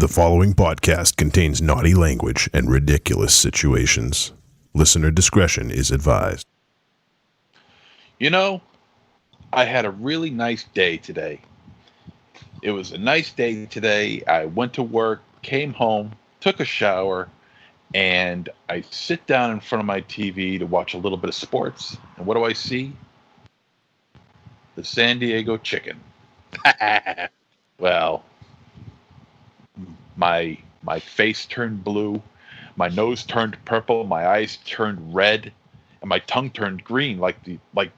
The following podcast contains naughty language and ridiculous situations. Listener discretion is advised. You know, I had a really nice day today. It was a nice day today. I went to work, came home, took a shower, and I sit down in front of my TV to watch a little bit of sports. And what do I see? The San Diego Chicken. Well, my face turned blue, my nose turned purple, my eyes turned red, and my tongue turned green like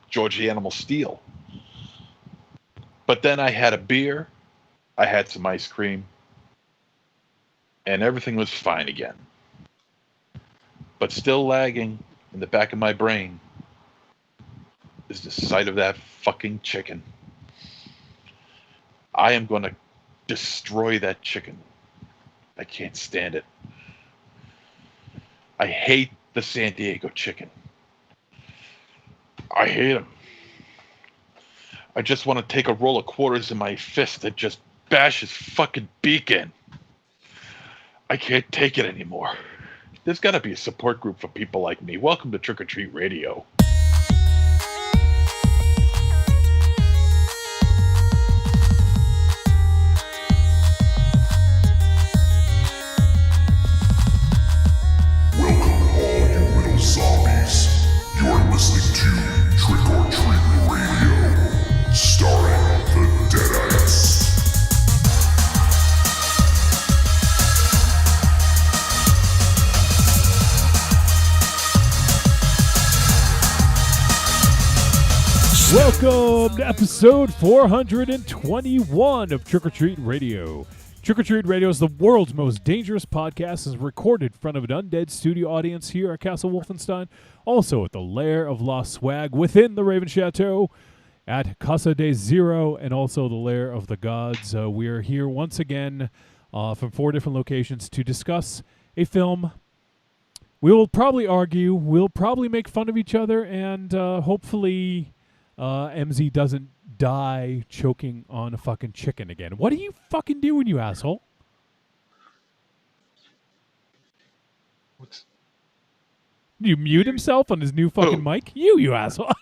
George the Animal Steel. But then I had a beer, I had some ice cream, and everything was fine again. But still lagging in the back of my brain is the sight of that fucking chicken. I am going to destroy that chicken. I can't stand it. I hate the San Diego Chicken. I hate him. I just want to take a roll of quarters in my fist and just bash his fucking beak in. I can't take it anymore. There's got to be a support group for people like me. Welcome to Trick or Treat Radio. Listening to Trick or Treat Radio, starring the Deadites. Welcome to episode 421 of Trick or Treat Radio. Trick or Treat Radio is the world's most dangerous podcast. Is recorded in front of an undead studio audience here at Castle Wolfenstein, also at the Lair of Lost Swag within the Raven Chateau, at Casa de Zero, and also the Lair of the Gods. We are here once again from 4 different locations to discuss a film. We will probably argue, we'll probably make fun of each other, and hopefully MZ doesn't die choking on a fucking chicken again. What are you fucking doing, you asshole? What's... You mute himself on his new fucking mic? You asshole.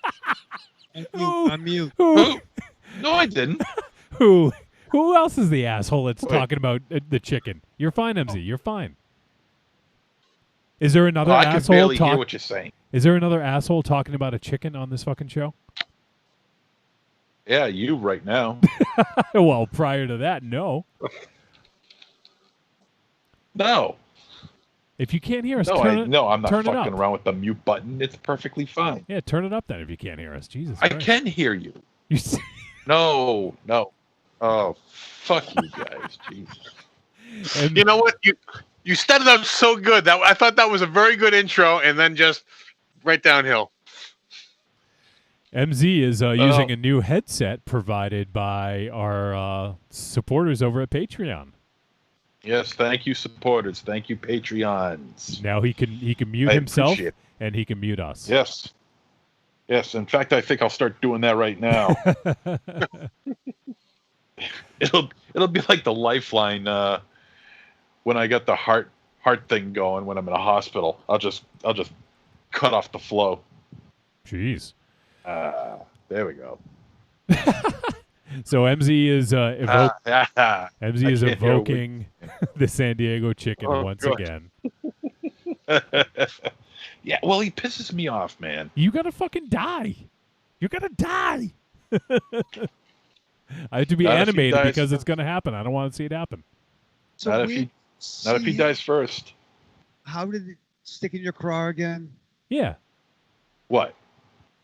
I'm mute. Who? No, I didn't. Who else is the asshole that's talking about the chicken? You're fine, MZ. You're fine. Is there another I can asshole barely hear what you're saying. Is there another asshole talking about a chicken on this fucking show? Yeah, you right now. Well, prior to that, no. No. If you can't hear us, I'm not turn it fucking up. around with the mute button. It's perfectly fine. Yeah, turn it up then if you can't hear us. Jesus I Christ. can hear you. You see? No. Oh, fuck you guys. Jesus. And You know what? You started out so good. I thought that was a very good intro, and then just right downhill. MZ is using a new headset provided by our supporters over at Patreon. Yes, thank you, supporters. Thank you, Patreons. Now he can mute I himself appreciate it. and he can mute us. Yes. In fact, I think I'll start doing that right now. It'll be like the Lifeline when I got the heart thing going when I'm in a hospital. I'll just cut off the flow. Jeez. There we go. So MZ is MZ is I can't hear evoking the San Diego Chicken once God. again. Yeah, well, he pisses me off, man. You gotta fucking die. You gotta die. I have to be Not if he animated dies because it's first. gonna happen. I don't want to see it happen. So Not if he dies first. How did it stick in your craw again? Yeah. What?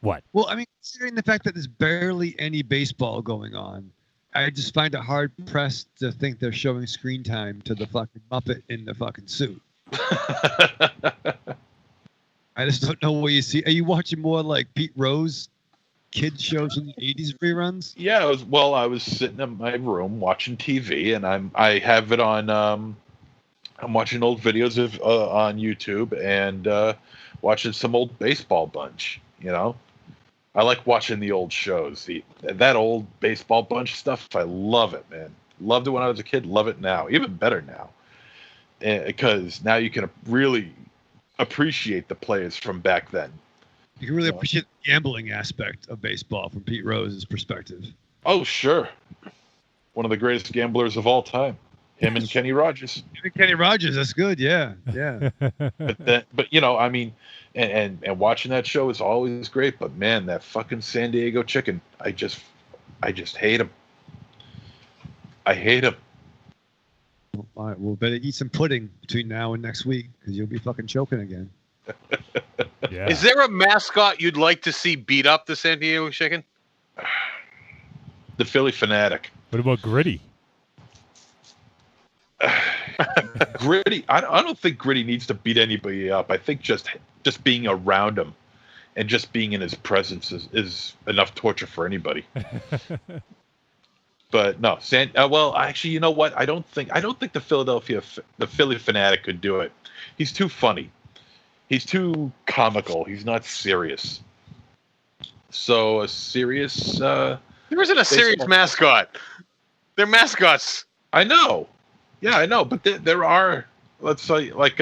What? Well, I mean, considering the fact that there's barely any baseball going on, I just find it hard pressed to think they're showing screen time to the fucking Muppet in the fucking suit. I just don't know what you see. Are you watching more like Pete Rose kids shows in the 80s reruns? Yeah, I was sitting in my room watching TV, and I have it on. I'm watching old videos of on YouTube and watching some old baseball bunch. You know, I like watching the old shows. That old baseball bunch stuff. I love it, man. Loved it when I was a kid. Love it now. Even better now, because now you can really appreciate the players from back then. You can really appreciate the gambling aspect of baseball from Pete Rose's perspective. Oh, sure. One of the greatest gamblers of all time. Him and Kenny Rogers. Kenny Rogers, that's good. Yeah. But you know, I mean, and watching that show is always great. But man, that fucking San Diego chicken, I just hate him. I hate him. All right, well, better eat some pudding between now and next week because you'll be fucking choking again. Yeah. Is there a mascot you'd like to see beat up the San Diego Chicken? The Philly Fanatic. What about Gritty? Gritty. I don't think Gritty needs to beat anybody up. I think just being around him and just being in his presence is enough torture for anybody. But no, well, actually, you know what? I don't think the Philly Fanatic could do it. He's too funny. He's too comical. He's not serious. So a serious. There isn't a serious mascot. They're mascots. I know. Yeah, I know. But there are, let's say, like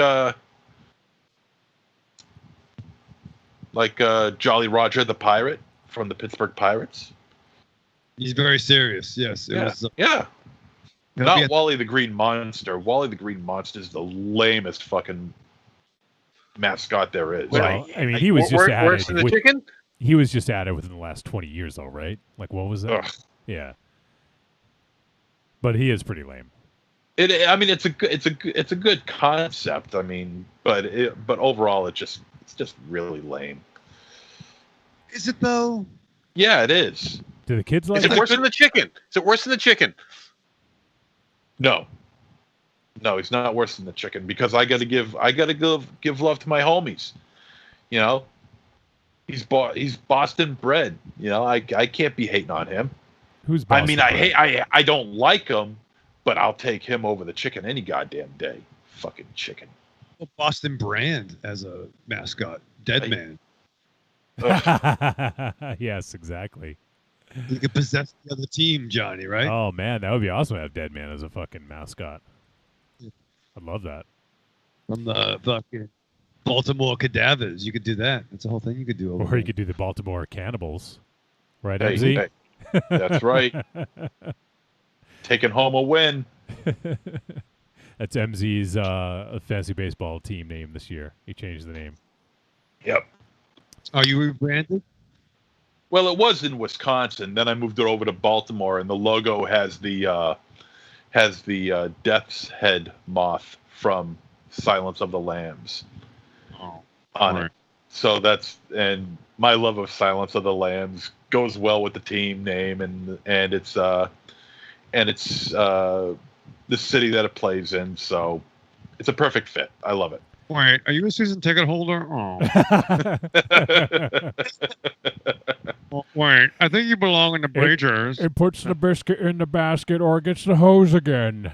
Jolly Roger the Pirate from the Pittsburgh Pirates. He's very serious. Yes. Yeah. Not Wally the Green Monster. Wally the Green Monster is the lamest fucking mascot there is. Well, I mean, he was just added. Worse than the chicken? He was just added within the last 20 years, though, right? Like, what was that? Ugh. Yeah. But he is pretty lame. I mean, it's a good concept. I mean, but overall, it's just really lame. Is it though? Yeah, it is. Do the kids like Is it worse than the chicken? Is it worse than the chicken? No, he's not worse than the chicken because I gotta give love to my homies. You know, he's Boston bred. You know, I can't be hating on him. Who's Boston? I mean, I don't like him, but I'll take him over the chicken any goddamn day. Fucking chicken. Well, Boston Brand as a mascot, Deadman. Yes, exactly. He could possess the other team, Johnny, right? Oh man, that would be awesome to have Deadman as a fucking mascot. I'd love that. From the fucking Baltimore Cadavers, you could do that. That's the whole thing you could do. Or you could do the Baltimore Cannibals, right, Hey, MZ? hey, that's right. Taking home a win. That's MZ's fantasy baseball team name this year. He changed the name. Yep. Are you rebranded? Well, it was in Wisconsin. Then I moved it over to Baltimore, and the logo has the Death's Head moth from Silence of the Lambs on it. So and my love of Silence of the Lambs goes well with the team name, and it's the city that it plays in. So it's a perfect fit. I love it. Wait, are you a season ticket holder? Oh. Well, wait, I think you belong in the bleachers. It puts the biscuit in the basket or gets the hose again.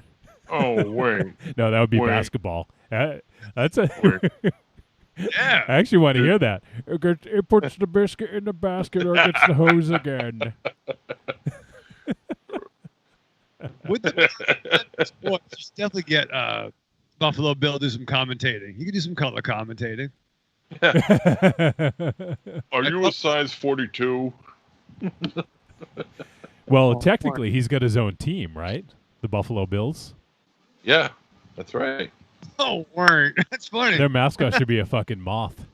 Oh, wait. No, that would be Wait. basketball. That's a. Yeah. I actually want to hear that. It puts the biscuit in the basket or gets the hose again. With the sports, you should definitely get Buffalo Bill do some commentating. You can do some color commentating. Are you a size 42? Well, technically, he's got his own team, right? The Buffalo Bills. Yeah, that's right. Oh, word. That's funny. Their mascot should be a fucking moth.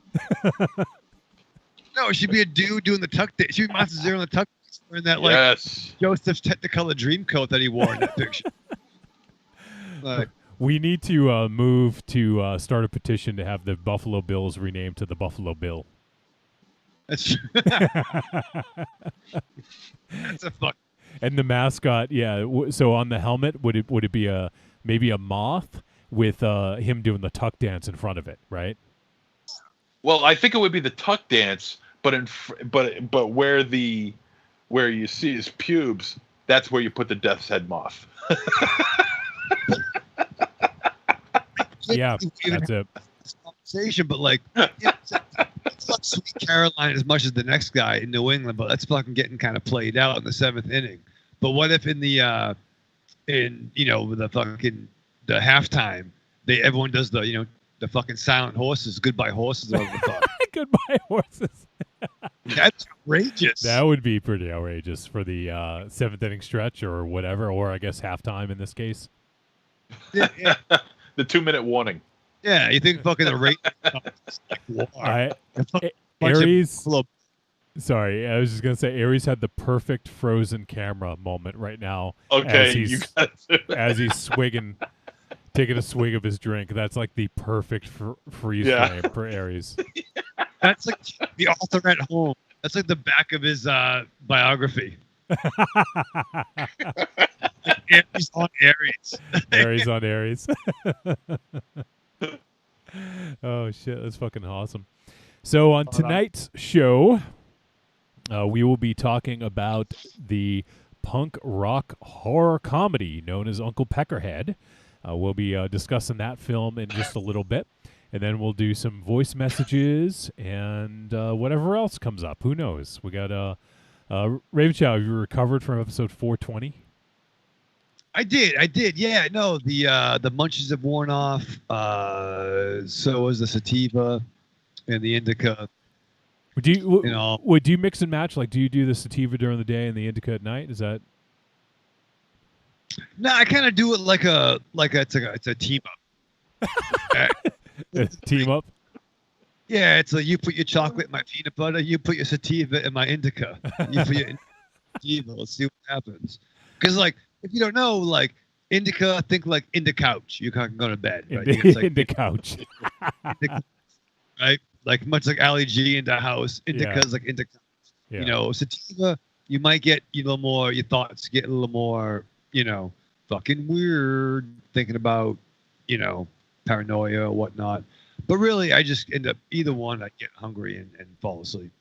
No, it should be a dude doing the tuck dance. Should be Monster Zero in the tuck dance, wearing that Yes. Joseph's Technicolor dream coat that he wore in that picture. Like, We need to move to start a petition to have the Buffalo Bills renamed to the Buffalo Bill. that's that's a fuck. And the mascot, yeah. So on the helmet, would it be maybe a moth with him doing the tuck dance in front of it, right? Well, I think it would be the tuck dance, but but where you see his pubes, that's where you put the Death's Head moth. Yeah, that's it. Conversation, but like, it's like Sweet Caroline as much as the next guy in New England, but that's fucking getting kind of played out in the 7th inning. But what if in the in the halftime, everyone does the fucking silent horses, goodbye horses, or whatever the fuck. Goodbye horses. That's outrageous. That would be pretty outrageous for the seventh inning stretch or whatever, or I guess halftime in this case. Yeah, yeah. The 2-minute warning. Yeah, you think fucking the rate? Aries. Sorry, I was just gonna say Aries had the perfect frozen camera moment right now. Okay, as he's swigging, taking a swig of his drink. That's like the perfect freeze frame for Aries. That's like the author at home. That's like the back of his biography. Aries on Aries. Aries on Aries. Oh shit, that's fucking awesome. So on tonight's show, we will be talking about the punk rock horror comedy known as Uncle Peckerhead. We'll be discussing that film in just a little bit. And then we'll do some voice messages and whatever else comes up. Who knows? We got Raven Chow, have you recovered from episode 420? I did. Yeah, no, the munches have worn off. So is the sativa and the indica. Do you mix and match? Like, do you do the sativa during the day and the indica at night? Is that? No, I kind of do it like it's a team up. Team up. Yeah, it's like you put your chocolate in my peanut butter, you put your sativa in my indica. You put your sativa. Let's see what happens. Because if you don't know, indica, think like in the couch. You can't go to bed. Right? In the couch. Right? Like much like Ali G in the house. Indica's like in the couch. Yeah. Sativa, you might get a little more, your thoughts get a little more, fucking weird, thinking about, paranoia or whatnot. But really, I just end up, either one, I get hungry and fall asleep.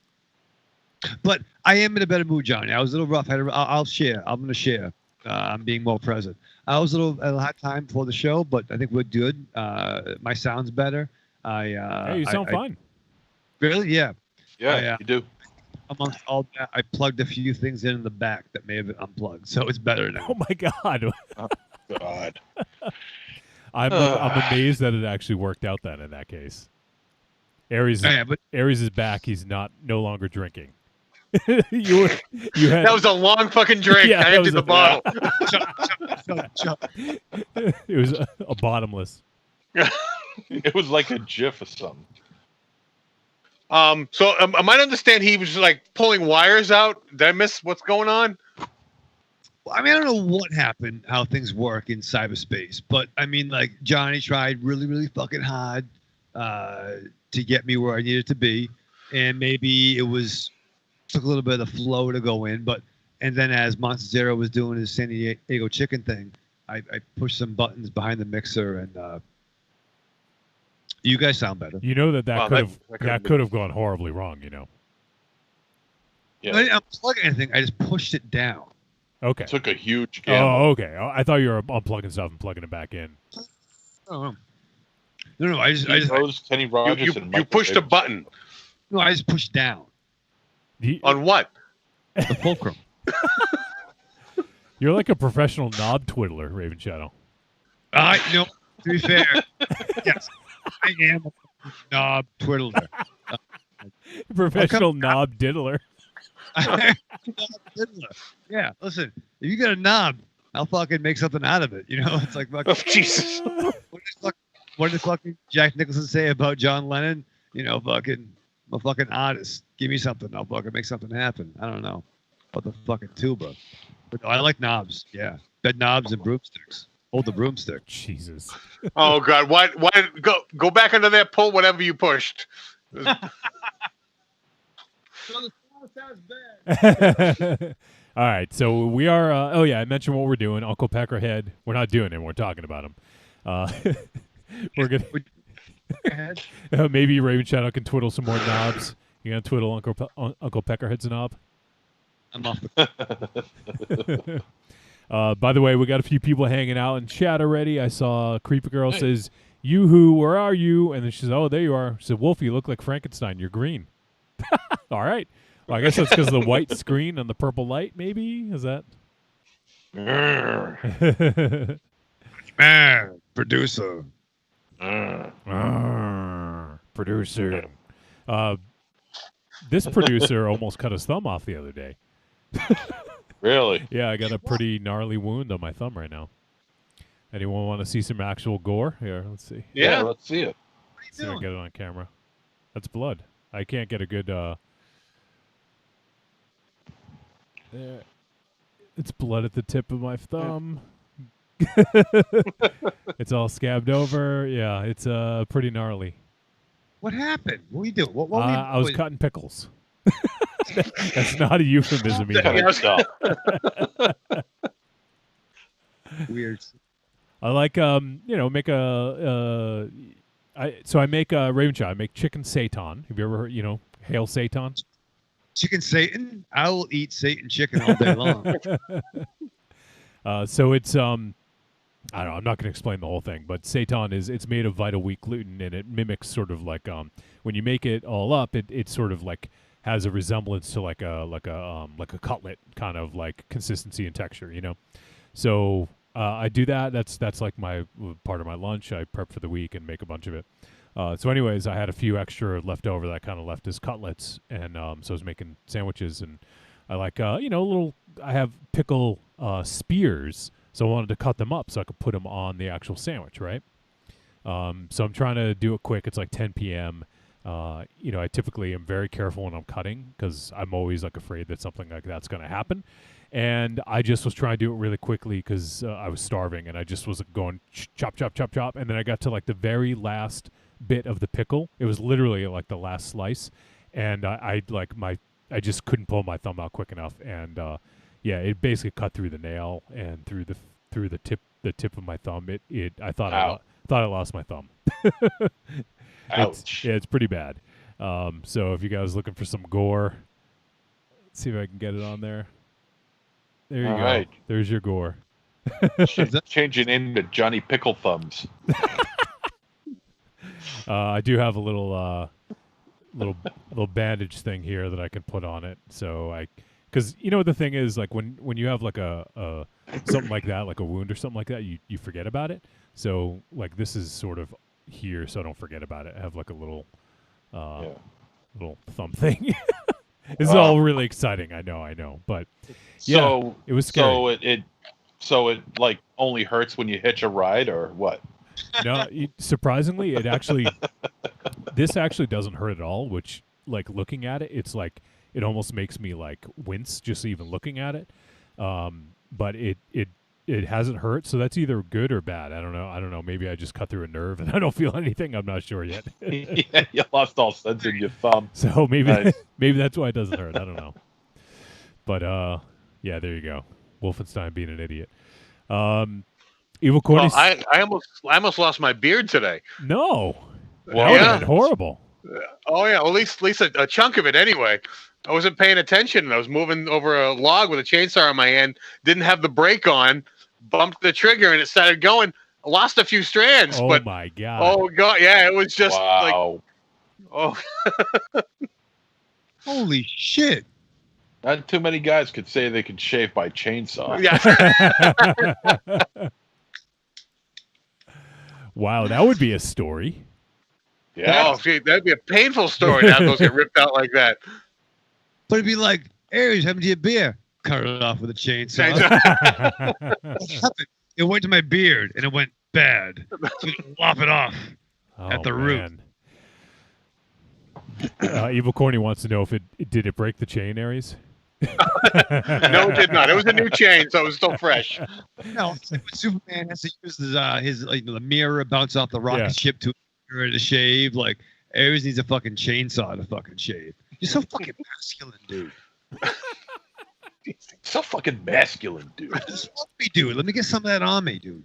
But I am in a better mood, Johnny. I was a little rough. I'll share. I'm going to share. I'm being more present. I was a little hard time for the show, but I think we're good. My sound's better. Hey, you sound fine. Really? Yeah. Yeah, you do. Amongst all that, I plugged a few things in the back that may have been unplugged, so it's better now. Oh my god! Oh god! I'm amazed that it actually worked out then. In that case, Aries is back. He's no longer drinking. you had that was a long fucking drink. Yeah, I emptied the bottle. It was a bottomless. It was like a GIF or something. So I might understand he was pulling wires out. Did I miss what's going on? Well, I don't know what happened, how things work in cyberspace, but Johnny tried really, really fucking hard to get me where I needed to be, and maybe took a little bit of the flow to go in, and then as Monster Zero was doing his San Diego chicken thing, I pushed some buttons behind the mixer and. You guys sound better. You know that could have gone horribly wrong. Yeah. I didn't unplug anything. I just pushed it down. Okay. Took a huge gamble. Oh, okay. I thought you were unplugging stuff and plugging it back in. Oh. No. I just Kenny Rogers you pushed a button. No, I just pushed down. On what? The fulcrum. You're like a professional knob twiddler, Raven Shadow. To be fair, yes. I am a knob twiddler. Professional knob diddler. Knob diddler. Yeah, listen, if you got a knob, I'll fucking make something out of it. It's like fucking, Oh, Jesus. What did fucking Jack Nicholson say about John Lennon? I'm a fucking artist. Give me something, I'll fucking make something happen. I don't know about the fucking tuba, but no, I like knobs. Yeah, bed knobs and broomsticks. Hold the broomstick. Jesus. Oh God! Why go back under there? Pull whatever you pushed. So the sounds bad. All right, so we are. I mentioned what we're doing. Uncle Peckerhead. We're not doing him. We're talking about him. We're gonna. Maybe Raven Shadow can twiddle some more knobs. You gonna twiddle Uncle Peckerhead's knob? I'm off. By the way, we got a few people hanging out in chat already. I saw Creepy Girl says, "Yoo-hoo, where are you?" And then she says, "Oh, there you are." She said, "Wolf, you look like Frankenstein. You're green." All right. Well, I guess that's because of the white screen and the purple light, maybe? Is that? Grr, Man, producer. grr. Producer. This producer almost cut his thumb off the other day. Really? Yeah, I got a pretty gnarly wound on my thumb right now. Anyone want to see some actual gore? Here, let's see. Yeah. Let's see it. See if I can get it on camera. That's blood. I can't get a good. There. It's blood at the tip of my thumb. It's all scabbed over. Yeah, it's pretty gnarly. What happened? What were you doing? What were you, I was cutting pickles. That's not a euphemism Cut either. yourself. weird. I like make a I make Raven Chow. I make chicken seitan. Have you ever heard, hail seitan? Chicken Satan? I will eat Satan chicken all day long. So it's I don't know, I'm not going to explain the whole thing, but seitan it's made of vital wheat gluten, and it mimics sort of like when you make it all up, it sort of like has a resemblance to like a cutlet kind of like consistency and texture, So I do that. That's like my part of my lunch. I prep for the week and make a bunch of it. So anyways, I had a few extra left over that I kind of left as cutlets, and so I was making sandwiches, and I like little. I have pickle spears, so I wanted to cut them up so I could put them on the actual sandwich, right? So I'm trying to do it quick. It's like 10 p.m. I typically am very careful when I'm cutting because I'm always like afraid that something like that's going to happen. And I just was trying to do it really quickly because I was starving, and I just was going chop, chop, chop, chop. And then I got to like the very last bit of the pickle. It was literally like the last slice. And I just couldn't pull my thumb out quick enough. And it basically cut through the nail and through the tip of my thumb. I thought I lost my thumb. Ouch. It's pretty bad. So if you guys are looking for some gore, let's see if I can get it on there. There you All go. right. There's your gore. Change your name to Johnny Pickle Thumbs. I do have a little bandage thing here that I can put on it. So because the thing is, like when you have like a something like that, like a wound or something like that, you forget about it. So like this is sort of here, so I don't forget about it. I have like a little thumb thing. This is all really exciting. I know, but yeah, it was scary. So it like only hurts when you hitch a ride, or what? No, surprisingly, this actually doesn't hurt at all. Which, like looking at it, it's like it almost makes me like wince just even looking at it. But it hasn't hurt, so that's either good or bad. I don't know. Maybe I just cut through a nerve and I don't feel anything. I'm not sure yet. Yeah, you lost all sense in your thumb. So maybe Nice. maybe that's why it doesn't hurt. I don't know. But yeah, there you go. Wolfenstein being an idiot. Evil Corny. Well, I almost lost my beard today. No. Well, That would have yeah. been horrible. Oh yeah, well, at least a chunk of it anyway. I wasn't paying attention. I was moving over a log with a chainsaw in my hand. Didn't have the brake on. Bumped the trigger and it started going. I lost a few strands, Oh but my god. oh god, yeah, it was just like Wow. oh Holy shit. Not too many guys could say they could shave by chainsaw. yeah. Wow, that would be a story. Yeah. Oh, see, that'd be a painful story to have those get ripped out like that. But it'd be like, Aries, having to your beer. Cut it off with a chainsaw. What happened? It went to my beard and it went bad. So lop it off. At the root. man. Evil Corny wants to know if did it break the chain, Aries? No, it did not. It was a new chain, so it was still fresh. No, it's like when Superman has to use his the mirror bounce off the rocket Yeah. ship to shave. Like Aries needs a fucking chainsaw to fucking shave. You're so fucking masculine, dude. So fucking masculine, dude. Just love me, dude. Let me get some of that on me, dude.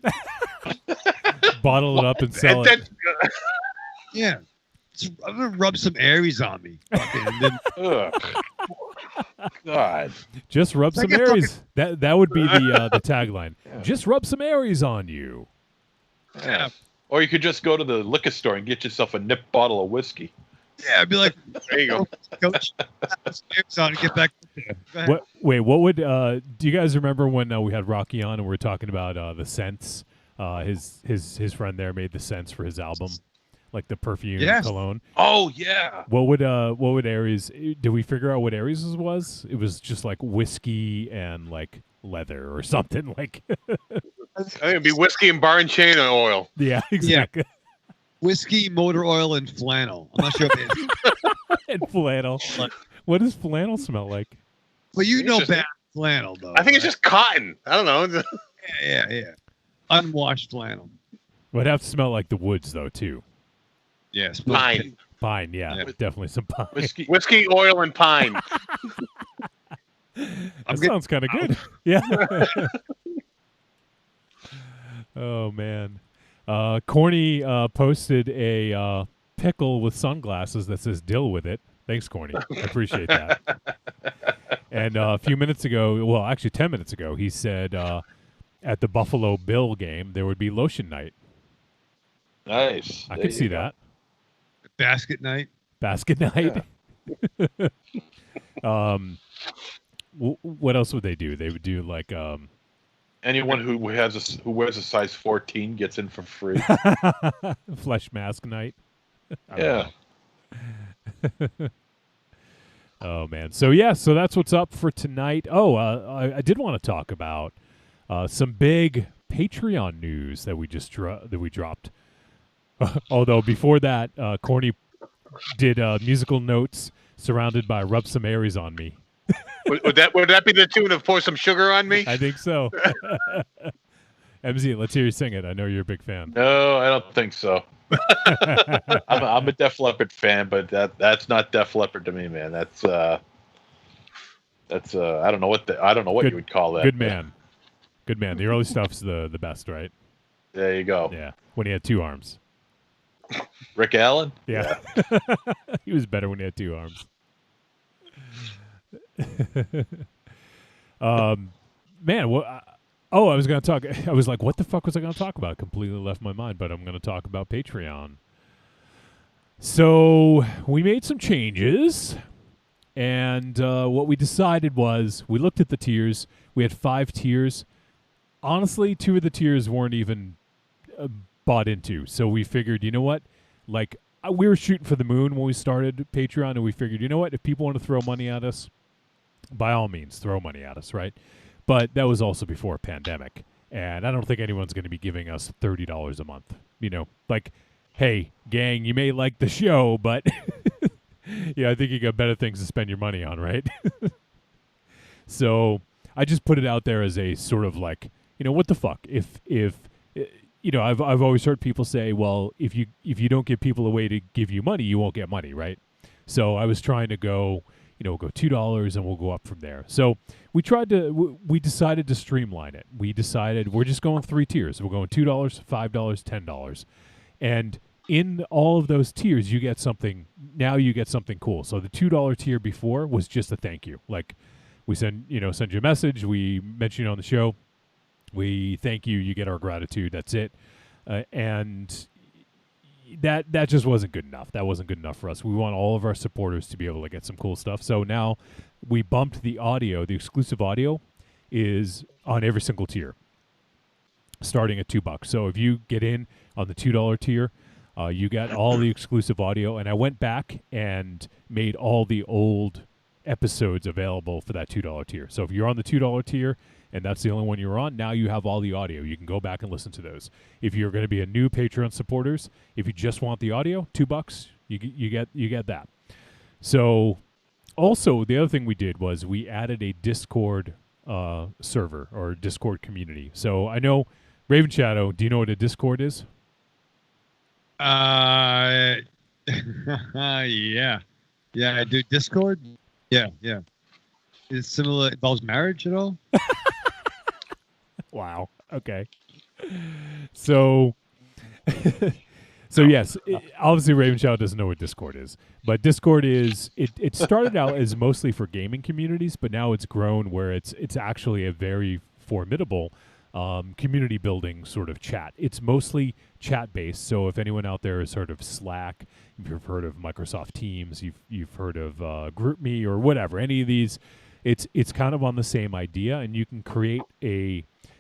Bottle it up and sell And it. then, Yeah. I'm gonna rub some Aries on me. Fucking, and then Ugh. God. Just rub I some get Aries. That would be the tagline. Just rub some Aries on you. Yeah. Or you could just go to the liquor store and get yourself a nip bottle of whiskey. Yeah, I'd be like, There you go. Coach, put on and get back up there. Go ahead. What would do you guys remember when we had Rocky on and we were talking about the scents? His friend there made the scents for his album, like the perfume Yes. cologne. Oh yeah. What would Aries? Did we figure out what Aries was? It was just like whiskey and like leather or something like. I think it'd be whiskey and bar and chain oil. Yeah, exactly. Whiskey, motor oil, and flannel. I'm not sure if it's And flannel. What does flannel smell like? but you know Interesting. bad flannel though. I think it's right? just cotton. I don't know. yeah. Unwashed flannel. Would have to smell like the woods though too. Yes. Pine. Pine, yeah, Yeah. definitely some pine. Whiskey. Whiskey, oil, and pine. That sounds kind of good. Yeah. Oh man, Corny posted a pickle with sunglasses that says "Deal with it." Thanks, Corny. I appreciate that. And a few minutes ago, well, actually 10 minutes ago, he said at the Buffalo Bill game there would be lotion night. Nice. I There could you see go. that. Basket night. Basket night. What else would they do? They would do like Anyone who wears a size 14 gets in for free. flesh mask night. I don't Yeah. know. Oh man. So that's what's up for tonight. Oh, I did want to talk about some big Patreon news that we just dropped. Although before that, Corny did musical notes surrounded by "Rub Some Aries on Me." Would that be the tune of "Pour Some Sugar on Me"? I think so. MZ, let's hear you sing it. I know you're a big fan. No, I don't think so. I'm a Def Leppard fan, but that's not Def Leppard to me, man. That's I don't know what Good- you would call that. Good man. Good man. The early stuff's the best, right? There you go. Yeah. When he had two arms. Rick Allen. Yeah. He was better when he had two arms. Man, I was going to talk. I was like, what the fuck was I going to talk about? Completely left my mind, but I'm going to talk about Patreon. So we made some changes, and what we decided was we looked at the tiers. We had 5 tiers. Honestly, 2 of the tiers weren't even bought into. So we figured, you know what? Like, we were shooting for the moon when we started Patreon, and we figured, you know what? If people want to throw money at us, by all means, throw money at us, right? But that was also before a pandemic, and I don't think anyone's going to be giving us $30 a month. You know, like, hey, gang, you may like the show, but yeah, I think you got better things to spend your money on, right? So I just put it out there as a sort of like, you know, what the fuck? If you know, I've always heard people say, well, if you don't give people a way to give you money, you won't get money, right? So I was trying to go, you know, we'll go $2 and we'll go up from there. So we decided to streamline it. We decided we're just going 3 tiers. We're going $2, $5, $10. And in all of those tiers, you get something cool. So the $2 tier before was just a thank you. Like, we send you a message, we mention you on the show, we thank you, you get our gratitude, that's it. And that just wasn't good enough. That wasn't good enough for us. We want all of our supporters to be able to get some cool stuff. So now we bumped the audio. The exclusive audio is on every single tier, starting at $2. So if you get in on the $2 tier, you get all the exclusive audio. And I went back and made all the old episodes available for that $2 tier. So if you're on the $2 tier and that's the only one you're on, now you have all the audio. You can go back and listen to those. If you're going to be a new Patreon supporters, if you just want the audio, $2, you get that. So also the other thing we did was we added a Discord server or Discord community. So I know Raven Shadow, do you know what a Discord is? Yeah. Yeah, I do. Discord? Yeah. Is it similar, involves marriage at all? Wow. Okay. So, yes, obviously Raven Shadow doesn't know what Discord is, but Discord is, it started out as mostly for gaming communities, but now it's grown where it's actually a very formidable community building sort of chat. It's mostly chat based. So if anyone out there has heard of Slack, if you've heard of Microsoft Teams, you've heard of GroupMe or whatever, any of these, it's kind of on the same idea, and you can create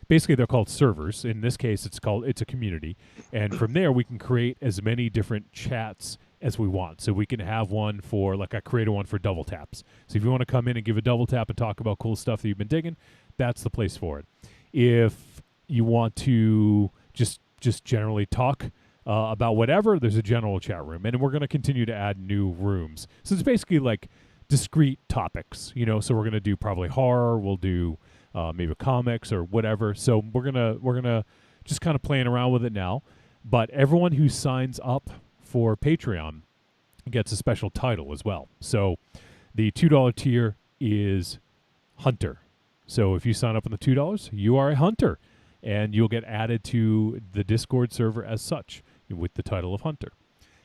basically they're called servers. In this case, it's a community, and from there we can create as many different chats as we want. So we can have one for, like, I created one for double taps. So if you want to come in and give a double tap and talk about cool stuff that you've been digging, that's the place for it. If you want to just generally talk about whatever, there's a general chat room, and we're going to continue to add new rooms. So it's basically like discrete topics, So we're going to do probably horror. We'll do maybe comics or whatever. So we're gonna just kind of playing around with it now. But everyone who signs up for Patreon gets a special title as well. So the $2 tier is Hunter. So if you sign up on the $2, you are a hunter, and you'll get added to the Discord server as such with the title of Hunter.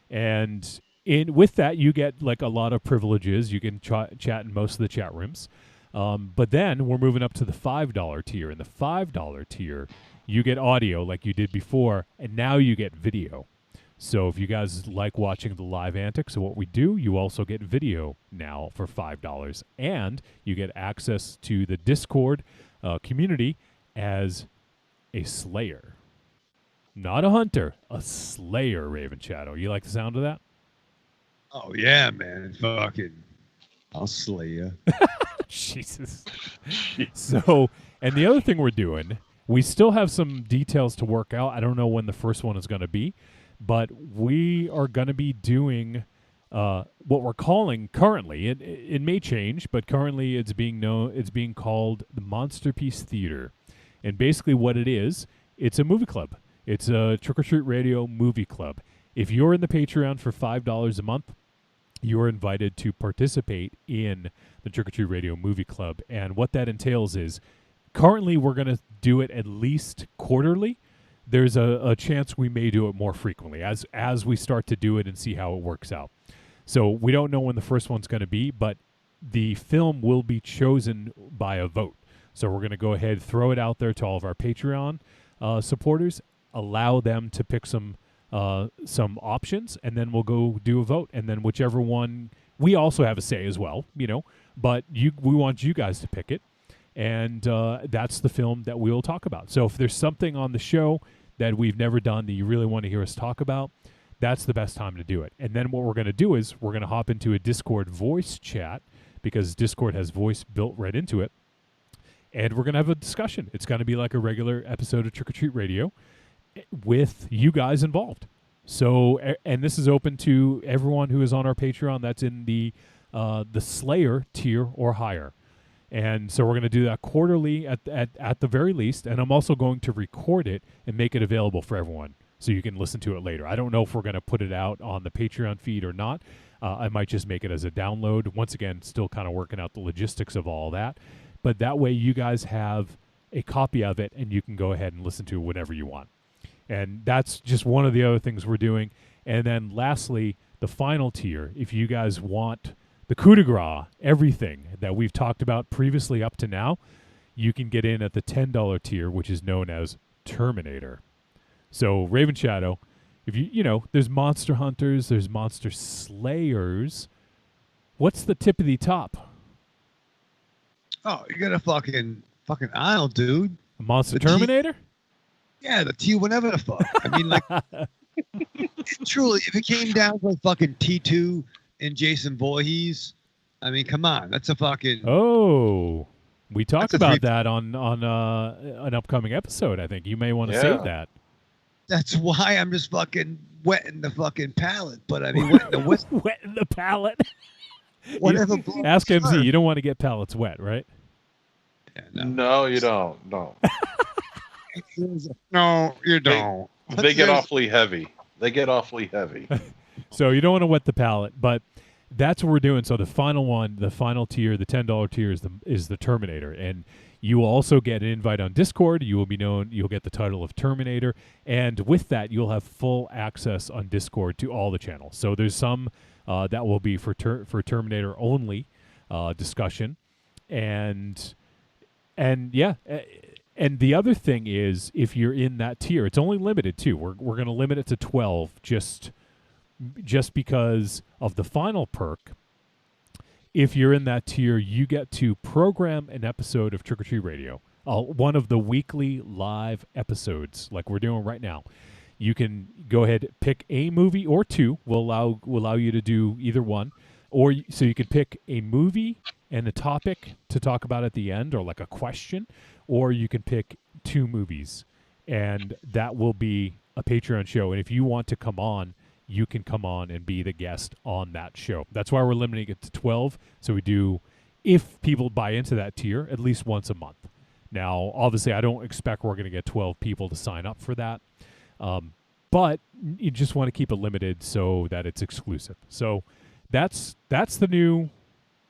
And with that, you get like a lot of privileges. You can chat in most of the chat rooms. But then we're moving up to the $5 tier. In the $5 tier, you get audio like you did before, and now you get video. So if you guys like watching the live antics of what we do, you also get video now for $5. And you get access to the Discord community as a slayer. Not a hunter, a slayer, Raven Shadow. You like the sound of that? Oh, yeah, man. Fucking, I'll slay you. Jesus. So, and the other thing we're doing, we still have some details to work out. I don't know when the first one is going to be, but we are going to be doing what we're calling currently. It may change, but currently it's being called the Monster Piece Theater. And basically what it is, it's a movie club. It's a Trick or Treat Radio movie club. If you're in the Patreon for $5 a month, you're invited to participate in the Trick or Treat Radio movie club. And what that entails is, currently we're going to do it at least quarterly. There's a chance we may do it more frequently as we start to do it and see how it works out. So we don't know when the first one's going to be, but the film will be chosen by a vote. So we're going to go ahead, throw it out there to all of our Patreon supporters, allow them to pick some options, and then we'll go do a vote. And then whichever one, we also have a say as well, but we want you guys to pick it. And that's the film that we'll talk about. So if there's something on the show that we've never done that you really want to hear us talk about, that's the best time to do it. And then what we're going to do is we're going to hop into a Discord voice chat, because Discord has voice built right into it. And we're going to have a discussion. It's going to be like a regular episode of Trick or Treat Radio with you guys involved. So, and this is open to everyone who is on our Patreon that's in the Slayer tier or higher. And so we're going to do that quarterly at the very least. And I'm also going to record it and make it available for everyone so you can listen to it later. I don't know if we're going to put it out on the Patreon feed or not. I might just make it as a download. Once again, still kind of working out the logistics of all that. But that way you guys have a copy of it and you can go ahead and listen to it whenever you want. And that's just one of the other things we're doing. And then lastly, the final tier, if you guys want the coup de grace, everything that we've talked about previously up to now, you can get in at the $10 tier, which is known as Terminator. So Raven Shadow, if there's monster hunters, there's monster slayers. What's the tip of the top? Oh, you got a fucking aisle, dude. A monster Terminator? Yeah, the T, whatever the fuck. I mean, like, truly, if it came down to like fucking T2 and Jason Voorhees, I mean, come on, that's a fucking. Oh, we talked about that on an upcoming episode. I think you may want to save that. That's why I'm just fucking wetting the fucking palate. But I mean, wetting the wetting the palate. Whatever. Ask MC. You don't want to get pallets wet, right? Yeah, no, you don't. No. No, you don't. They get awfully heavy. So you don't want to wet the palate, but that's what we're doing. So the final one, the final tier, the $10 tier is the Terminator, and you will also get an invite on Discord. You will be known. You'll get the title of Terminator, and with that, you'll have full access on Discord to all the channels. So there's some that will be for Terminator only discussion, and yeah. And the other thing is, if you're in that tier, it's only limited too. We're going to limit it to 12 just because of the final perk. If you're in that tier, you get to program an episode of Trick or Treat Radio, one of the weekly live episodes like we're doing right now. You can go ahead, pick a movie or two. We'll allow you to do either one, so you can pick a movie and a topic to talk about at the end, or like a question, or you can pick 2 movies, and that will be a Patreon show. And if you want to come on, you can come on and be the guest on that show. That's why we're limiting it to 12. So we do, if people buy into that tier, at least once a month. Now, obviously, I don't expect we're going to get 12 people to sign up for that. But you just want to keep it limited so that it's exclusive. So that's the new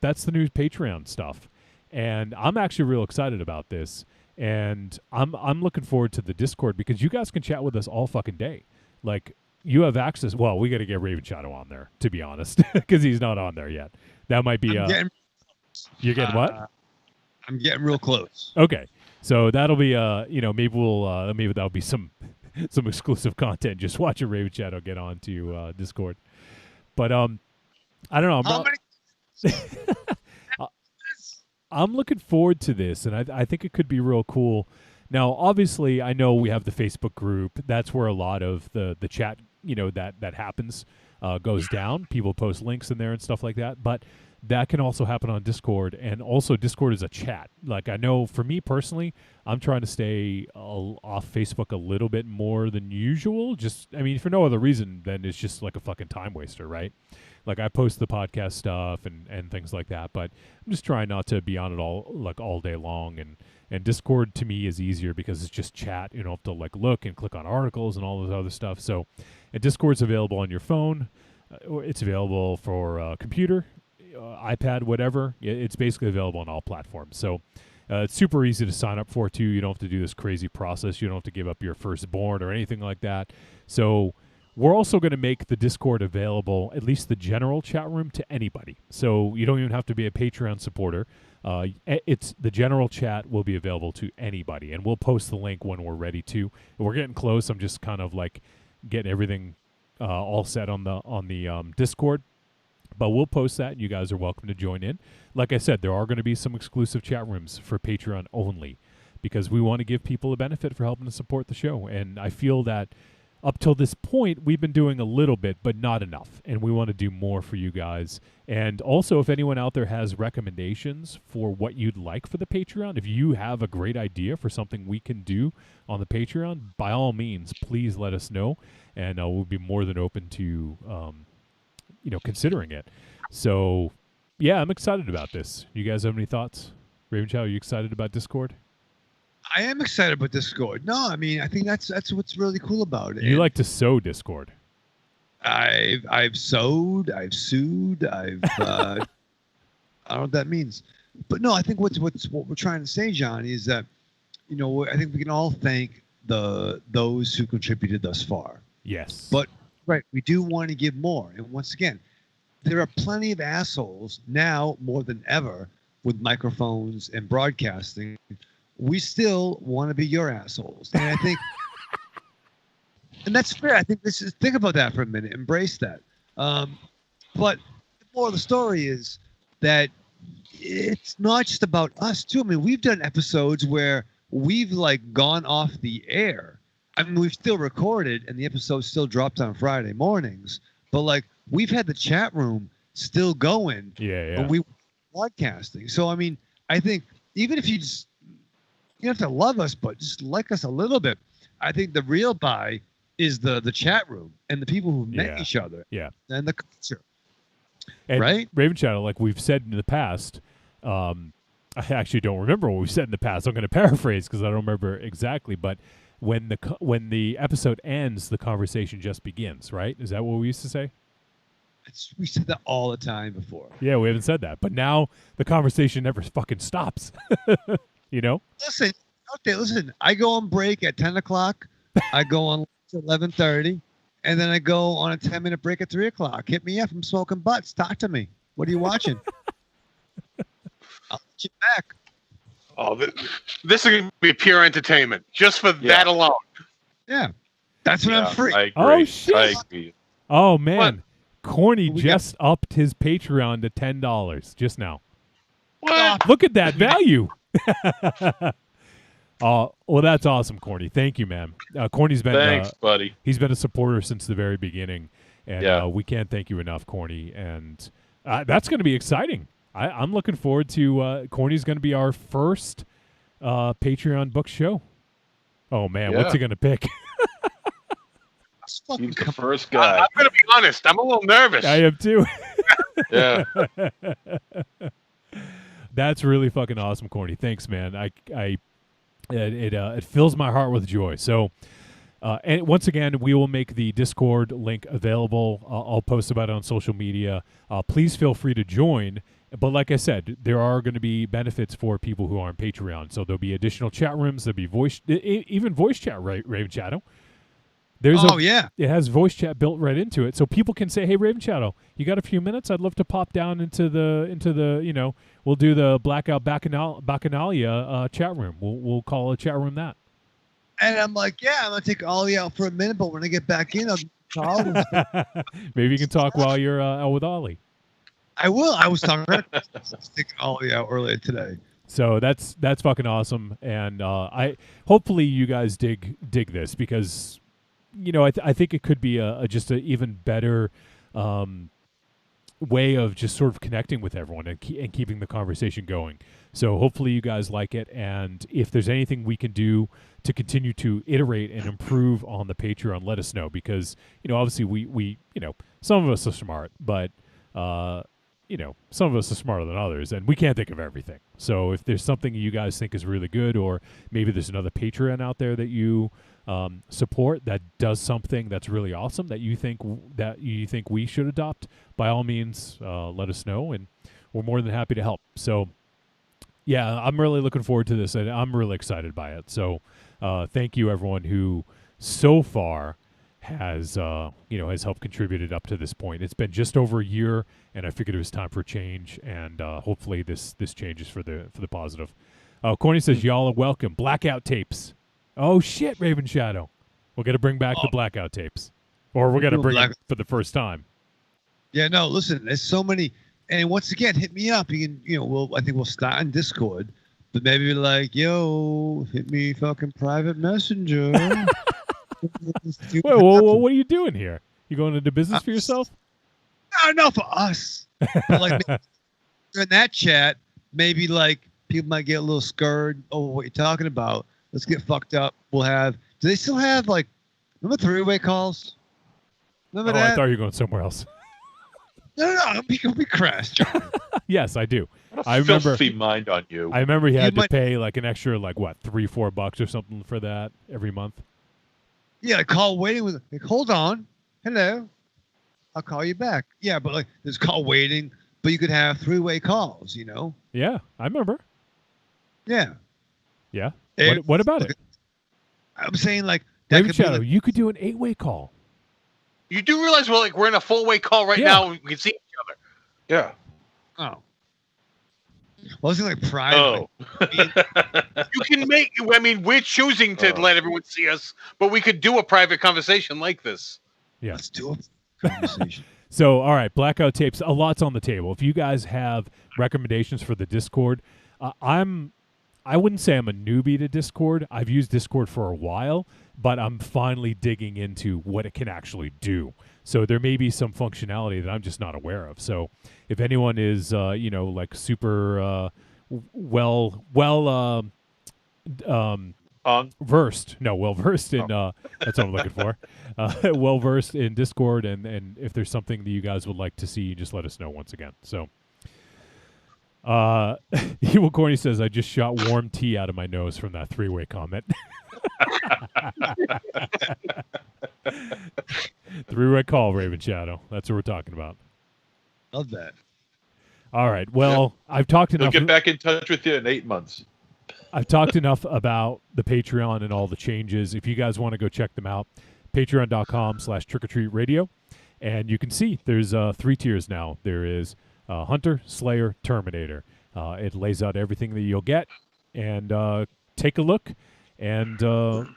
Patreon stuff. And I'm actually real excited about this. And I'm looking forward to the Discord, because you guys can chat with us all fucking day. Like, you have access. Well, we got to get Raven Shadow on there, to be honest, because he's not on there yet. That might be. You're getting what? I'm getting real close. Okay, so that'll be. Maybe that'll be some exclusive content. Just watching Raven Shadow get on to Discord. But I don't know. I'm looking forward to this, and I think it could be real cool. Now, obviously, I know we have the Facebook group. That's where a lot of the chat, that happens, goes down. People post links in there and stuff like that. But that can also happen on Discord, and also Discord is a chat. Like, I know for me personally, I'm trying to stay off Facebook a little bit more than usual. Just, for no other reason than it's just like a fucking time waster, right? Like, I post the podcast stuff and things like that, but I'm just trying not to be on it all day long. And Discord to me is easier because it's just chat. You don't have to look and click on articles and all this other stuff. So, and Discord's available on your phone. It's available for computer, iPad, whatever. It's basically available on all platforms. So it's super easy to sign up for too. You don't have to do this crazy process. You don't have to give up your firstborn or anything like that. So we're also going to make the Discord available, at least the general chat room, to anybody. So you don't even have to be a Patreon supporter. It's the general chat will be available to anybody, and we'll post the link when we're ready to. We're getting close. I'm just kind of getting everything all set on the Discord, but we'll post that, and you guys are welcome to join in. Like I said, there are going to be some exclusive chat rooms for Patreon only, because we want to give people a benefit for helping to support the show, and I feel that up till this point, we've been doing a little bit, but not enough, and we want to do more for you guys. And also, if anyone out there has recommendations for what you'd like for the Patreon, if you have a great idea for something we can do on the Patreon, by all means, please let us know, and we'll be more than open to, considering it. So, yeah, I'm excited about this. You guys have any thoughts? Raven Chow, are you excited about Discord? I am excited about Discord. No, I think that's what's really cool about it. You like to sow Discord. I've sewed, I've sued, I've I don't know what that means. But no, I think what we're trying to say, John, is that I think we can all thank those who contributed thus far. Yes. But right, we do want to give more. And once again, there are plenty of assholes now more than ever with microphones and broadcasting. We still want to be your assholes. And I think, and that's fair. I think think about that for a minute, embrace that. But the moral of the story is that it's not just about us too. We've done episodes where we've gone off the air. We've still recorded and the episode still drops on Friday mornings, but we've had the chat room still going. Yeah. And we broadcasting. So, I think even if you just, you don't have to love us, but just like us a little bit. I think the real buy is the chat room and the people who met each other. Yeah. And the culture. And right? Raven Shadow, like we've said in the past, I actually don't remember what we've said in the past. I'm going to paraphrase because I don't remember exactly. But when the episode ends, the conversation just begins, right? Is that what we used to say? We said that all the time before. Yeah, we haven't said that. But now the conversation never fucking stops. Listen, I go on break at 10 o'clock. I go on at 11:30. And then I go on a 10-minute break at 3 o'clock. Hit me up. I'm smoking butts. Talk to me. What are you watching? I'll get you back. Oh, this is going to be pure entertainment just for that alone. Yeah, that's when I'm free. I agree. Oh, shit. I agree. Oh man, Corny We just upped his Patreon to $10 just now. What? Look at that value. Oh, well, that's awesome, Corny. Thank you, man. Corny's been Thanks, buddy. he's been a supporter since the very beginning, and Yeah. we can't thank you enough, Corny. And that's going to be exciting. I'm looking forward to Corny's going to be our first Patreon book show. Oh man, what's Yeah. he going to pick? Let's fucking He's the come- first guy. I'm going to be honest. I'm a little nervous. I am too. Yeah. That's really fucking awesome, Corny. Thanks, man. It fills my heart with joy. So, and once again, we will make the Discord link available. I'll post about it on social media. Please feel free to join. But like I said, there are going to be benefits for people who are on Patreon. So there'll be additional chat rooms. There'll be even voice chat, right, Raven Shadow? yeah. It has voice chat built right into it, so people can say, "Hey, Raven Shadow, you got a few minutes? I'd love to pop down into the we'll do the Blackout Bacchanalia chat room. We'll call a chat room that." And I'm like, yeah, I'm gonna take Ollie out for a minute, but when I get back in, I'll Maybe you can talk while you're out with Ollie. I will. I was talking taking Ollie out earlier today. So that's fucking awesome, and I hopefully you guys dig this because I think it could be just an even better way of just sort of connecting with everyone and keeping the conversation going. So hopefully you guys like it, and if there's anything we can do to continue to iterate and improve on the Patreon, let us know because obviously we some of us are smart, but some of us are smarter than others, and we can't think of everything. So if there's something you guys think is really good, or maybe there's another Patreon out there that you support that does something that's really awesome that you think we should adopt, by all means, let us know, and we're more than happy to help. So, yeah, I'm really looking forward to this, and I'm really excited by it. So, thank you everyone who so far has helped contributed up to this point. It's been just over a year, and I figured it was time for a change, and hopefully this changes for the positive. Corny says y'all are welcome. Blackout tapes. Oh shit, Raven Shadow. We're gonna bring back the blackout tapes, or we're gonna bring it for the first time. Yeah, no, listen, there's so many, and once again, hit me up. You can, I think we'll start on Discord, but maybe like, yo, hit me fucking private messenger. Wait, what are you doing here? You going into business for yourself? No, for us. But like in that chat, maybe like people might get a little scared over what you're talking about. Let's get fucked up. We'll have. Do they still have like? Remember three-way calls? Remember that? I thought you were going somewhere else. No. We crashed, John. Yes, I do. What a I remember. filthy mind on you. I remember he had to pay like an extra $3-4 or something for that every month. Yeah, call waiting with like, hold on. Hello. I'll call you back. Yeah, but like there's call waiting, but you could have three-way calls, Yeah, I remember. Yeah. Yeah. What about it? I'm saying like that Raven could be Shadow, like, you could do an 8-way call. You do realize we're in a full-way call right now. We can see each other. Yeah. oh. Well, I was thinking like private. Oh. You can make. I mean, we're choosing to let everyone see us, but we could do a private conversation like this. Yeah. Let's do a conversation. So, all right, blackout tapes. A lot's on the table. If you guys have recommendations for the Discord, I wouldn't say I'm a newbie to Discord. I've used Discord for a while, but I'm finally digging into what it can actually do. So there may be some functionality that I'm just not aware of. So if anyone is, like super well versed in that's what I'm looking for. Well versed in Discord, and if there's something that you guys would like to see, just let us know once again. So. Evil Corny says, I just shot warm tea out of my nose from that 3-way comment. 3-way call, Raven Shadow. That's what we're talking about. Love that. All right. Well, I've talked He'll enough. get back in touch with you in 8 months. I've talked enough about the Patreon and all the changes. If you guys want to go check them out, patreon.com/trickortreatradio. And you can see there's 3 tiers now. There is Hunter, Slayer, Terminator. It lays out everything that you'll get, and take a look and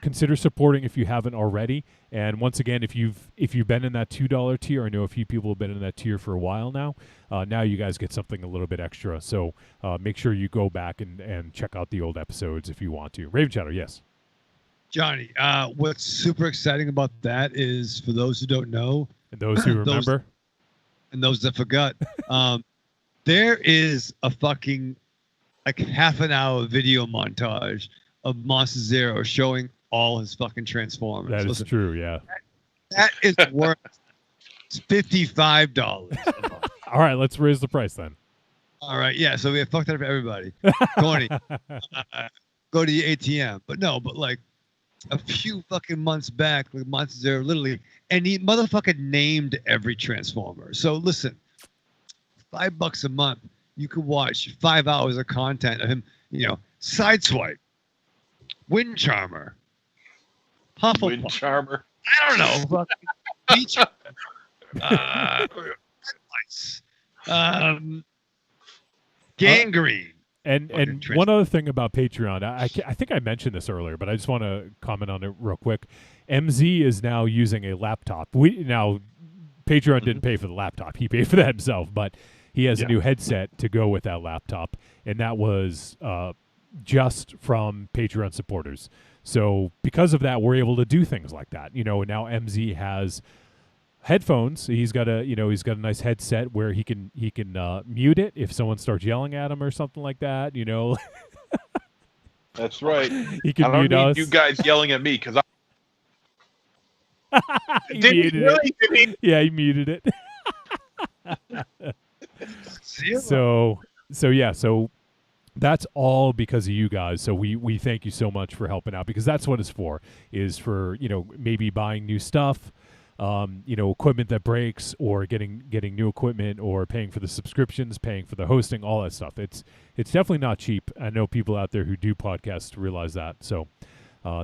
consider supporting if you haven't already. And once again, if you've been in that $2 tier, I know a few people have been in that tier for a while now. Now you guys get something a little bit extra. So make sure you go back and check out the old episodes if you want to. Raven Shadow, yes. Johnny, what's super exciting about that is, for those who don't know, And those who remember, and those that forgot, there is a fucking like half an hour video montage of Monster Zero showing all his fucking Transformers. that is Listen, true. Yeah. that is worth $55 a month. All right, let's raise the price then. All right, yeah. So we have fucked that for everybody. Corny, go to your ATM. But no, but like a few fucking months back, like Monster Zero, literally, and he motherfucker named every Transformer. So listen, $5 a month, you could watch 5 hours of content of him. Sideswipe, Wind Charmer, Hufflepuff. Wind Charmer. I don't know. Beach. Gangrene. And Fucking one other thing about Patreon, I think I mentioned this earlier, but I just want to comment on it real quick. MZ is now using a laptop. Patreon didn't pay for the laptop; he paid for that himself. But he has a new headset to go with that laptop, and that was just from Patreon supporters. So because of that, we're able to do things like that. Now MZ has headphones. He's got a nice headset where he can mute it if someone starts yelling at him or something like that. That's right. He can I don't mute need us. you guys yelling at me because He Did he muted really? it. Did he? Yeah, he muted it. So that's all because of you guys. So we thank you so much for helping out, because that's what it's for, is for, maybe buying new stuff, equipment that breaks, or getting new equipment, or paying for the subscriptions, paying for the hosting, all that stuff. It's definitely not cheap. I know people out there who do podcasts realize that. So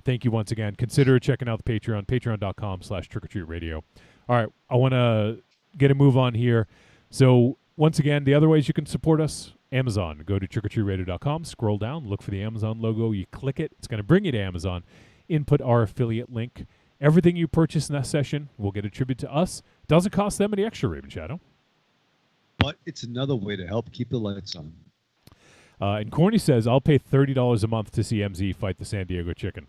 thank you once again. Consider checking out the Patreon, patreon.com/trickortreatradio. All right, I want to get a move on here. So once again, the other ways you can support us: Amazon. Go to trickortreatradio.com, scroll down, look for the Amazon logo, you click it, it's going to bring you to Amazon. Input our affiliate link. Everything you purchase in that session will get attributed to us. Doesn't cost them any extra, Raven Shadow. But it's another way to help keep the lights on. And Corny says, I'll pay $30 a month to see MZ fight the San Diego Chicken.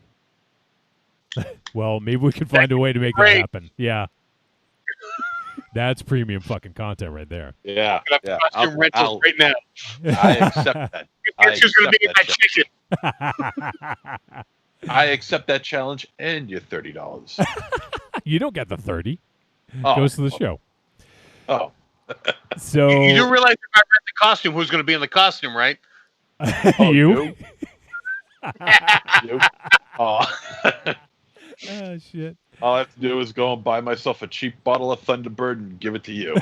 Well, maybe we can find a way to make that Great. happen. Yeah. That's premium fucking content right there. yeah, yeah. Costume rentals right now. I accept that. Guess who's going to be in that chicken? I accept that challenge and your $30. You don't get the 30. Oh, Goes to the show. Oh, So You do realize if I rent the costume, who's going to be in the costume, right? oh, you? You? Oh. Oh, shit. All I have to do is go and buy myself a cheap bottle of Thunderbird and give it to you.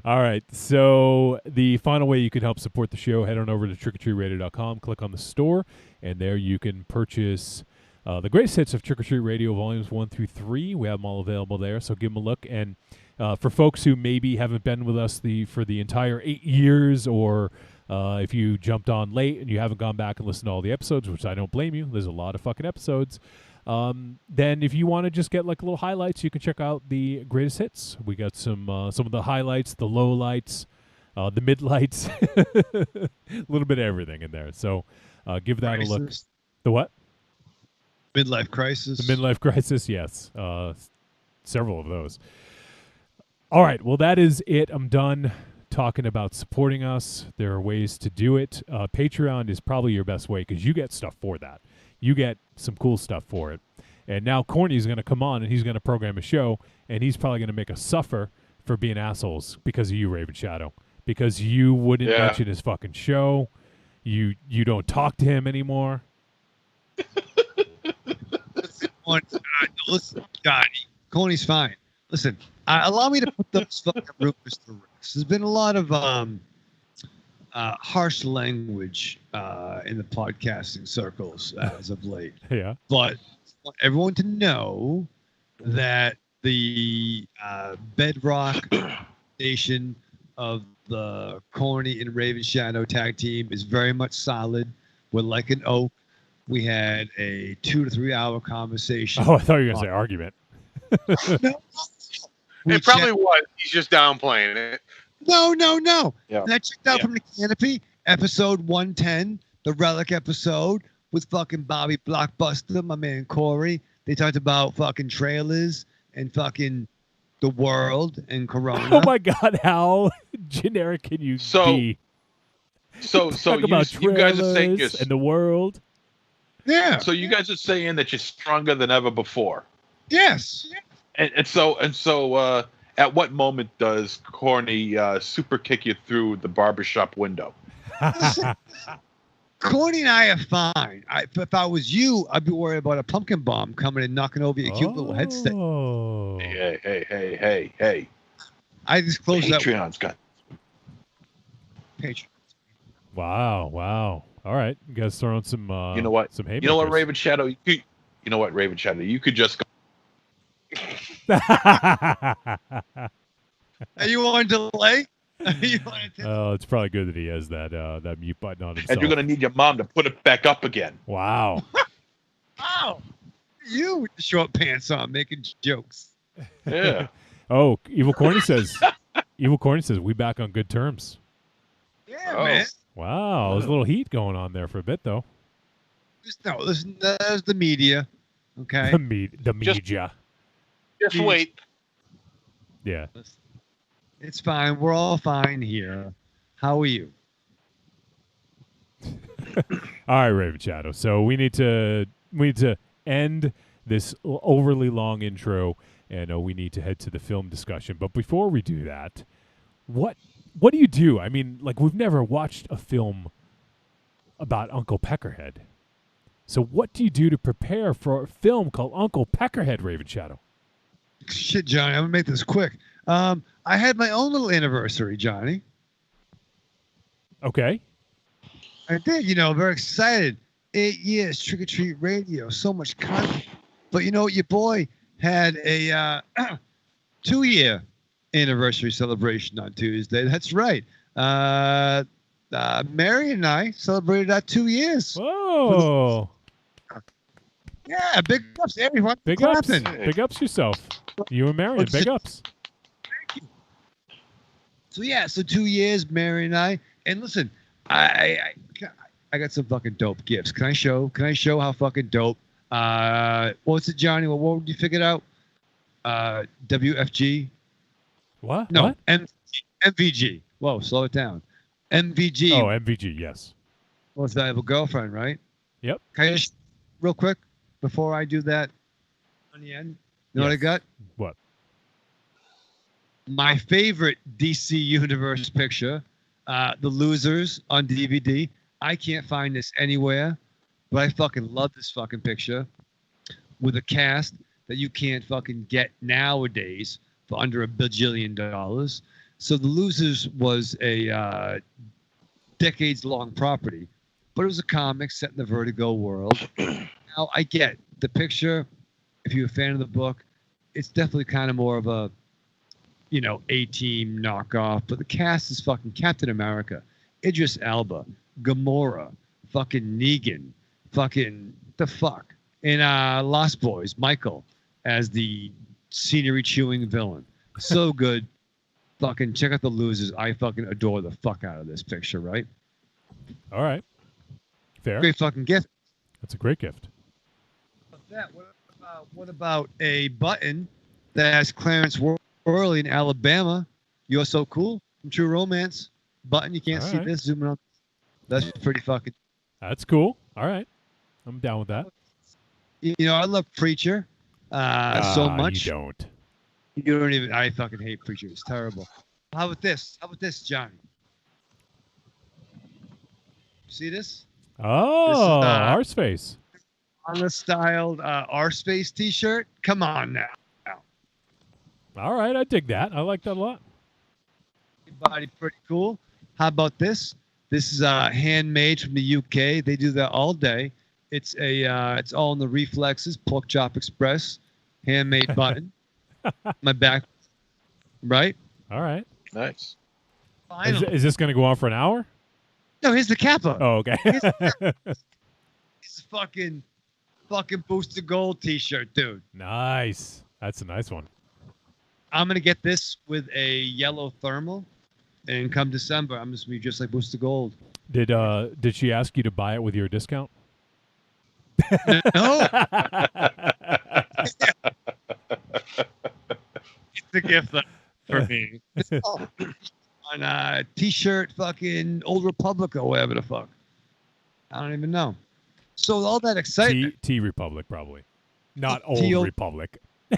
All right. So the final way you can help support the show, head on over to trickortreatradio.com, click on the store, and there you can purchase the greatest hits of Trick or Treat Radio Volumes 1 through 3. We have them all available there, so give them a look. And for folks who maybe haven't been with us for the entire 8 years, or if you jumped on late and you haven't gone back and listened to all the episodes, which I don't blame you, there's a lot of fucking episodes. Then if you want to just get like little highlights, you can check out the greatest hits. We got some of the highlights, the low lights, the mid lights, a little bit of everything in there. So give that a look. The what? Midlife crisis. The midlife crisis, yes. Several of those. All right, well, that is it. I'm done talking about supporting us. There are ways to do it. Patreon is probably your best way because you get stuff for that. You get some cool stuff for it. And now Corny's going to come on and he's going to program a show, and he's probably going to make us suffer for being assholes because of you, Raven Shadow. Because you wouldn't mention his fucking show. You don't talk to him anymore. Listen, Johnny, Corny's fine. Listen, allow me to put those fucking rumors to rest. There's been a lot of harsh language in the podcasting circles as of late. Yeah. But I want everyone to know that the Bedrock Station of the Corny and Raven Shadow tag team is very much solid. We're like an oak. We had a 2 to 3 hour conversation. Oh, I thought you were going to say argument. No, It probably was. He's just downplaying it. No. Yeah. And I checked out from the Canopy, episode 110, the Relic episode with fucking Bobby Blockbuster, my man Corey. They talked about fucking trailers and fucking the world and Corona. Oh my God, how generic can you be? So Talk you about you guys are saying trailers and the world. Yeah. so you guys are saying that you're stronger than ever before. Yes. And so at what moment does Corny super kick you through the barbershop window? Corny and I are fine. If I was you, I'd be worried about a pumpkin bomb coming and knocking over your cute little headset. Oh. Hey. I just closed that Patreon's got page. Wow. All right. You guys throwing some you know what? some You know what, haymakers. Raven Shadow? You know what, Raven Shadow? You could just go. Are you on delay? You on Oh, it's probably good that he has that that mute button on himself. And you're gonna need your mom to put it back up again. Wow. Wow. You with the short pants on making jokes. Yeah. Oh, Evil Corny says we back on good terms. Yeah, Oh. man. Wow, there's a little heat going on there for a bit though. Listen, there's the media. Okay. The Just- media. Just wait. Yeah. It's fine. We're all fine here. How are you? All right, Raven Shadow. So we need to end this overly long intro, and we need to head to the film discussion. But before we do that, what do you do? I mean, like we've never watched a film about Uncle Peckerhead. So what do you do to prepare for a film called Uncle Peckerhead, Raven Shadow? Shit, Johnny. I'm gonna make this quick. I had my own little anniversary, Johnny. Okay. I did. Very excited. 8 years, Trick or Treat Radio. So much content. But your boy had a 2-year anniversary celebration on Tuesday. That's right. Mary and I celebrated our 2 years. Whoa. Yeah, big ups, everyone. Big ups. Clapping. Big ups yourself. You and Marion, big ups. So 2 years, Mary and I. And listen, I got some fucking dope gifts. Can I show how fucking dope? What's it, Johnny? What would you figure out? WFG? What? No, What? MVG. Whoa, slow it down. MVG. Oh, MVG, yes. What's that? I have a girlfriend, right? Yep. Can I just, real quick, before I do that, on the end, you know what I Yes. got? What? My favorite DC Universe picture, The Losers on DVD. I can't find this anywhere, but I fucking love this fucking picture with a cast that you can't fucking get nowadays for under $1 bajillion. So The Losers was a decades-long property, but it was a comic set in the Vertigo world. Now, I get the picture. If you're a fan of the book, it's definitely kind of more of a A-team knockoff, but the cast is fucking Captain America, Idris Elba, Gamora, fucking Negan, fucking the fuck, and Lost Boys, Michael as the scenery-chewing villain. So good. Fucking check out The Losers. I fucking adore the fuck out of this picture, right? All right. Fair. Great fucking gift. That's a great gift. What about a button that has Clarence Worley in Alabama? You're so cool from True Romance. Button, you can't All see right. this. Zooming on. That's pretty fucking. That's cool. All right. I'm down with that. I love Preacher so much. You don't. You don't even. I fucking hate Preacher. It's terrible. How about this? Johnny? See this? Oh, This is, our space. On the styled R Space T-shirt. Come on now. All right. I dig that. I like that a lot. Everybody pretty cool. How about this? This is handmade from the UK. They do that all day. It's it's all in the reflexes. Pork Chop Express, handmade button. My back, right? All right. Nice. Is this going to go on for an hour? No, here's the capper. Oh, okay. It's fucking Booster Gold T-shirt, dude. Nice. That's a nice one. I'm gonna get this with a yellow thermal, and come December, I'm just gonna be just like Booster Gold. Did she ask you to buy it with your discount? No, it's a gift for me. On a T-shirt, fucking Old Republic or whatever the fuck. I don't even know. So all that excitement. T Republic, probably. Not T- Old Republic. I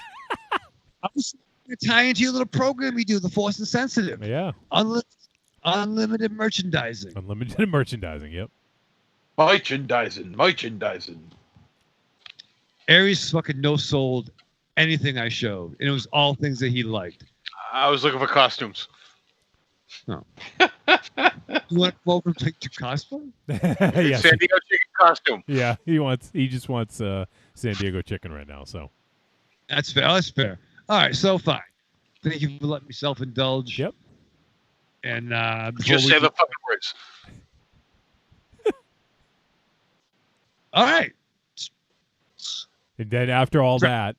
was gonna tie into your little program you do, the Force and Sensitive. Yeah. Unlimited merchandising. Unlimited merchandising, yep. Merchandising. Aries fucking no-sold anything I showed, and it was all things that he liked. I was looking for costumes. No. You want to go over and pick your costume? Yes. San Diego chicken costume. Yeah, he just wants San Diego chicken right now, so. That's fair. That's fair. All right, so fine. Thank you for letting me self-indulge. Yep. And Just say the fucking words. All right. And then after all that,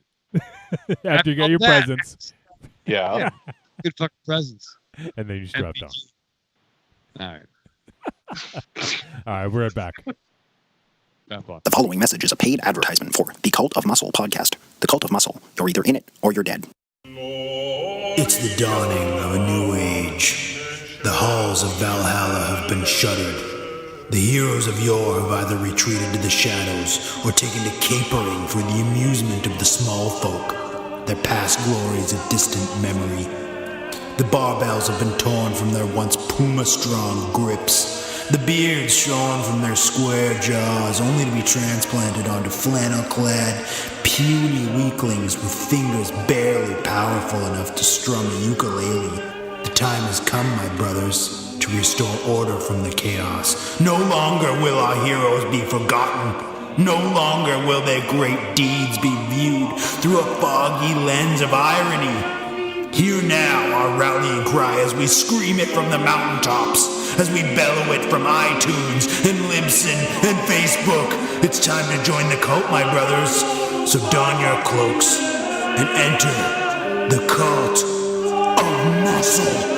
after you get your that, presents, Yeah. good fucking presents. and then you strapped on. All right. All right, we're back. Wrap up. The following message is a paid advertisement for the Cult of Muscle podcast. The Cult of Muscle. You're either in it or you're dead. It's the dawning of a new age. The halls of Valhalla have been shuttered. The heroes of yore have either retreated to the shadows or taken to capering for the amusement of the small folk, their past glories a distant memory. The barbells have been torn from their once puma-strong grips, the beards shorn from their square jaws, only to be transplanted onto flannel-clad, puny weaklings with fingers barely powerful enough to strum a ukulele. The time has come, my brothers, to restore order from the chaos. No longer will our heroes be forgotten. No longer will their great deeds be viewed through a foggy lens of irony. Hear now our rallying cry as we scream it from the mountaintops, as we bellow it from iTunes and Libsyn and Facebook. It's time to join the cult, my brothers. So don your cloaks and enter the Cult of Muscle.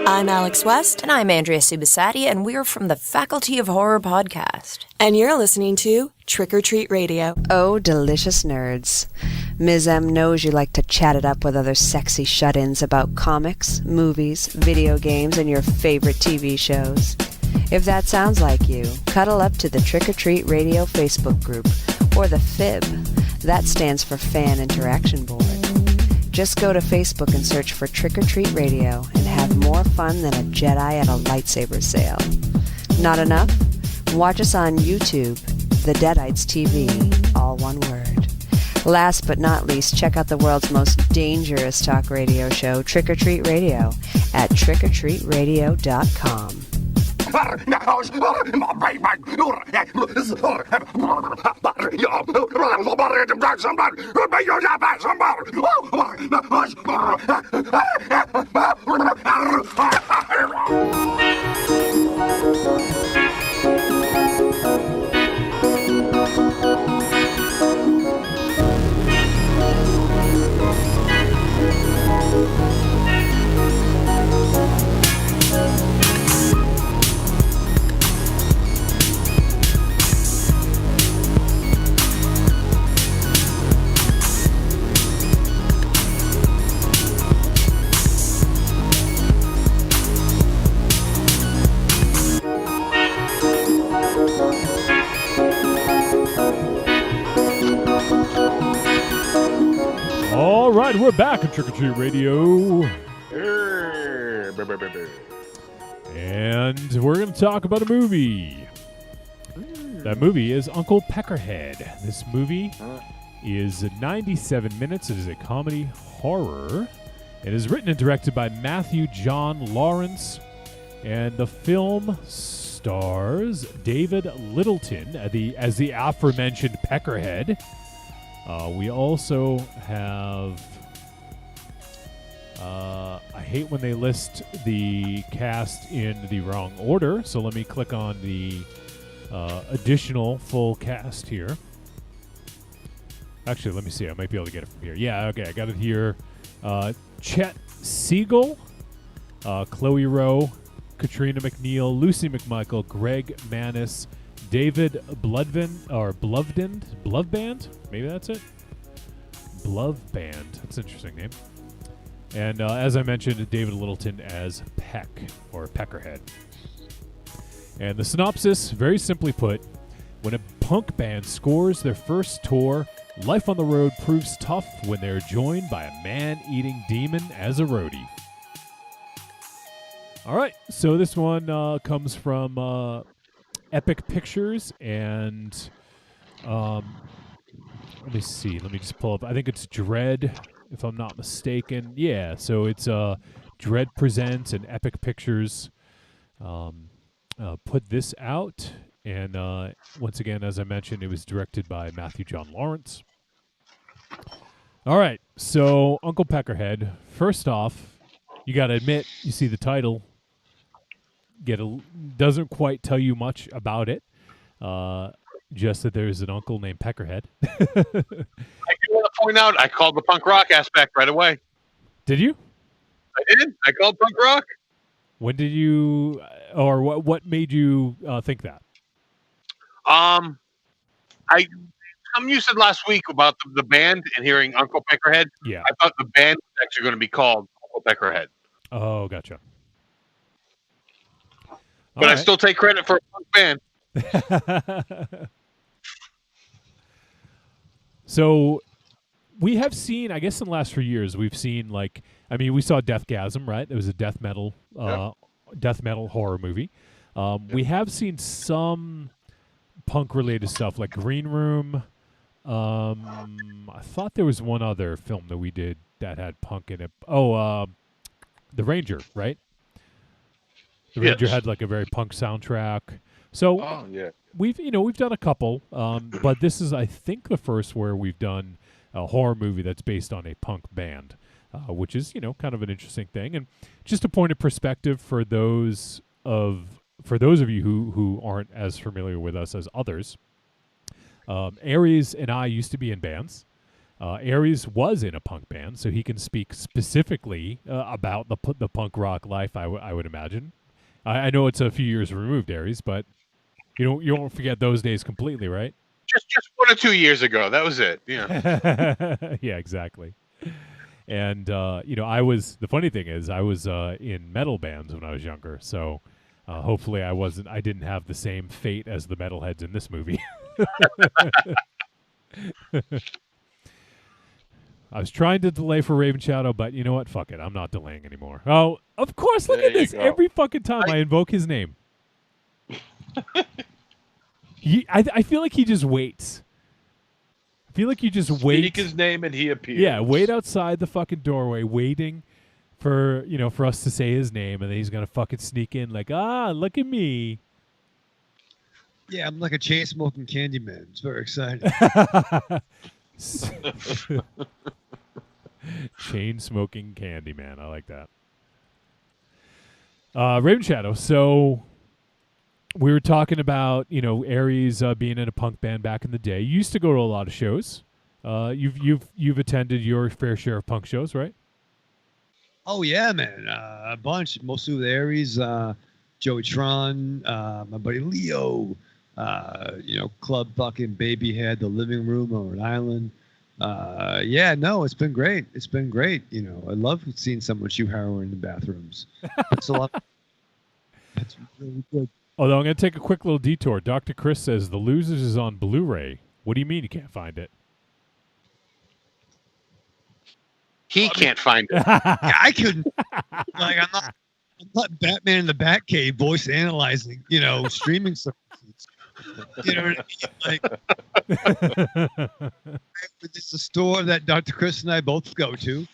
I'm Alex West. And I'm Andrea Subasati, and we're from the Faculty of Horror podcast. And you're listening to Trick or Treat Radio. Oh, delicious nerds. Ms. M knows you like to chat it up with other sexy shut-ins about comics, movies, video games, and your favorite TV shows. If that sounds like you, cuddle up to the Trick or Treat Radio Facebook group, or the FIB. That stands for Fan Interaction Board. Just go to Facebook and search for Trick or Treat Radio and have more fun than a Jedi at a lightsaber sale. Not enough? Watch us on YouTube, The Deadites TV, all one word. Last but not least, check out the world's most dangerous talk radio show, Trick or Treat Radio, at trickortreatradio.com. All right, we're back on Trick or Treat Radio. And we're going to talk about a movie. That movie is Uncle Peckerhead. This movie is 97 minutes. It is a comedy horror. It is written and directed by Matthew John Lawrence. And the film stars David Littleton as the aforementioned Peckerhead. We also have I hate when they list the cast in the wrong order, so let me click on the additional full cast here. Actually, let me see. I might be able to get it from here. Yeah, okay, I got it here. Chet Siegel, Chloe Rowe, Katrina McNeil, Lucy McMichael, Greg Manis, David Blovband? Maybe that's it? Blovband. That's an interesting name. And as I mentioned, David Littleton as Peck, or Peckerhead. And the synopsis, very simply put, when a punk band scores their first tour, life on the road proves tough when they're joined by a man-eating demon as a roadie. All right, so this one comes from Epic Pictures, and let me see. Let me just pull up. I think it's Dread, if I'm not mistaken. Yeah, so it's Dread Presents and Epic Pictures put this out. And once again, as I mentioned, it was directed by Matthew John Lawrence. All right, so Uncle Peckerhead. First off, you got to admit, you see the title. Doesn't quite tell you much about it. Just that there's an uncle named Peckerhead. I do want to point out, I called the punk rock aspect right away. Did you? I did. I called punk rock. When did you, or what made you think that? You said last week about the band and hearing Uncle Peckerhead. Yeah. I thought the band was actually going to be called Uncle Peckerhead. Oh, gotcha. But I still take credit for a punk band. So we have seen, I guess in the last few years, we've seen we saw Deathgasm, right? It was a death metal horror movie. We have seen some punk-related stuff like Green Room. I thought there was one other film that we did that had punk in it. Oh, The Ranger, right? The Ranger had like a very punk soundtrack. So we've done a couple, but this is, I think, the first where we've done a horror movie that's based on a punk band, which is, kind of an interesting thing. And just a point of perspective for those of you who aren't as familiar with us as others, Aries and I used to be in bands. Aries was in a punk band, so he can speak specifically about the punk rock life, I would imagine. I know it's a few years removed, Aries, but you won't forget those days completely, right? Just 1 or 2 years ago, that was it. Yeah. Yeah, exactly. And the funny thing is, I was in metal bands when I was younger, so hopefully I didn't have the same fate as the metalheads in this movie. I was trying to delay for Raven Shadow, but you know what? Fuck it. I'm not delaying anymore. Oh, of course. Look at this. Every fucking time I invoke his name. I feel like he just waits. I feel like you just wait. Speak his name and he appears. Yeah, wait outside the fucking doorway, waiting for us to say his name, and then he's gonna fucking sneak in like, look at me. Yeah, I'm like a chain smoking Candyman. It's very exciting. Chain smoking Candyman. I like that. Raven Shadow. So we were talking about Aries being in a punk band back in the day. You used to go to a lot of shows. You've attended your fair share of punk shows, right? Oh yeah, man, a bunch. Mostly with Aries, Joey Tron, my buddy Leo. Club fucking Babyhead, the Living Room on Rhode Island. It's been great. It's been great. I love seeing someone chew heroin in the bathrooms. That's a lot. That's really good. Although I'm going to take a quick little detour. Dr. Chris says The Losers is on Blu-ray. What do you mean you can't find it? He can't find it. Yeah, I couldn't. I'm not Batman in the Batcave voice analyzing, streaming services. You know what I mean? It's a store that Dr. Chris and I both go to,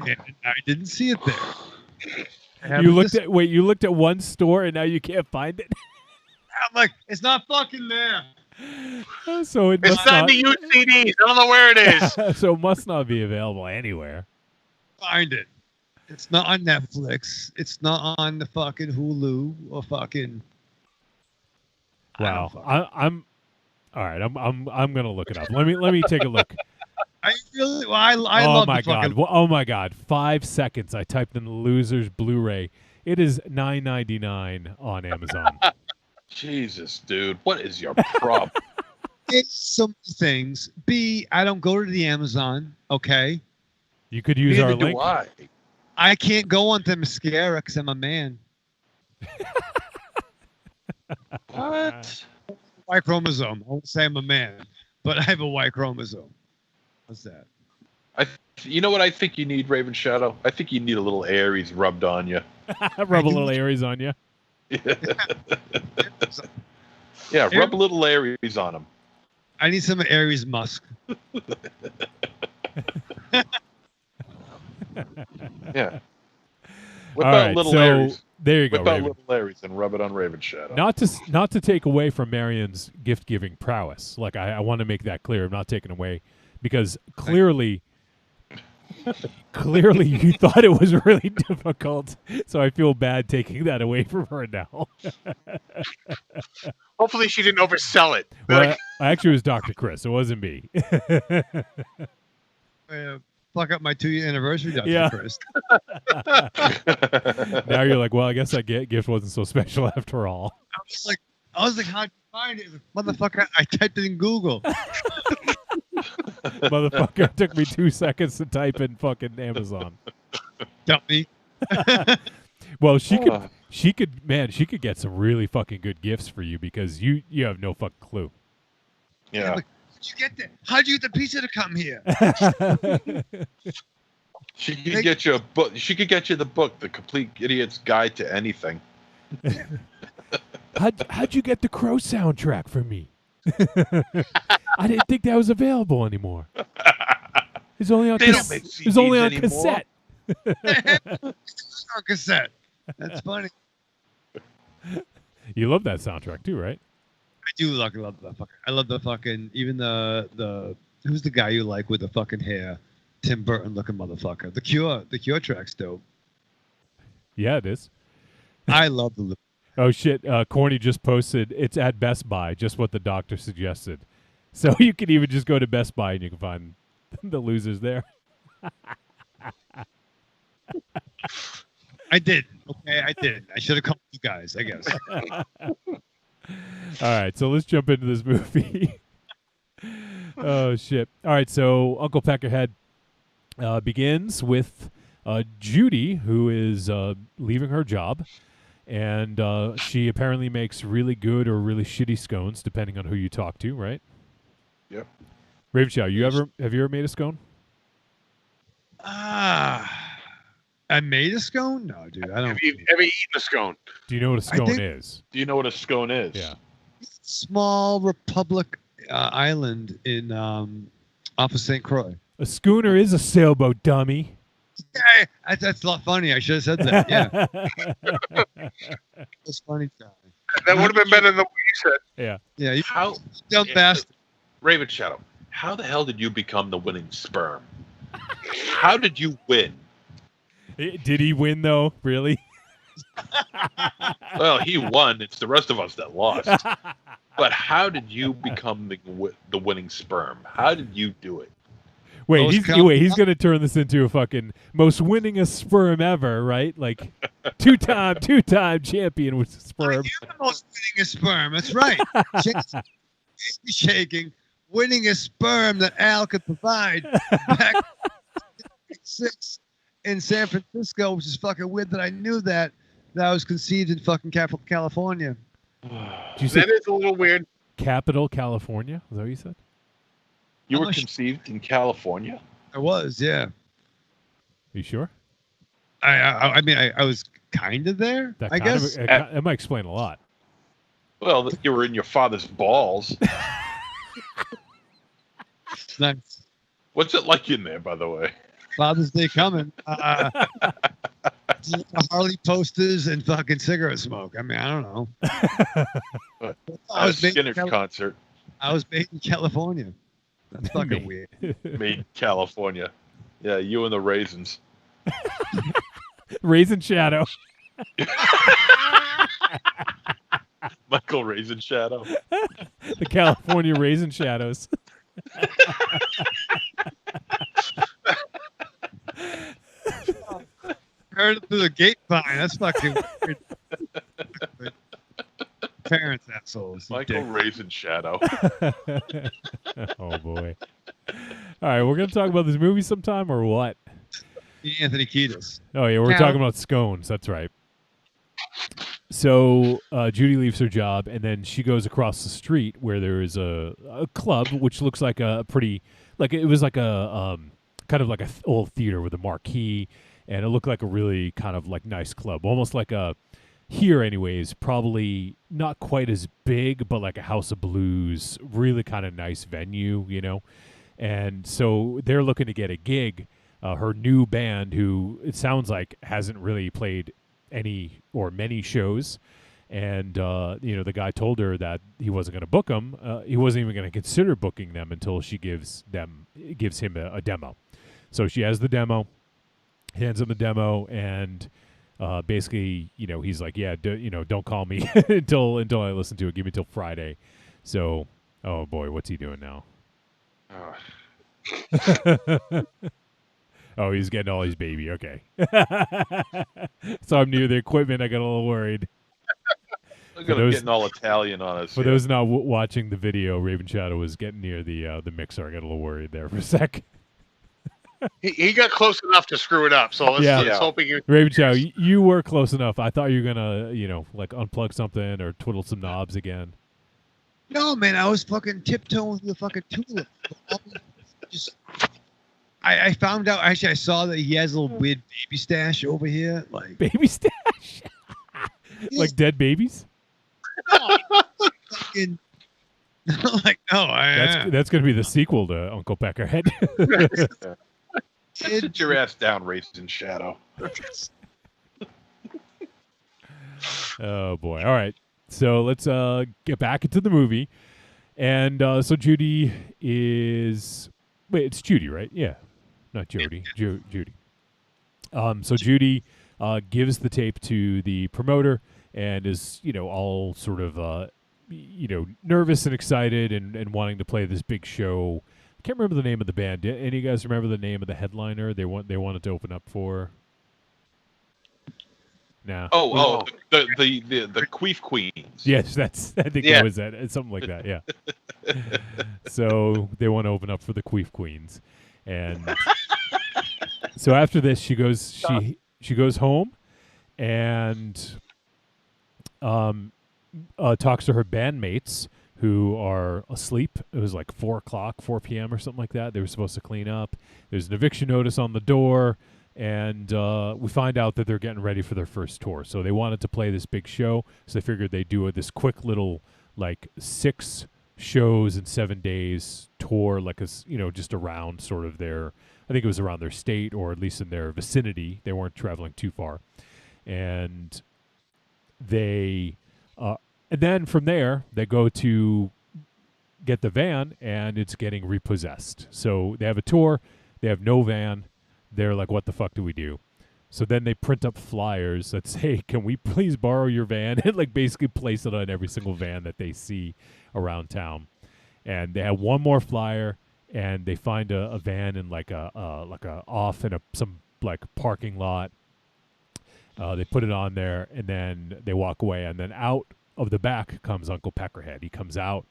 and I didn't see it there. You looked at one store and now you can't find it? I'm like, it's not fucking there. So it's not the used CDs. I don't know where it is. So it must not be available anywhere. Find it. It's not on Netflix. It's not on the fucking Hulu or fucking. Wow. I'm all right. I'm gonna look it up. Let me take a look. I really. Well, I Oh love my the fucking. god. Oh my god. 5 seconds. I typed in Losers Blu-ray. It is $9.99 on Amazon. Jesus, dude, what is your problem? It's some things. B, I don't go to the Amazon. Okay. You could use Neither our do link. I can't go on Themyscira because I'm a man. What? Y chromosome. I won't say I'm a man, but I have a Y chromosome. What's that? You know what I think you need, Raven Shadow? I think you need a little Aries rubbed on you. Rub a little Aries on you. Yeah, rub a little Aries on him. I need some Aries musk. Yeah. All Whip out right, little so Aries. there you go, Whip out Raven. little Aries and rub it on Raven Shadow. Not to take away from Marion's gift giving prowess. Like I want to make that clear. I'm not taking away because clearly you thought it was really difficult. So I feel bad taking that away from her now. Hopefully she didn't oversell it. Well, actually, it was Dr. Chris. It wasn't me. Fuck up my 2-year anniversary, Dr. Yeah. Chris. Now you're like, well, I guess that gift wasn't so special after all. I was like, how'd you find it? Motherfucker, I typed it in Google. Motherfucker, it took me 2 seconds to type in fucking Amazon. Dummy. Well, she could get some really fucking good gifts for you because you have no fucking clue. Yeah. How'd you get that? How'd you get the pizza to come here? She could get you a book. She could get you the book, The Complete Idiot's Guide to Anything. How'd you get the Crow soundtrack for me? I didn't think that was available anymore. It's only on They don't make it's only CDs on anymore. cassette. It's on cassette. That's funny. You love that soundtrack too, right? I do love the fucking. I love the fucking. Even the who's the guy you like with the fucking hair? Tim Burton looking motherfucker. The Cure track's dope. Yeah, it is. I love the. Oh shit! Corny just posted. It's at Best Buy, just what the doctor suggested. So you can even just go to Best Buy and you can find the Losers there. I did. Okay, I did. I should have called you guys, I guess. All right, so let's jump into this movie. Oh shit! All right, so Uncle Peckerhead begins with Judy, who is leaving her job, and she apparently makes really good or really shitty scones, depending on who you talk to, right? Yep. Raven Chow, have you ever made a scone? I made a scone? No, dude, I don't. Have you ever eaten a scone? Do you know what a scone is? Do you know what a scone is? Yeah. Small republic island in off of St. Croix. A schooner is a sailboat, dummy. Yeah, that's a lot funny. I should have said that. Yeah. That's funny. That would have been better than what you said. Yeah. Yeah. You How dumb bastard. Raven Shadow, how the hell did you become the winning sperm? How did you win? Did he win though? Really? Well, he won. It's the rest of us that lost. But how did you become the winning sperm? How did you do it? Wait, he's gonna turn this into a fucking most winningest sperm ever, right? Like two-time champion with sperm. You're the most winningest sperm. That's right. Shaking, winningest sperm that Al could provide back in 6 in San Francisco, which is fucking weird that I knew that I was conceived in fucking California. That is a little weird. Capital California? Is that what you said? You were conceived in California? I was, yeah. You sure? I mean, I was kind of there, I guess. That might explain a lot. Well, you were in your father's balls. Nice. What's it like in there, by the way? Father's Day coming. Harley posters and fucking cigarette smoke. I mean, I don't know. I was Skinner's concert. I was made in California. That's fucking weird. Made in California. Yeah, you and the raisins. Raisin Shadow. Michael Raisin Shadow. The California Raisin Shadows. Heard it through the gate fine. That's fucking weird. Parents assholes. you Michael dick. Raisin Shadow. Oh boy. All right, we're gonna talk about this movie sometime or what? Anthony Kiedis. Oh yeah, we're Now- talking about scones. That's right. So Judy leaves her job, and then she goes across the street where there is a club, which looks like a pretty, like it was like a kind of like a old theater with a marquee, and it looked like a really kind of like nice club, almost like a here anyways, probably not quite as big, but like a House of Blues, really kind of nice venue, you know. And so they're looking to get a gig. Her new band, who it sounds like hasn't really played any or many shows, and the guy told her that he wasn't going to book them. He wasn't even going to consider booking them until she gives him a demo. So she has the demo, hands him the demo, and basically, he's like, yeah, don't call me until I listen to it. Give me till Friday. So, oh boy, what's he doing now? Oh, he's getting all his baby. Okay. So I'm near the equipment. I got a little worried. Look at him getting all Italian on us. For those not watching the video, Raven Shadow was getting near the mixer. I got a little worried there for a sec. He got close enough to screw it up. So let's hope he can. Raven Shadow, you were close enough. I thought you were gonna, like unplug something or twiddle some knobs again. No, man, I was fucking tiptoeing through the fucking tulip. Just, I found out. Actually, I saw that he has a little weird baby stash over here, like baby stash, like dead babies. Fucking, like no, that's gonna be the sequel to Uncle Peckerhead. Sit your ass down, Raisin Shadow. Oh boy! All right, so let's get back into the movie, and so Judy is it's Judy, right? Yeah, not Jody. Judy. So Judy gives the tape to the promoter and is all sort of nervous and excited and wanting to play this big show. I can't remember the name of the band. Any of you guys remember the name of the headliner they wanted to open up for? Nah. Oh, the Queef Queens. Yes, I think that was that. It's something like that. Yeah. So they want to open up for the Queef Queens, and so after this, she goes home, and talks to her bandmates who are asleep. It was like 4 p.m. or something like that. They were supposed to clean up. There's an eviction notice on the door, and we find out that they're getting ready for their first tour. So they wanted to play this big show, so they figured they'd do this quick little, like 6 shows in 7 days tour, like just around sort of their, I think it was around their state or at least in their vicinity. They weren't traveling too far, and they. And then from there, they go to get the van, and it's getting repossessed. So they have a tour. They have no van. They're like, what the fuck do we do? So then they print up flyers that say, can we please borrow your van? And like basically place it on every single van that they see around town. And they have one more flyer, and they find a van in like a off in some like parking lot. They put it on there, and then they walk away, and then out of the back comes Uncle Peckerhead. He comes out,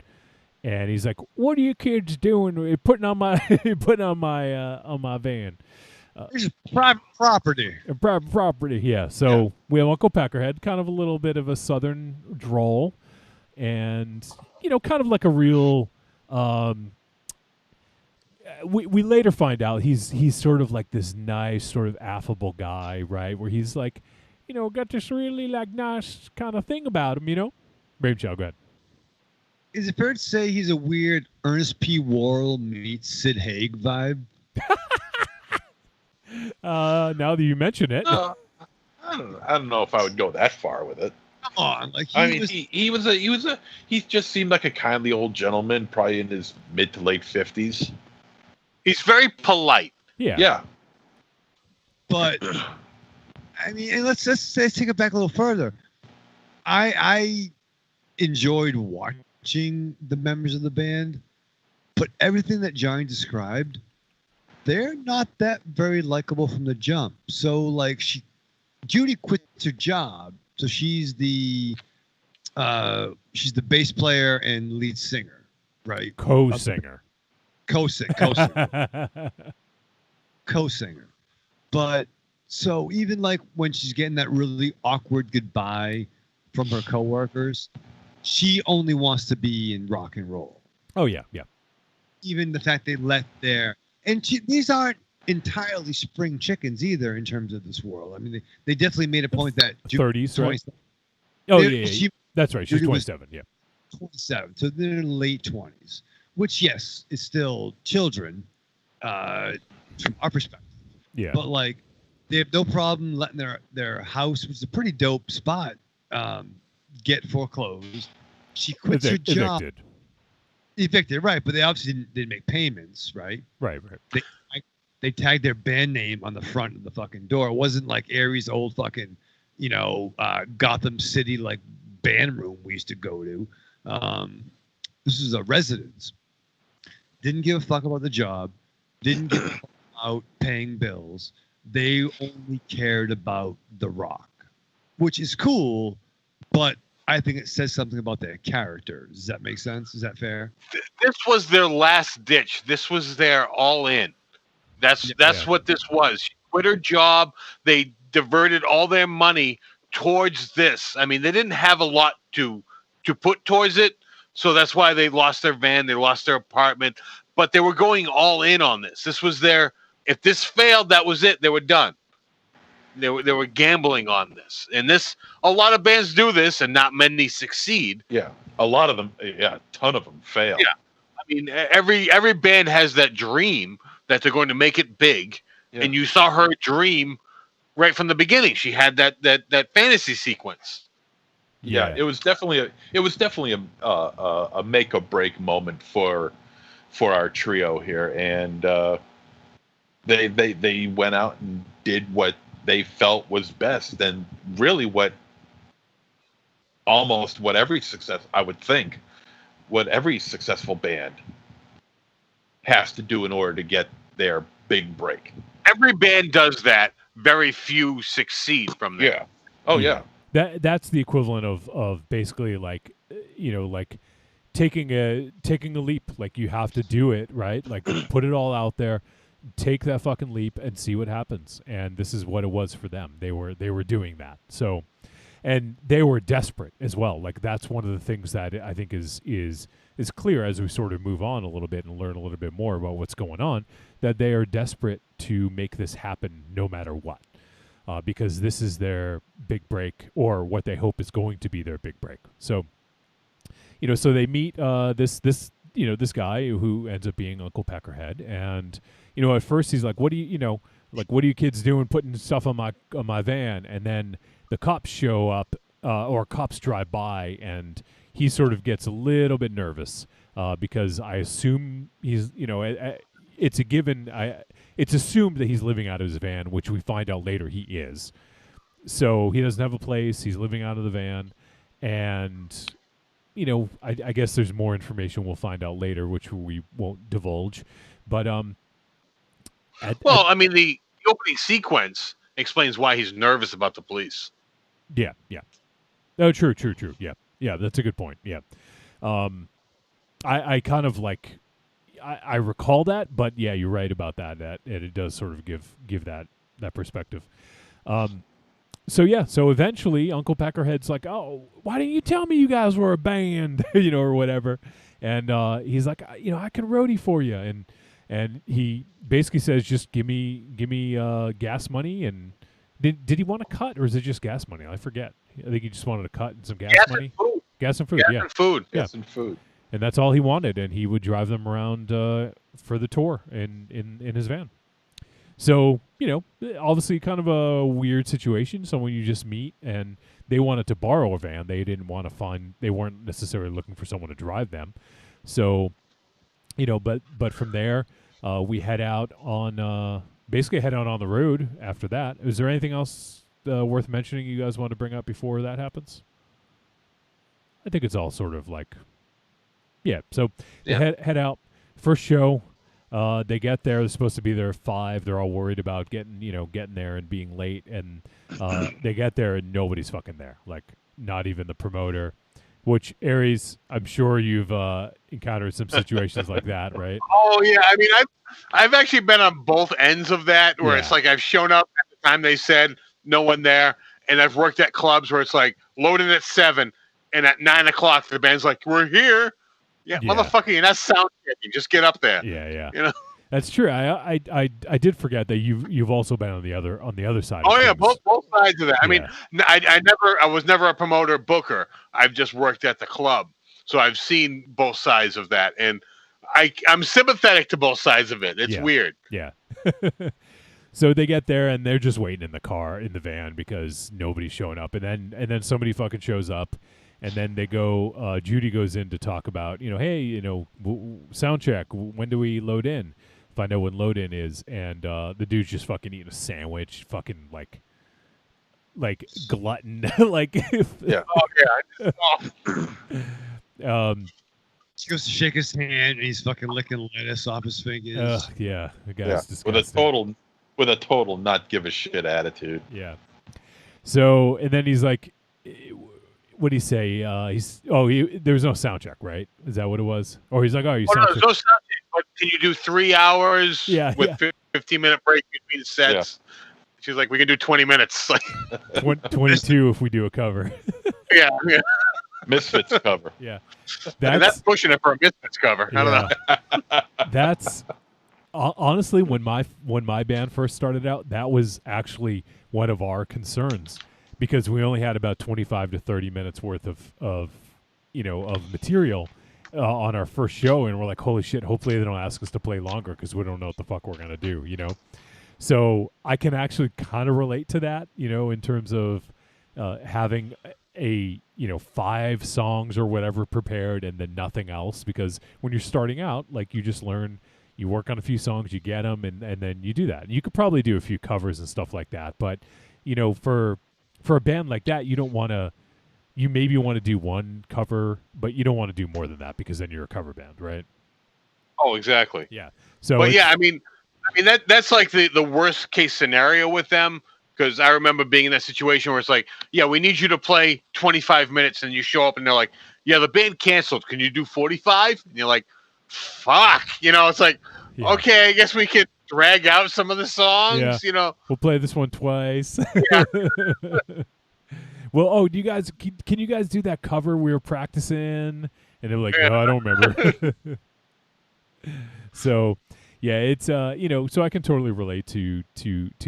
and he's like, "What are you kids doing? Putting on my van? This is private property." Private property, yeah. So we have Uncle Peckerhead, kind of a little bit of a southern drawl, and kind of like a real. We later find out he's sort of like this nice, sort of affable guy, right? Where he's like, got this really like nice kind of thing about him, Brave Chow, go ahead. Is it fair to say he's a weird Ernest P. Worrell meets Sid Haig vibe? Now that you mention it, I don't know if I would go that far with it. Come on, like he just seemed like a kindly old gentleman, probably in his mid to late 50s. He's very polite. Yeah. Yeah. But I mean, and let's take it back a little further. I enjoyed watching the members of the band, but everything that Johnny described, they're not that very likable from the jump. So like Judy quits her job, so she's the bass player and lead singer, right? Co-singer. Co-singer. But so even like when she's getting that really awkward goodbye from her coworkers, she only wants to be in rock and roll. Oh yeah. Even the fact they let these aren't entirely spring chickens either in terms of this world. I mean, they definitely made a point that 30s, right? Oh yeah. That's right. She's Judy was 27. Yeah. 27, so they're in late 20s, which yes, is still children from our perspective. Yeah. But like, they have no problem letting their house, which is a pretty dope spot, get foreclosed. She quits her job. Evicted, right? But they obviously didn't make payments, right? Right. They tagged their band name on the front of the fucking door. It wasn't like Aries' old fucking, Gotham City like band room we used to go to. This is a residence. Didn't give a fuck about the job. Didn't give a fuck about paying bills. They only cared about the rock, which is cool, but I think it says something about their character. Does that make sense? Is that fair? This was their last ditch. This was their all in. That's what this was. She quit her job. They diverted all their money towards this. I mean, they didn't have a lot to put towards it, so that's why they lost their van, they lost their apartment, but they were going all in on this. This was if this failed, that was it. They were done. They were gambling on this. And a lot of bands do this and not many succeed. Yeah. A lot of them, a ton of them fail. Yeah. I mean, every band has that dream that they're going to make it big. Yeah. And you saw her dream right from the beginning. She had that fantasy sequence. Yeah, it was definitely a make or break moment for our trio here, and they went out and did what they felt was best, and really what every successful band has to do in order to get their big break. Every band does that. Very few succeed from that. Yeah. Oh yeah. That's the equivalent of basically like taking a leap. Like you have to do it, right? Like put it all out there, take that fucking leap and see what happens. And this is what it was for them. They were doing that. So, and they were desperate as well. Like that's one of the things that I think is clear as we sort of move on a little bit and learn a little bit more about what's going on, that they are desperate to make this happen no matter what. Because this is their big break, or what they hope is going to be their big break. So, so they meet this guy who ends up being Uncle Peckerhead, and at first he's like, "What do you kids doing putting stuff on my van?" And then the cops show up, or cops drive by, and he sort of gets a little bit nervous because I assume he's it's a given. It's assumed that he's living out of his van, which we find out later he is. So he doesn't have a place. He's living out of the van. And, I guess there's more information we'll find out later, which we won't divulge. But, I mean, the opening sequence explains why he's nervous about the police. Yeah. Oh, true. Yeah, that's a good point. Yeah. I kind of like... I recall that, but yeah, you're right about that. That it does sort of give that perspective. So eventually Uncle Peckerhead's like, "Oh, why didn't you tell me you guys were a band?" Or whatever. And he's like, "I can roadie for you." And he basically says, "Just give me gas money." And did he want a cut, or is it just gas money? I forget. I think he just wanted a cut and some gas money. Gas and food. Gas and food. And that's all he wanted, and he would drive them around for the tour in his van. So, obviously kind of a weird situation, someone you just meet, and they wanted to borrow a van. They didn't want to they weren't necessarily looking for someone to drive them. So, but from there, we head out on, basically head out on the road after that. Is there anything else worth mentioning you guys want to bring up before that happens? I think it's all sort of like, yeah. So they head out. First show, they get there. They're supposed to be there at 5. They're all worried about getting there and being late. And they get there and nobody's fucking there. Like, not even the promoter. Which, Aries, I'm sure you've encountered some situations like that, right? Oh yeah, I mean, I've actually been on both ends of that, where it's like I've shown up at the time they said, no one there, and I've worked at clubs where it's like loading at 7, and at 9 o'clock the band's like, we're here. Yeah, motherfucker, you're not sound checking. Just get up there. Yeah. You know. That's true. I did forget that you've also been on the other side. Oh of yeah, things. both sides of that. I mean, I was never a promoter booker. I've just worked at the club, so I've seen both sides of that, and I'm sympathetic to both sides of it. It's weird. Yeah. So they get there and they're just waiting in the van because nobody's showing up, and then somebody fucking shows up. And then they go. Judy goes in to talk about, hey, sound check. When do we load in? Find out when load in is, and the dude's just fucking eating a sandwich, fucking like glutton, like yeah. He goes to shake his hand, and he's fucking licking lettuce off his fingers. The guy's disgusting. with a total not give a shit attitude. Yeah. So and then he's like, what did he say? There was no sound check, right? Is that what it was? Or he's like, no sound check. But can you do 3 hours with 15-minute break between sets? Yeah. She's like, we can do 20 minutes. 22 if we do a cover. yeah. Misfits cover. Yeah. That's pushing it for a Misfits cover. I don't know. That's honestly, when my band first started out, that was actually one of our concerns. Because we only had about 25 to 30 minutes worth of material on our first show, and we're like, holy shit! Hopefully they don't ask us to play longer because we don't know what the fuck we're gonna do, So I can actually kind of relate to that, in terms of having a 5 songs or whatever prepared and then nothing else. Because when you're starting out, like you just learn, you work on a few songs, you get them, and then you do that. And you could probably do a few covers and stuff like that, but for a band like that, you maybe want to do one cover, but you don't want to do more than that because then you're a cover band, right? Oh, exactly. Yeah. So, but I mean that's like the worst case scenario with them, because I remember being in that situation where it's like, yeah, we need you to play 25 minutes, and you show up and they're like, yeah, the band canceled. Can you do 45? And you're like, fuck. It's like, okay, I guess we could drag out some of the songs. We'll play this one twice. Yeah. Well, do you guys can you guys do that cover we were practicing? And they were like, no, I don't remember. So it's so I can totally relate to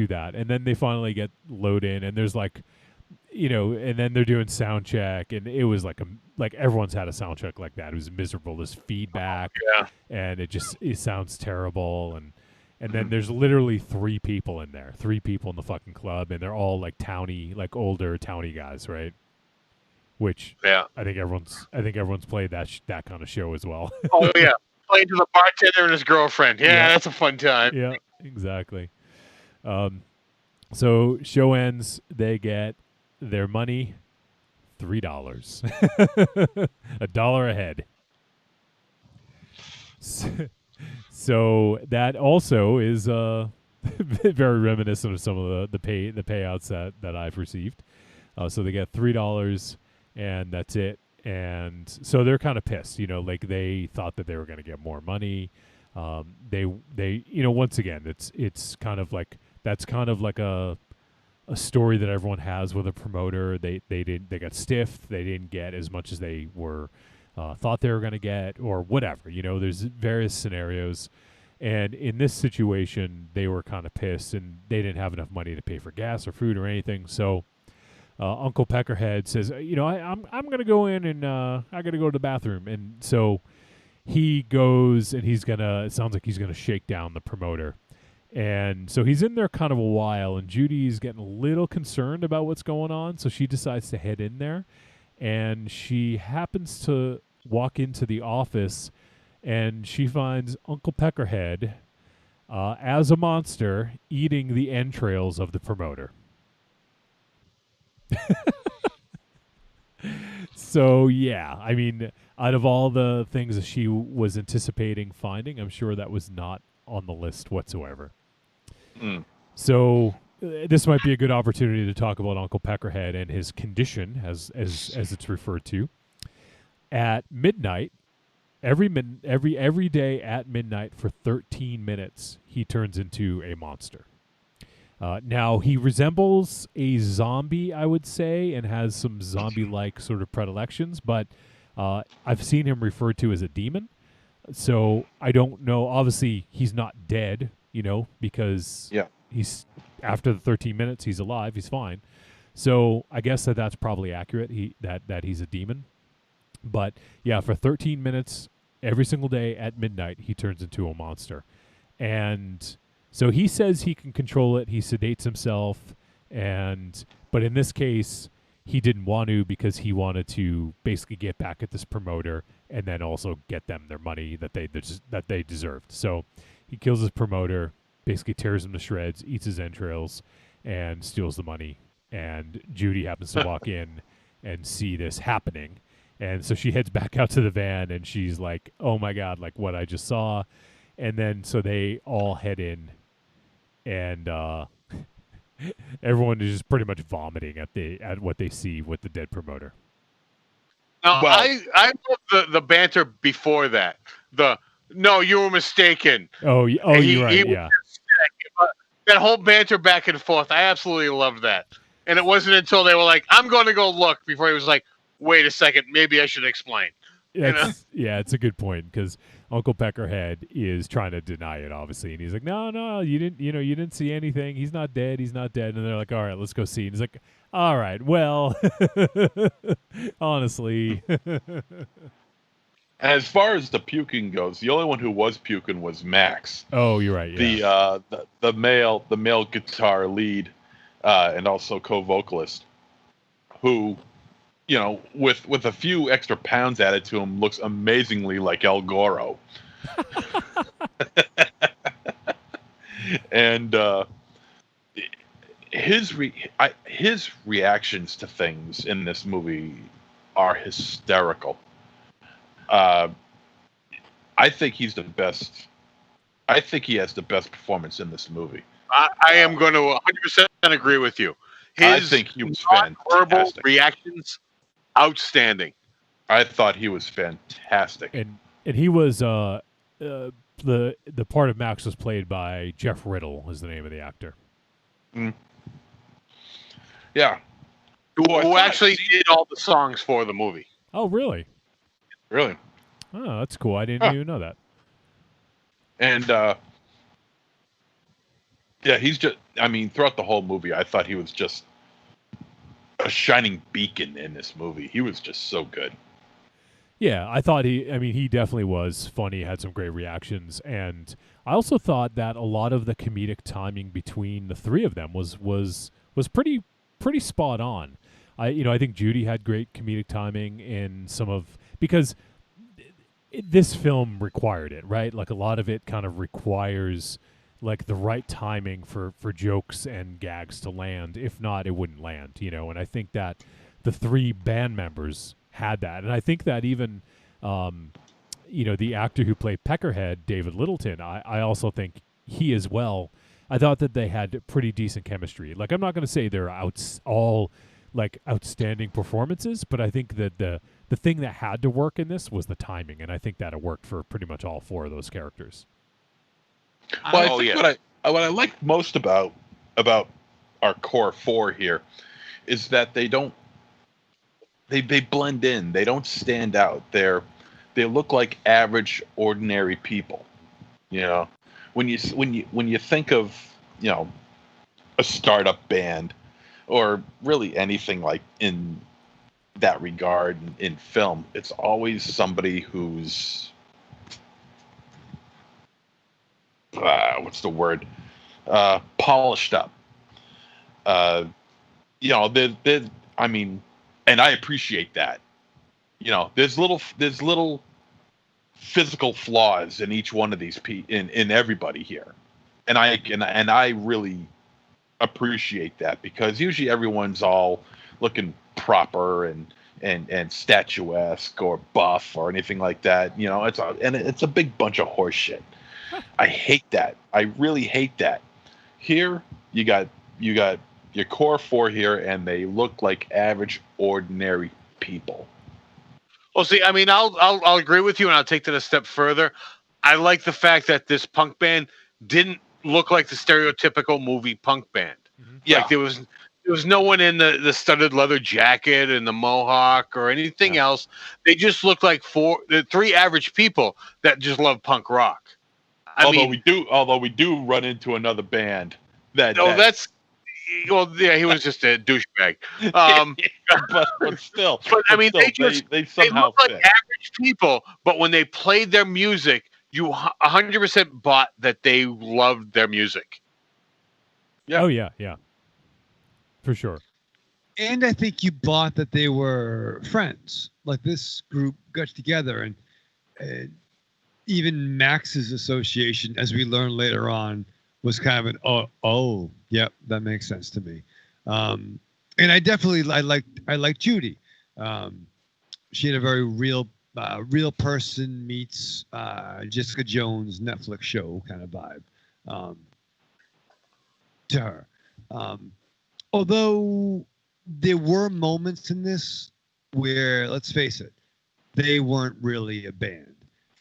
that. And then they finally get load in, and there's like, and then they're doing sound check, and it was like everyone's had a sound check like that. It was miserable. There's feedback, and it sounds terrible, and then there's literally 3 people in there, 3 people in the fucking club, and they're all like older towny guys, right? Which I think everyone's played that kind of show as well. Oh yeah, playing to the bartender and his girlfriend. Yeah, that's a fun time. Yeah, exactly. So show ends. They get their money, $3, $1 a head. So that also is very reminiscent of some of the payouts that I've received. So they get $3 and that's it. And so they're kind of pissed, like they thought that they were going to get more money. They once again, it's kind of like, that's kind of like a story that everyone has with a promoter. They got stiffed. They didn't get as much as they were thought they were going to get, or whatever. There's various scenarios, and in this situation, they were kind of pissed, and they didn't have enough money to pay for gas or food or anything. So Uncle Peckerhead says, I'm going to go in and I got to go to the bathroom, and so he goes and it sounds like he's gonna shake down the promoter. And so he's in there kind of a while, and Judy's getting a little concerned about what's going on, so she decides to head in there. And she happens to walk into the office, and she finds Uncle Peckerhead as a monster eating the entrails of the promoter. So yeah, I mean, out of all the things that she was anticipating finding, I'm sure that was not on the list whatsoever. Mm. So this might be a good opportunity to talk about Uncle Peckerhead and his condition, as it's referred to. At midnight, every day at midnight for 13 minutes, he turns into a monster. Now, he resembles a zombie, I would say, and has some zombie-like sort of predilections, but I've seen him referred to as a demon. So I don't know. Obviously, he's not dead, because he's after the 13 minutes, he's alive. He's fine. So I guess that's probably accurate. That he's a demon. But yeah, for 13 minutes every single day at midnight, he turns into a monster, and so he says he can control it. He sedates himself, but in this case, he didn't want to because he wanted to basically get back at this promoter and then also get them their money that they deserved. So he kills his promoter, basically tears him to shreds, eats his entrails, and steals the money. And Judy happens to walk in and see this happening. And so she heads back out to the van, and she's like, oh, my God, like what I just saw. And then so they all head in, and everyone is just pretty much vomiting at what they see with the dead promoter. Now, I love the banter before that. No, you were mistaken. Oh, you're right, yeah. That whole banter back and forth, I absolutely loved that. And it wasn't until they were like, I'm going to go look, before he was like, wait a second, maybe I should explain. Yeah, it's a good point, because Uncle Peckerhead is trying to deny it, obviously, and he's like, no, you didn't see anything. He's not dead. And they're like, all right, let's go see. And he's like, all right, well, honestly. As far as the puking goes, the only one who was puking was Max. Oh, you're right. Yeah. The male guitar lead, and also co-vocalist, who, with a few extra pounds added to him, looks amazingly like El Goro. And his reactions to things in this movie are hysterical. I think he's the best. I think he has the best performance in this movie. I am going to 100% agree with you. I think he was verbal reactions, outstanding. I thought he was fantastic. And he was the part of Max was played by Jeff Riddle, is the name of the actor. Mm. Yeah. Who actually did all the songs for the movie. Oh, really? Really? Oh, that's cool. I didn't even know that. And yeah, he's just, throughout the whole movie, I thought he was just a shining beacon in this movie. He was just so good. Yeah, I thought he definitely was funny, had some great reactions, and I also thought that a lot of the comedic timing between the three of them was pretty spot on. I think Judy had great comedic timing in because this film required it, right? Like a lot of it kind of requires like the right timing for jokes and gags to land. If not, it wouldn't land, and I think that the three band members had that. And I think that even, the actor who played Peckerhead, David Littleton, I also think he as well, I thought that they had pretty decent chemistry. Like, I'm not going to say they're all like outstanding performances, but I think that the thing that had to work in this was the timing, and I think that it worked for pretty much all four of those characters. Well, I think what I like most about our core four here is that they blend in. They don't stand out. They look like average, ordinary people. When you think of a startup band, or really anything like in that regard in film, it's always somebody who's what's the word? Polished up. And I appreciate that. There's little physical flaws in each one of these in everybody here, and I really appreciate that, because usually everyone's all looking proper and statuesque or buff or anything like that. You know, it's a big bunch of horse shit. I hate that. I really hate that. Here you got your core four here, and they look like average, ordinary people. Well, see, I mean, I'll agree with you, and I'll take that a step further. I like the fact that this punk band didn't look like the stereotypical movie punk band. Yeah. Like there was no one in the studded leather jacket and the mohawk or anything else. They just looked like three average people that just love punk rock. Although we do run into another band that. Well, yeah, he was just a douchebag. But still. But I mean, they somehow look like fit. average people. But when they played their music, you 100% bought that they loved their music. Yeah. Oh yeah, for sure. And I think you bought that they were friends. Like this group got together, and even Max's association, as we learn later on, was kind of an yep, that makes sense to me. And I like Judy. She had a very real person meets Jessica Jones Netflix show kind of vibe to her. Although there were moments in this where, let's face it, they weren't really a band.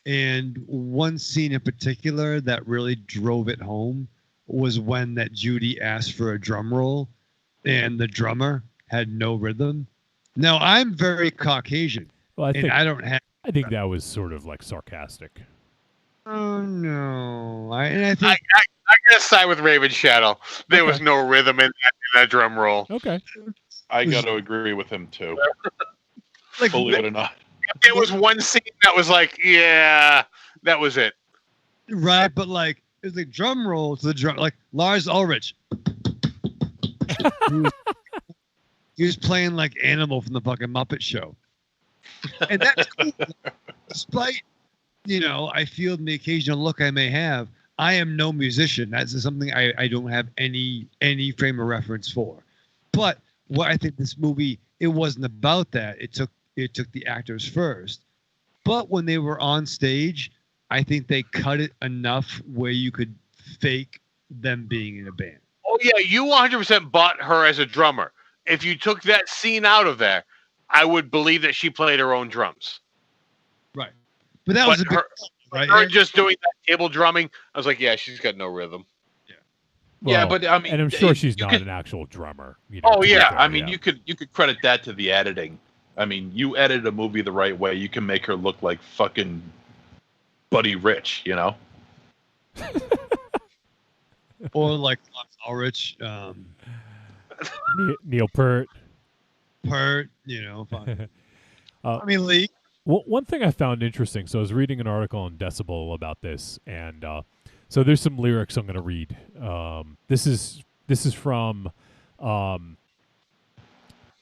And one scene in particular that really drove it home was when that Judy asked for a drum roll and the drummer had no rhythm. Now, I'm very Caucasian. Well, I think that was sort of like sarcastic. Oh, no. I gotta side with Raven Shadow. There was no rhythm in that drum roll. Okay. I got to agree with him too. Like, believe it or not. There was one scene that was like, yeah, that was it. Right, but like it's like drum roll to the drum, like Lars Ulrich. He was playing like Animal from the fucking Muppet Show, and that's cool. Despite, I feel the occasional look I may have. I am no musician. That's something I don't have any frame of reference for. But what I think this movie, it wasn't about that. It took the actors first. But when they were on stage, I think they cut it enough where you could fake them being in a band. Oh, yeah, you 100% bought her as a drummer. If you took that scene out of there, I would believe that she played her own drums. Right. But that was a big right? Her just doing that table drumming, I was like, yeah, she's got no rhythm. Yeah, but I mean, and I'm sure she's not an actual drummer. Oh yeah, I mean, you could credit that to the editing. I mean, you edit a movie the right way, you can make her look like fucking Buddy Rich, Or like Ulrich, Neil Peart. Fine. I mean, Lee. Well, one thing I found interesting. So I was reading an article on Decibel about this, and so there's some lyrics I'm going to read. This is from.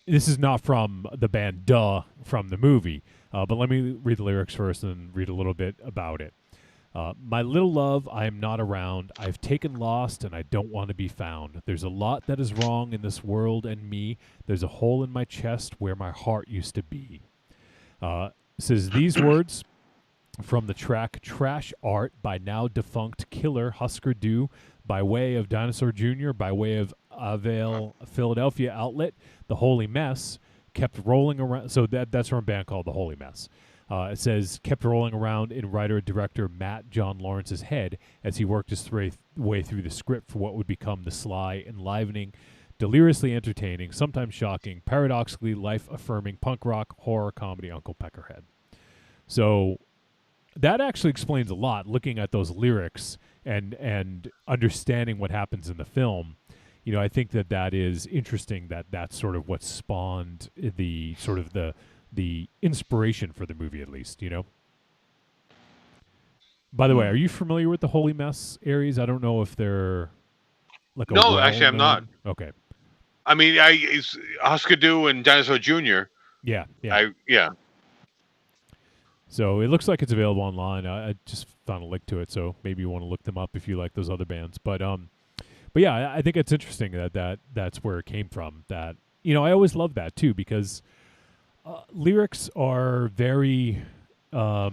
This is not from the band Duh from the movie, but let me read the lyrics first and read a little bit about it. My little love, I am not around. I've taken lost and I don't want to be found. There's a lot that is wrong in this world and me. There's a hole in my chest where my heart used to be. It says these words from the track Trash Art by now defunct Killer Husker Du by way of Dinosaur Jr., by way of Avail Philadelphia outlet, The Holy Mess, kept rolling around. So that's from a band called The Holy Mess. It says, kept rolling around in writer-director Matt John Lawrence's head as he worked his way through the script for what would become the sly, enlivening, deliriously entertaining, sometimes shocking, paradoxically life-affirming punk rock horror comedy Uncle Peckerhead. So that actually explains a lot, looking at those lyrics and understanding what happens in the film. I think that is interesting, that's sort of what spawned the sort of the inspiration for the movie, at least, By the way, are you familiar with the Holy Mess, Aries? I don't know if they're like a No, actually, I'm not. Okay. I mean, it's Husker Du and Dinosaur Jr. Yeah. So it looks like it's available online. I just found a link to it, so maybe you want to look them up if you like those other bands. But yeah, I think it's interesting that's where it came from. That I always love that too because lyrics are very up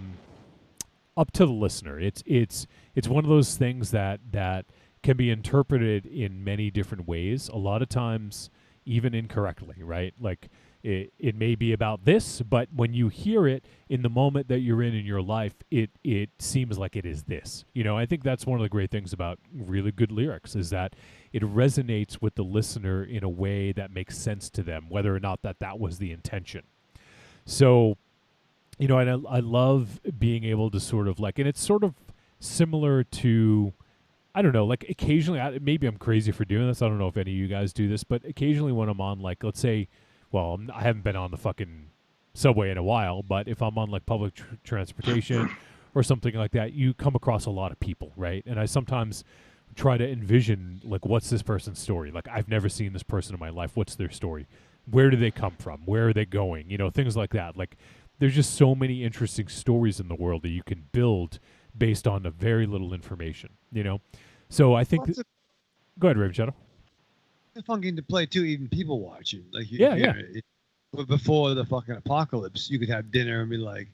to the listener. It's one of those things that can be interpreted in many different ways. A lot of times, even incorrectly, right? Like it may be about this, but when you hear it in the moment that you're in your life, it seems like it is this. I think that's one of the great things about really good lyrics is that it resonates with the listener in a way that makes sense to them, whether or not that was the intention. So, and I love being able to sort of and it's sort of similar to, I don't know, like occasionally, maybe I'm crazy for doing this. I don't know if any of you guys do this, but occasionally when I'm on, let's say, well, I haven't been on the fucking subway in a while, but if I'm on public transportation or something like that, you come across a lot of people, right? And I sometimes try to envision, what's this person's story? I've never seen this person in my life. What's their story? Where do they come from? Where are they going? Things like that. There's just so many interesting stories in the world that you can build based on a very little information, So I think... Go ahead, Raven Shadow. It's fun game to play, too, even people watching. Before the fucking apocalypse, you could have dinner and be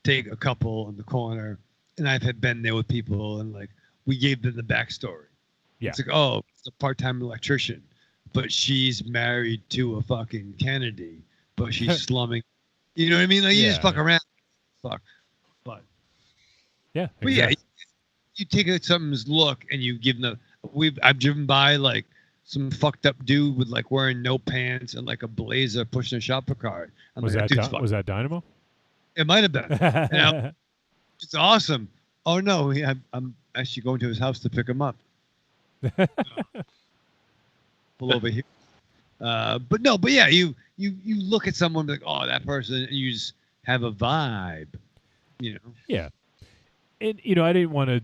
take a couple in the corner, and I've been there with people, and we gave them the backstory. Yeah. It's it's a part-time electrician, but she's married to a fucking Kennedy, but she's slumming. You know what I mean? You just fuck around. Fuck. But. Yeah. But exactly. You take something's look and you give them I've driven by some fucked up dude with wearing no pants and a blazer pushing a shopper cart. Was that Dynamo? It might have been. It's awesome. Oh no, I'm actually going to his house to pick him up. Pull over here. But yeah, you look at someone and be oh, that person, and you just have a vibe, Yeah, and I didn't want to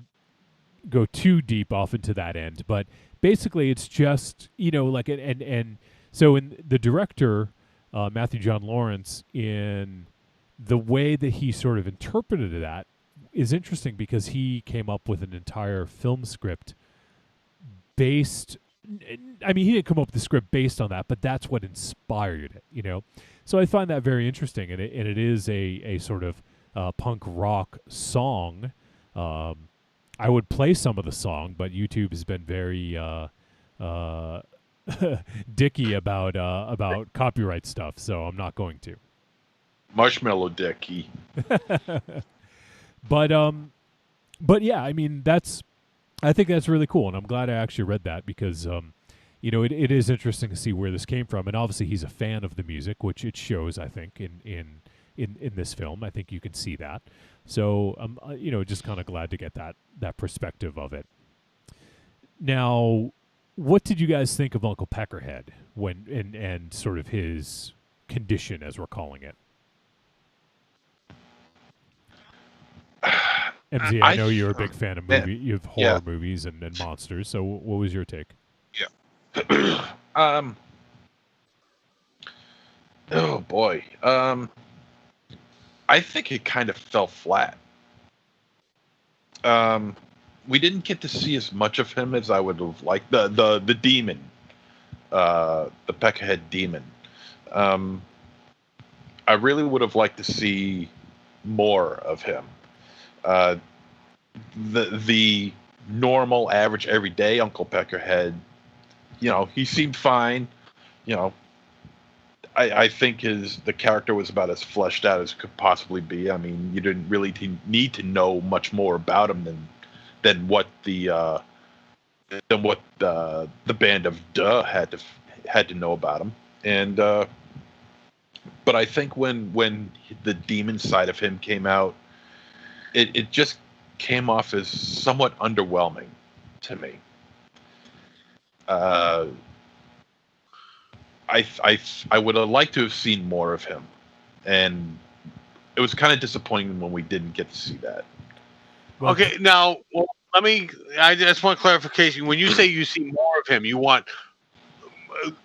go too deep off into that end, but basically it's just and so in the director Matthew John Lawrence, in the way that he sort of interpreted that is interesting because he came up with an entire film script based. I mean, he didn't come up with the script based on that, but that's what inspired it, So I find that very interesting, and it is a sort of punk rock song. I would play some of the song, but YouTube has been very dicky about copyright stuff, so I'm not going to. Marshmallow dicky. But yeah, I mean I think that's really cool, and I'm glad I actually read that because it is interesting to see where this came from, and obviously he's a fan of the music, which it shows, I think, in this film. I think you can see that. So I'm just kind of glad to get that perspective of it. Now, what did you guys think of Uncle Peckerhead and sort of his condition, as we're calling it? MZ, I know you're a big fan of horror movies and monsters. So what was your take? Yeah. Oh boy. I think it kind of fell flat. We didn't get to see as much of him as I would have liked. The demon, the Peckerhead demon. I really would have liked to see more of him. The normal, average, everyday Uncle Peckerhead, he seemed fine. I think the character was about as fleshed out as could possibly be. I mean, you didn't really need to know much more about him than what the band of Duh had to know about him. And but I think when the demon side of him came out, it just came off as somewhat underwhelming to me. I would have liked to have seen more of him, and it was kind of disappointing when we didn't get to see that. Well, okay, now I just want clarification. When you say you see more of him, you want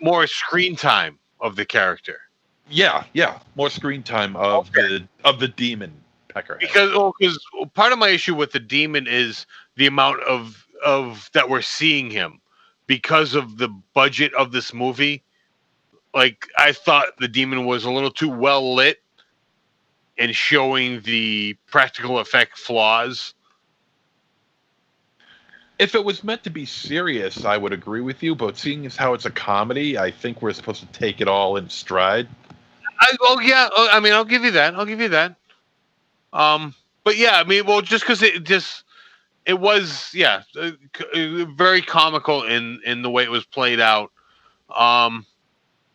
more screen time of the character. Yeah, more screen time of the demon Peckerhead. Because part of my issue with the demon is the amount of that we're seeing him because of the budget of this movie. like I thought the demon was a little too well lit and showing the practical effect flaws. If it was meant to be serious, I would agree with you. But seeing as how it's a comedy, I think we're supposed to take it all in stride. I mean, I'll give you that. But yeah, I mean, well, just because it was very comical in the way it was played out.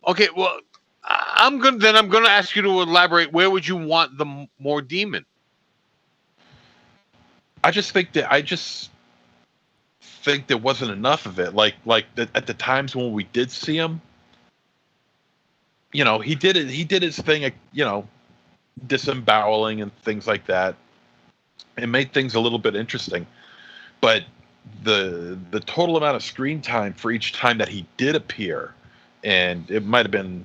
Okay, well, I'm gonna ask you to elaborate. Where would you want the more demon? I just think there wasn't enough of it. At the times when we did see him, you know, he did his thing, you know, disemboweling and things like that. It made things a little bit interesting, but the total amount of screen time for each time that he did appear, and it might have been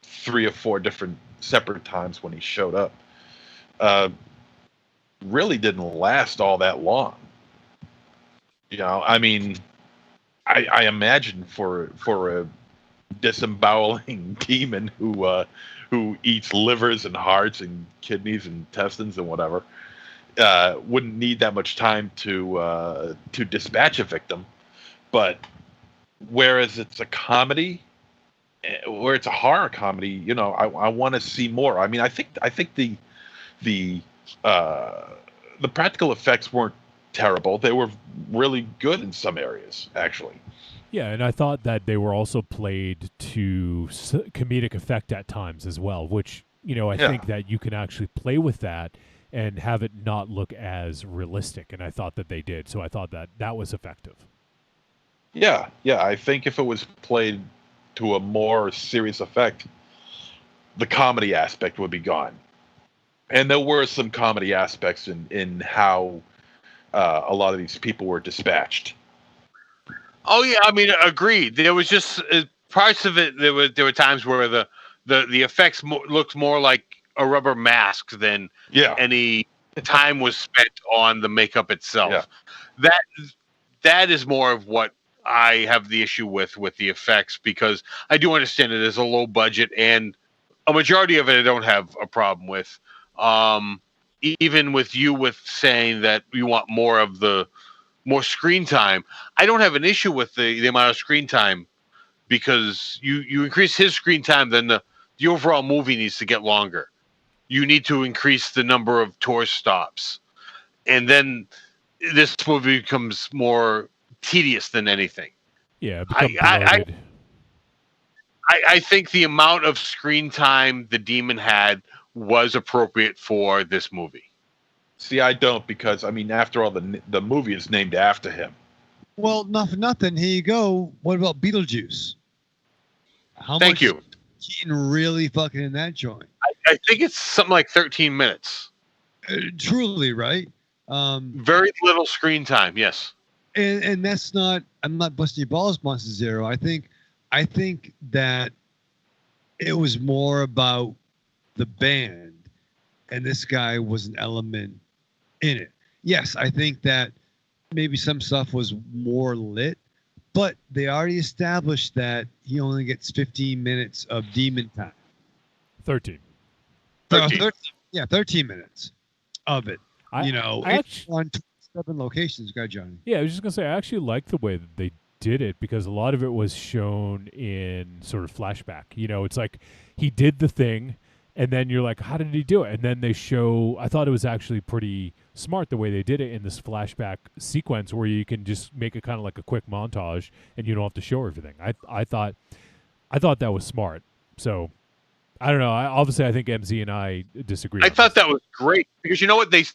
3 or 4 different separate times when he showed up, really didn't last all that long. You know, I mean, I imagine for a disemboweling demon who eats livers and hearts and kidneys and intestines and whatever, wouldn't need that much time to dispatch a victim. But whereas it's a comedy, where it's a horror comedy, you know, I want to see more. I mean, I think the practical effects weren't terrible. They were really good in some areas, actually. Yeah, and I thought that they were also played to comedic effect at times as well, which, you know, I think that you can actually play with that and have it not look as realistic, and I thought that they did. So I thought that was effective. Yeah, I think if it was played to a more serious effect, the comedy aspect would be gone. And there were some comedy aspects in how a lot of these people were dispatched. Oh yeah, I mean, agreed. There was just parts of it. There were times where the effects looked more like a rubber mask than any time was spent on the makeup itself. Yeah. That is more of what I have the issue with the effects, because I do understand it is a low budget, and a majority of it I don't have a problem with. Even with you saying that you want more screen time, I don't have an issue with the amount of screen time, because you increase his screen time, then the overall movie needs to get longer. You need to increase the number of tour stops, and then this movie becomes more tedious than anything. Yeah, I think the amount of screen time the demon had was appropriate for this movie. See, I don't, because I mean, after all, the movie is named after him. Well, not for nothing. Here you go. What about Beetlejuice? Thank you. Keaton really fucking in that joint. I think it's something like 13 minutes. Truly, right? Very little screen time. Yes. And that's not. I'm not busting your balls, Monster Zero. I think that it was more about the band, and this guy was an element in it. Yes, I think that maybe some stuff was more lit, but they already established that he only gets 15 minutes of demon time. 13. 13 minutes of it. I on 27 locations. Go, Johnny. Yeah, I was just gonna say, I actually like the way that they did it, because a lot of it was shown in sort of flashback. You know, it's like he did the thing, and then you're like, how did he do it? And then they show. I thought it was actually pretty smart the way they did it in this flashback sequence, where you can just make it kind of like a quick montage, and you don't have to show everything. I thought that was smart. So I don't know. Obviously, I think MZ and I disagree. I thought that was great, because you know what, they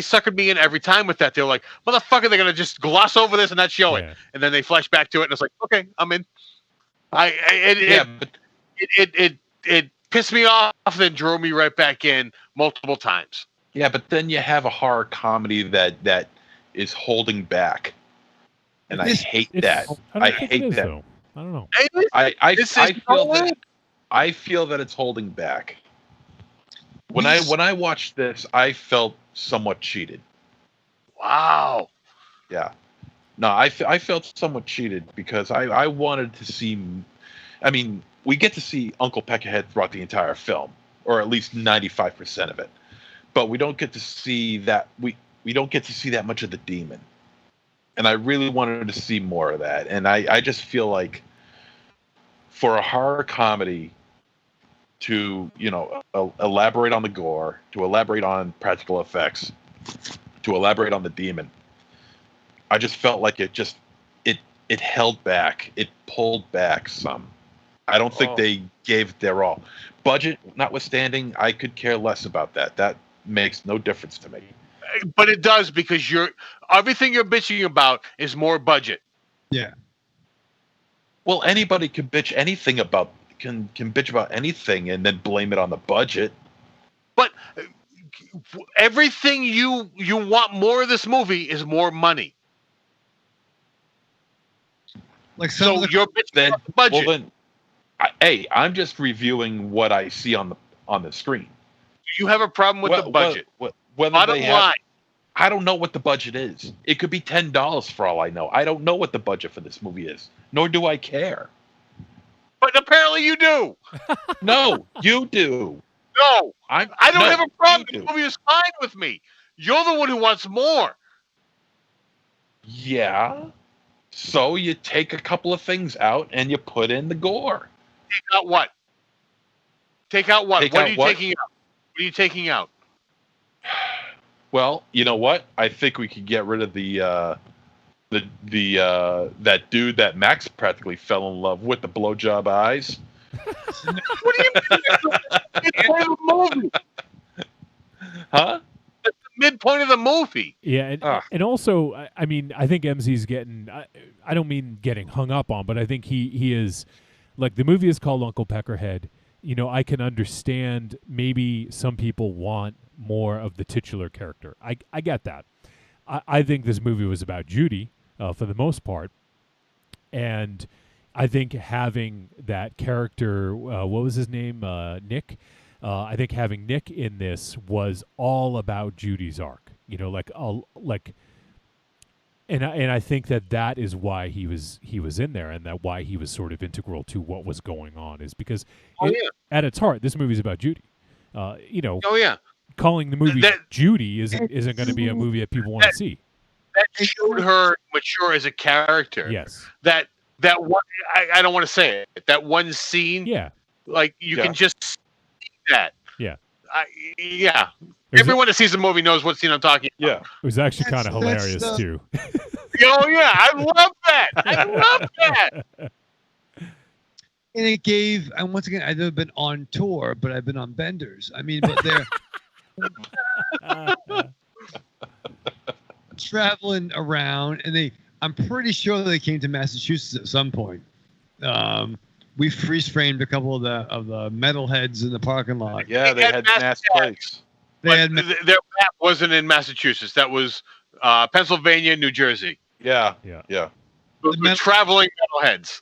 suckered me in every time with that. They're like, motherfucker, they're gonna just gloss over this and not show it, and then they flash back to it, and it's like, okay, I'm in. It pissed me off and drove me right back in multiple times. Yeah, but then you have a horror comedy that is holding back, and I hate that. I hate that. Though. I don't know. I feel that it's holding back. When I watched this, I felt somewhat cheated. Wow. Yeah. No, I felt somewhat cheated because I wanted to see. I mean, we get to see Uncle Peckerhead throughout the entire film, or at least 95% of it, but we don't get to see that we don't get to see that much of the demon. And I really wanted to see more of that. And I just feel like for a horror comedy to elaborate on the gore, to elaborate on practical effects, to elaborate on the demon, I just felt like it held back, it pulled back some. I don't think they gave their all. Budget notwithstanding, I could care less about that. That makes no difference to me. But it does, because everything you're bitching about is more budget. Yeah. Well, anybody can bitch about anything and then blame it on the budget. But everything you want more of this movie is more money. Like so you're bitching about the budget. Well, then, I'm just reviewing what I see on the screen. Do you have a problem with the budget? Bottom line. I don't know what the budget is. It could be $10 for all I know. I don't know what the budget for this movie is, nor do I care. But apparently you do. No, you do. No, I don't have a problem. The movie is fine with me. You're the one who wants more. Yeah. So you take a couple of things out and you put in the gore. Take out what? Take out what? Take what out are you what? taking out? What are you taking out? Well, you know what? I think we could get rid of the that dude that Max practically fell in love with, the blowjob eyes. What do you mean? It's part of the movie. Huh? That's the midpoint of the movie. Yeah, and also, I mean, I think MZ's getting. I don't mean getting hung up on, but I think he is, like, the movie is called Uncle Peckerhead. You know, I can understand maybe some people want more of the titular character. I get that. I think this movie was about Judy for the most part, and I think having that character, what was his name, Nick? I think having Nick in this was all about Judy's arc. You know, and I think that is why he was in there, and that why he was sort of integral to what was going on, is because at its heart, this movie is about Judy. You know. Oh yeah. Calling the movie Judy isn't going to be a movie that people want to see. That showed her mature as a character. Yes. That one, I don't want to say it. That one scene. Yeah. Like you can just see that. Yeah. Yeah. Everyone that sees the movie knows what scene I'm talking about. Yeah. It was actually kind of hilarious too. Oh yeah, I love that. I love that. And it gave, and once again, I've never been on tour, but I've been on benders. I mean, but they're traveling around, and I'm pretty sure they came to Massachusetts at some point. We freeze framed a couple of the metalheads in the parking lot. Yeah, they had mass plates. Their map wasn't in Massachusetts. That was Pennsylvania, New Jersey. Yeah. Those were traveling metalheads.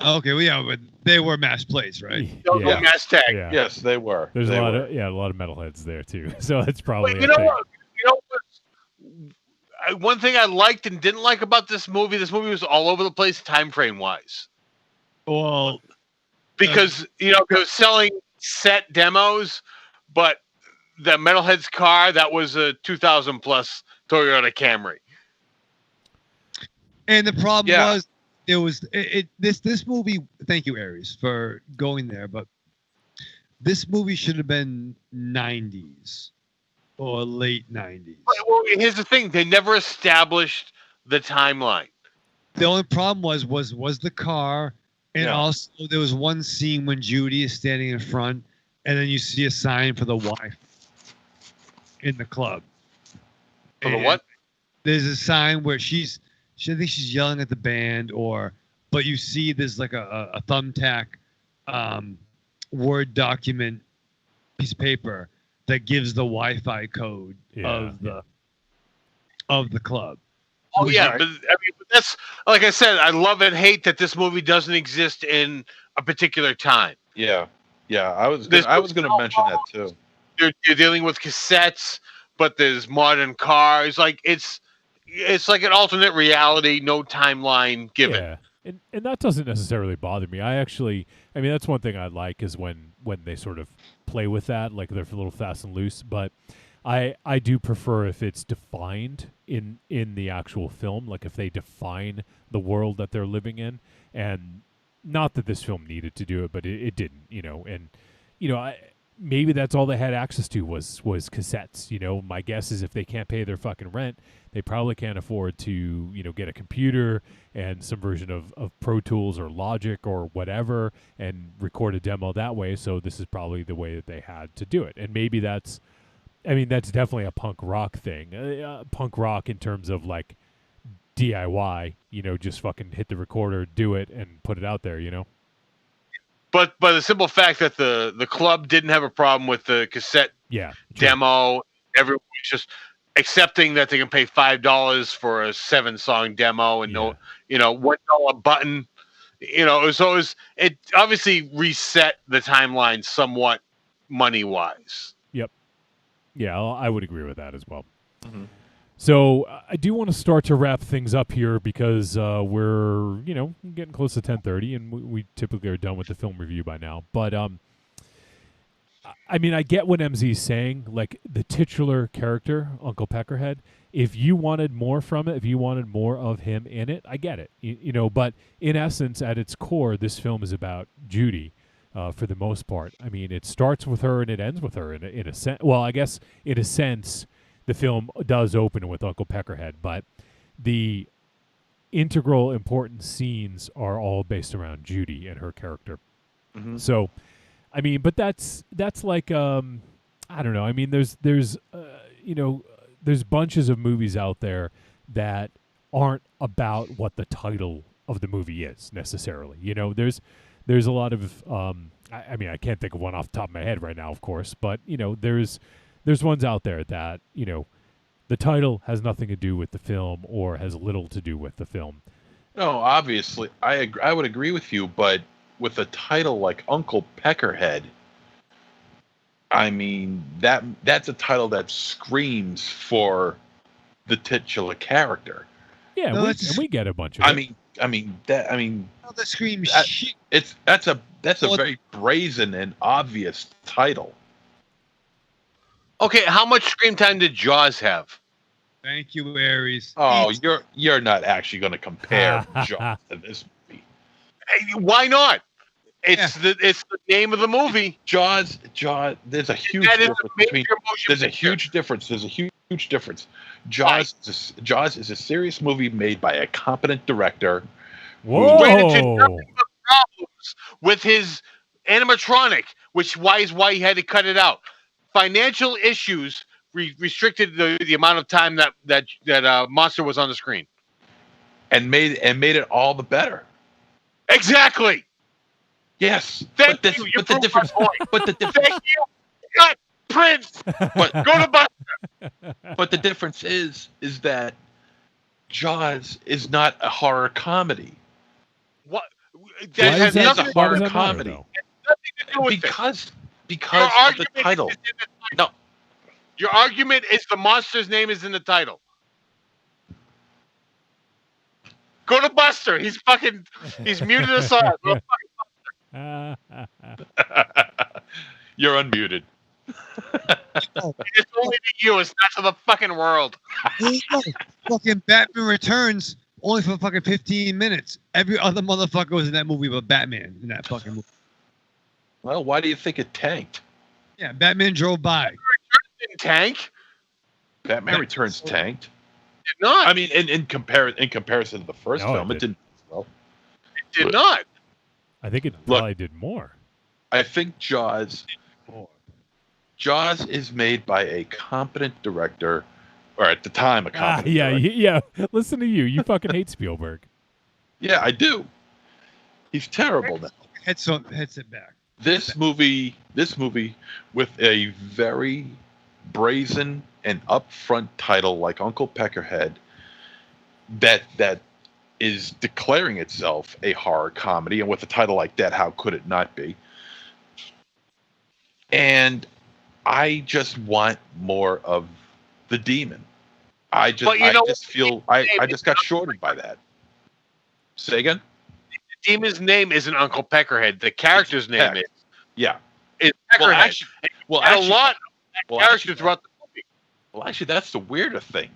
Okay, well, yeah, but they were mass plates, right? Yeah. Mass tag. Yeah. Yes, they were. There's a lot of metalheads there too. So that's probably. But you know what? One thing I liked and didn't like about this movie was all over the place, time frame wise. Well, because they were selling set demos, but the Metalhead's car, that was a 2000 plus Toyota Camry. And the problem was this movie. Thank you, Aries, for going there. But this movie should have been 90s or late 90s. Well, here's the thing: they never established the timeline. The only problem was the car, and also there was one scene when Judy is standing in front, and then you see a sign for the wife in the club. For the what? There's a sign where I think she's yelling at the band, but you see there's like a thumbtack Word document piece of paper that gives the Wi-Fi code of the club. Oh yeah, but that's, like I said, I love and hate that this movie doesn't exist in a particular time. Yeah. I was going to mention that too. You're dealing with cassettes, but there's modern cars. Like it's like an alternate reality, no timeline given. Yeah, and that doesn't necessarily bother me. I mean, that's one thing I like is when they sort of play with that, like they're a little fast and loose. But I do prefer if it's defined in the actual film, like if they define the world that they're living in, and not that this film needed to do it, but it didn't, and maybe that's all they had access to was cassettes. My guess is if they can't pay their fucking rent, they probably can't afford to get a computer and some version of Pro Tools or Logic or whatever and record a demo that way. So this is probably the way that they had to do it. And maybe that's definitely a punk rock thing. Punk rock in terms of like DIY, just fucking hit the recorder, do it, and put it out there, But the simple fact that the club didn't have a problem with the cassette demo, everyone was just accepting that they can pay $5 for a 7-song demo and $1 button. It obviously reset the timeline somewhat money wise. Yep. Yeah, I would agree with that as well. Mm-hmm. So I do want to start to wrap things up here because we're getting close to 10:30 and we typically are done with the film review by now. But I mean, I get what MZ's saying. Like the titular character, Uncle Peckerhead. If you wanted more from it, if you wanted more of him in it, I get it. But in essence, at its core, this film is about Judy. For the most part, I mean, it starts with her and it ends with her in a sense. Well, I guess in a sense, the film does open with Uncle Peckerhead, but the integral important scenes are all based around Judy and her character. Mm-hmm. So, I mean, but that's like I don't know. I mean, there's bunches of movies out there that aren't about what the title of the movie is necessarily. There's a lot of I mean, I can't think of one off the top of my head right now, of course, but there's ones out there that the title has nothing to do with the film or has little to do with the film. No, obviously, I would agree with you, but with a title like Uncle Peckerhead, I mean that's a title that screams for the titular character. Yeah, no, we get a bunch of it. The scream shit. That's a very brazen and obvious title. Okay, how much screen time did Jaws have? Thank you, Aries. Oh, you're not actually going to compare Jaws to this movie. Hey, why not? It's the name of the movie. Jaws. There's a huge difference between. There's a huge difference. Jaws is a serious movie made by a competent director. Whoa! Ran into nothing but problems with his animatronic, which is why he had to cut it out. Financial issues restricted the amount of time that monster was on the screen, and made it all the better. Exactly. Yes. Thank you. But the difference. Thank you. Cut. Prince. But go to Buster. But the difference is that Jaws is not a horror comedy. What? That has nothing a horror comedy. Nothing to do with because of the title. No. Your argument is the monster's name is in the title. Go to Buster. He's muted us all. Go to You're unmuted. It's only to you. It's not to the fucking world. Fucking Batman Returns only for fucking 15 minutes. Every other motherfucker was in that movie but Batman in that fucking movie. Well, why do you think it tanked? Yeah, Batman drove by. Didn't tank. Batman Returns tanked. Did not. I mean, in comparison to the first film, it didn't. Well, it did not. I think it probably did more. I think Jaws is made by a competent director, or at the time a competent director. Yeah. Listen to you. You fucking hate Spielberg. Yeah, I do. He's terrible now. Headset back. This movie with a very brazen and upfront title like Uncle Peckerhead that is declaring itself a horror comedy, and with a title like that, how could it not be? And I just want more of the demon. I just got shorted by that. Say again? The demon's name isn't Uncle Peckerhead. The character's name is. Yeah. It's Peckerhead. A lot of characters throughout the movie. Well, actually, that's the weirder thing.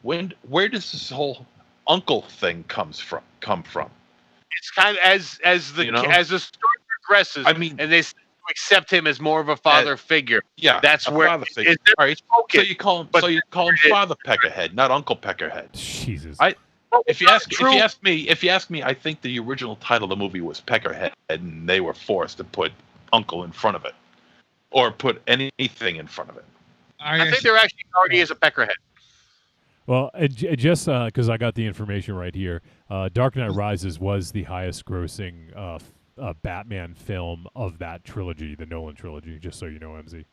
Where does this whole uncle thing come from? It's kind of as the story progresses. I mean, and they accept him as more of a father figure. Yeah, that's a where. Father figure. All right, so you call him Father Peckerhead, not Uncle Peckerhead. Jesus. If you ask me, I think the original title of the movie was Peckerhead, and they were forced to put Uncle in front of it, or put anything in front of it. I think there actually already is a Peckerhead. Well, just because I got the information right here, Dark Knight Rises was the highest-grossing Batman film of that trilogy, the Nolan trilogy. Just so you know, MZ.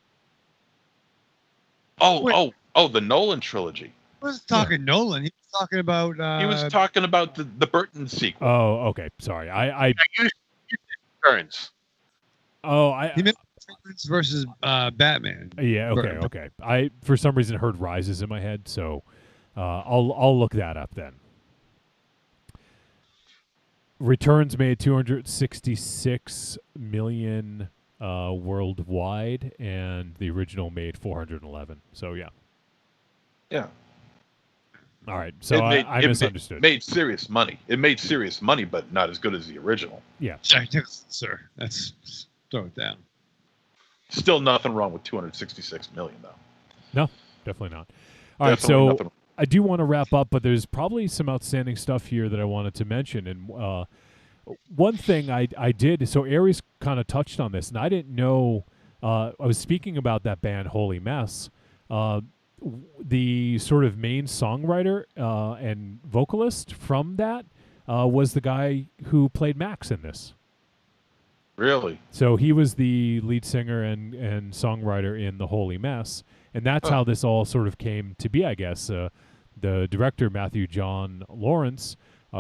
Oh, the Nolan trilogy. I wasn't talking Nolan. He was talking about. He was talking about the Burton sequel. Oh, okay. Sorry, I Burns. He meant Burns versus Batman. Yeah. Okay. I for some reason heard Rises in my head, so I'll look that up then. Returns made 266 million worldwide, and the original made 411. So yeah. Yeah. All right. So I misunderstood. It made serious money. It made serious money, but not as good as the original. Yeah. Sir, let's throw it down. Still nothing wrong with 266 million, though. No, definitely not. All right. So I do want to wrap up, but there's probably some outstanding stuff here that I wanted to mention. And one thing I did, so Aries kind of touched on this, and I didn't know. I was speaking about that band Holy Mess. The sort of main songwriter and vocalist from that was the guy who played Max in this. Really? So he was the lead singer and songwriter in The Holy Mess, and that's how this all sort of came to be, I guess. The director, Matthew John Lawrence,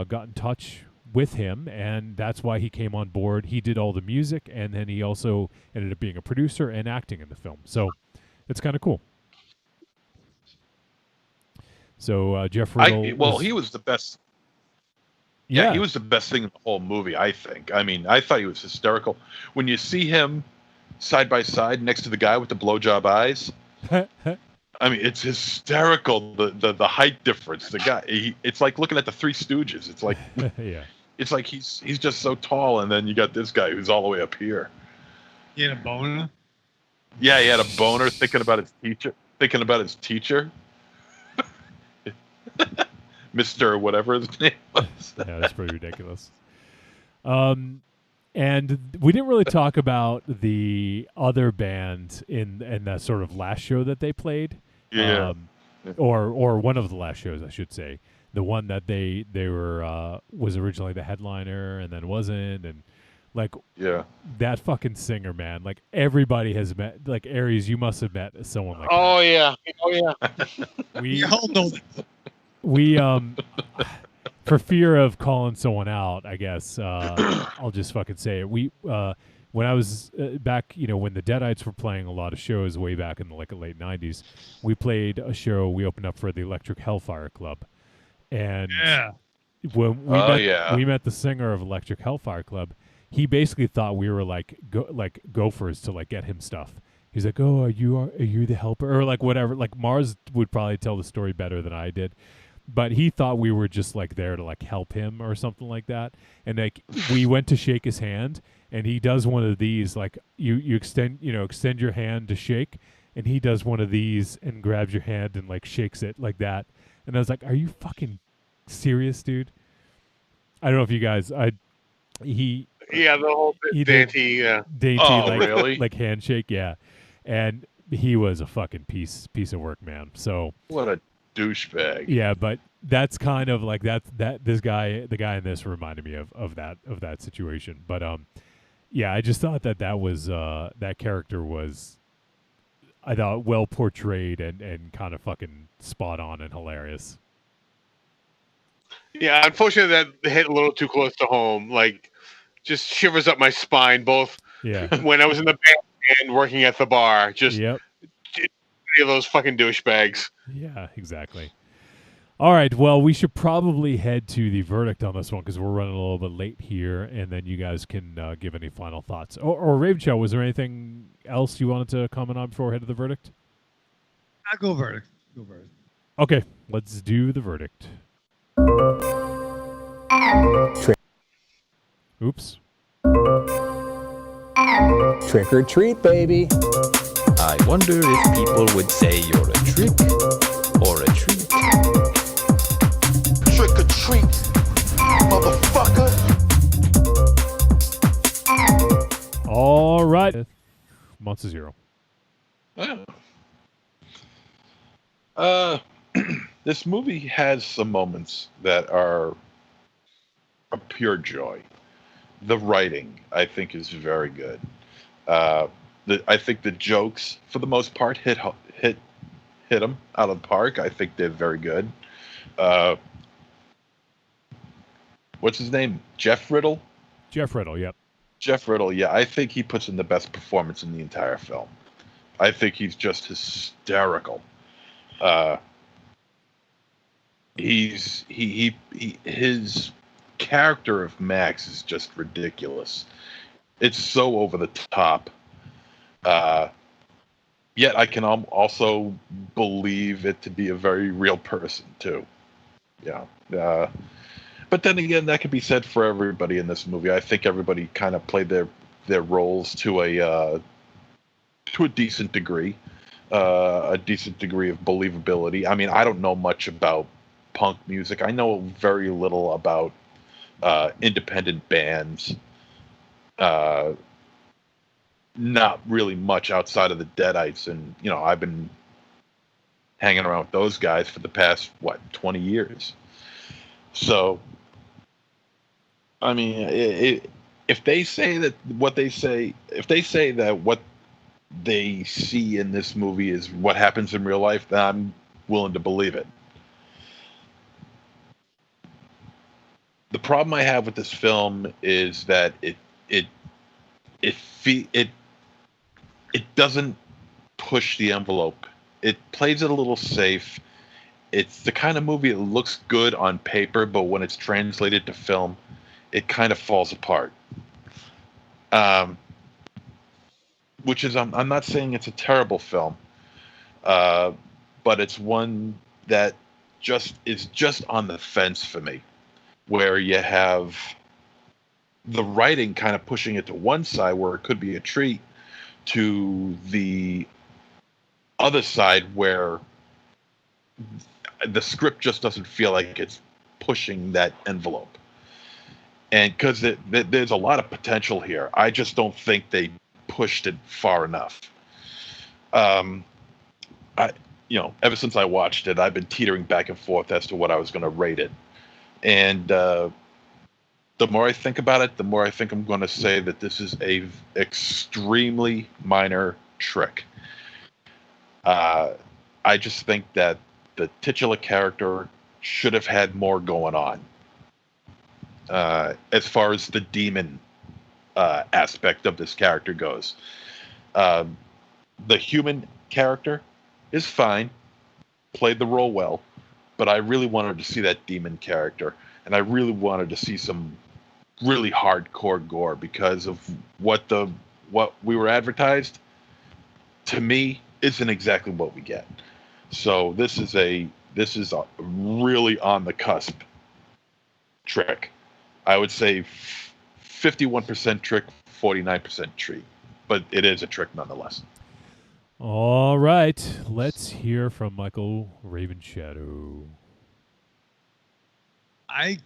got in touch with him, and that's why he came on board. He did all the music, and then he also ended up being a producer and acting in the film. So it's kind of cool. So Jeff Riddle he was the best. Yeah, he was the best thing in the whole movie, I think. I mean, I thought he was hysterical. When you see him side by side next to the guy with the blowjob eyes, I mean, it's hysterical. The height difference. The guy, it's like looking at the Three Stooges. It's like, it's like he's just so tall, and then you got this guy who's all the way up here. He had a boner. Yeah, he had a boner thinking about his teacher. Mr. whatever his name was. Yeah, that's pretty ridiculous. And we didn't really talk about the other band in that sort of last show that they played. Yeah. Or one of the last shows, I should say. The one that they were was originally the headliner and then wasn't, and like that fucking singer, man. Like everybody has met. Like Aries, you must have met someone like that. We all know that. We for fear of calling someone out, I guess I'll just fucking say it. We when I was back, when the Deadites were playing a lot of shows way back in the late '90s, we played a show. We opened up for the Electric Hellfire Club, and when we met the singer of Electric Hellfire Club, he basically thought we were like gophers to like get him stuff. He's like, "Oh, are you the helper?" Or like whatever. Like Mars would probably tell the story better than I did. But he thought we were just like there to like help him or something like that. And like we went to shake his hand, and he does one of these, like you extend your hand to shake, and he does one of these and grabs your hand and like shakes it like that. And I was like, "Are you fucking serious, dude?" I don't know if you guys the whole dainty really? like handshake, yeah. And he was a fucking piece of work, man. So what a douchebag. Yeah, but that's kind of like the guy in this reminded me of that situation. But yeah, I just thought that was that character was, I thought, well portrayed and kind of fucking spot on and hilarious. Yeah, unfortunately that hit a little too close to home. Like, just shivers up my spine. Both when I was in the band and working at the bar. Just of those fucking douchebags. Yeah, exactly. All right. Well, we should probably head to the verdict on this one because we're running a little bit late here, and then you guys can give any final thoughts. Or Raven Show, was there anything else you wanted to comment on before we head to the verdict? I'll go verdict. Go verdict. Okay, let's do the verdict. Oops. Trick or treat, baby. I wonder if people would say you're a trick or a treat. Trick or treat, motherfucker. All right. Monster Zero. This movie has some moments that are a pure joy. The writing, I think, is very good. I think the jokes, for the most part, hit them out of the park. I think they're very good. What's his name? Jeff Riddle? Jeff Riddle, yep. Jeff Riddle, yeah. I think he puts in the best performance in the entire film. I think he's just hysterical. His character of Max is just ridiculous. It's so over the top. Yet I can also believe it to be a very real person too. Yeah. But then again, that could be said for everybody in this movie. I think everybody kind of played their roles to a decent degree, of believability. I mean, I don't know much about punk music. I know very little about independent bands. Not really much outside of the Deadites, and I've been hanging around with those guys for the past 20 years. So, I mean, if they say that what they say in this movie is what happens in real life, then I'm willing to believe it. The problem I have with this film is that it doesn't push the envelope. It plays it a little safe. It's the kind of movie that looks good on paper, but when it's translated to film, it kind of falls apart. Which is, I'm not saying it's a terrible film, but it's one that is just on the fence for me, where you have the writing kind of pushing it to one side where it could be a treat, to the other side where the script just doesn't feel like it's pushing that envelope. And because there's a lot of potential here, I just don't think they pushed it far enough. Ever since I watched it, I've been teetering back and forth as to what I was going to rate it. And the more I think about it, the more I think I'm going to say that this is a extremely minor trick. I just think that the titular character should have had more going on. As far as the demon aspect of this character goes. The human character is fine, played the role well, but I really wanted to see that demon character, and I really wanted to see some really hardcore gore, because of what we were advertised, to me, isn't exactly what we get. So this is a really on the cusp trick. I would say 51% trick, 49% treat, but it is a trick nonetheless. All right, let's hear from Michael Ravenshadow. I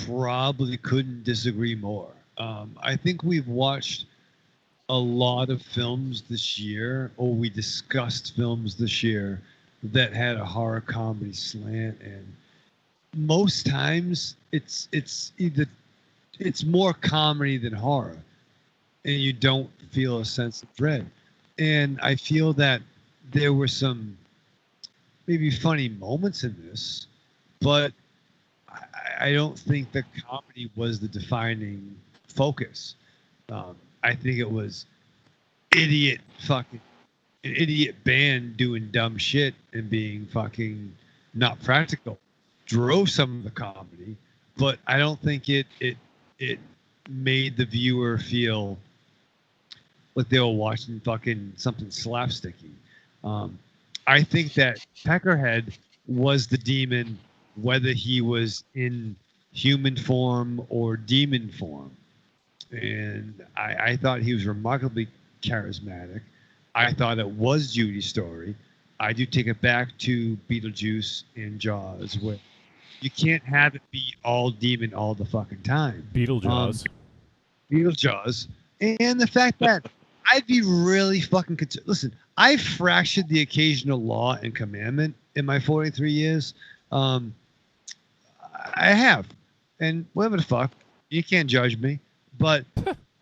probably couldn't disagree more. I think we've watched a lot of films this year, or we discussed films this year that had a horror comedy slant, and most times it's more comedy than horror, and you don't feel a sense of dread. And I feel that there were some maybe funny moments in this, but I don't think the comedy was the defining focus. I think it was an idiot band doing dumb shit and being fucking not practical. drove some of the comedy, but I don't think it made the viewer feel like they were watching fucking something slapsticky. I think that Peckerhead was the demon, whether he was in human form or demon form. And I thought he was remarkably charismatic. I thought it was Judy's story. I do take it back to Beetlejuice and Jaws, where you can't have it be all demon all the fucking time. Beetlejuice. Beetlejuice. And the fact that I'd be really fucking concerned. Listen, I've fractured the occasional law and commandment in my 43 years. I have. And whatever the fuck, you can't judge me. But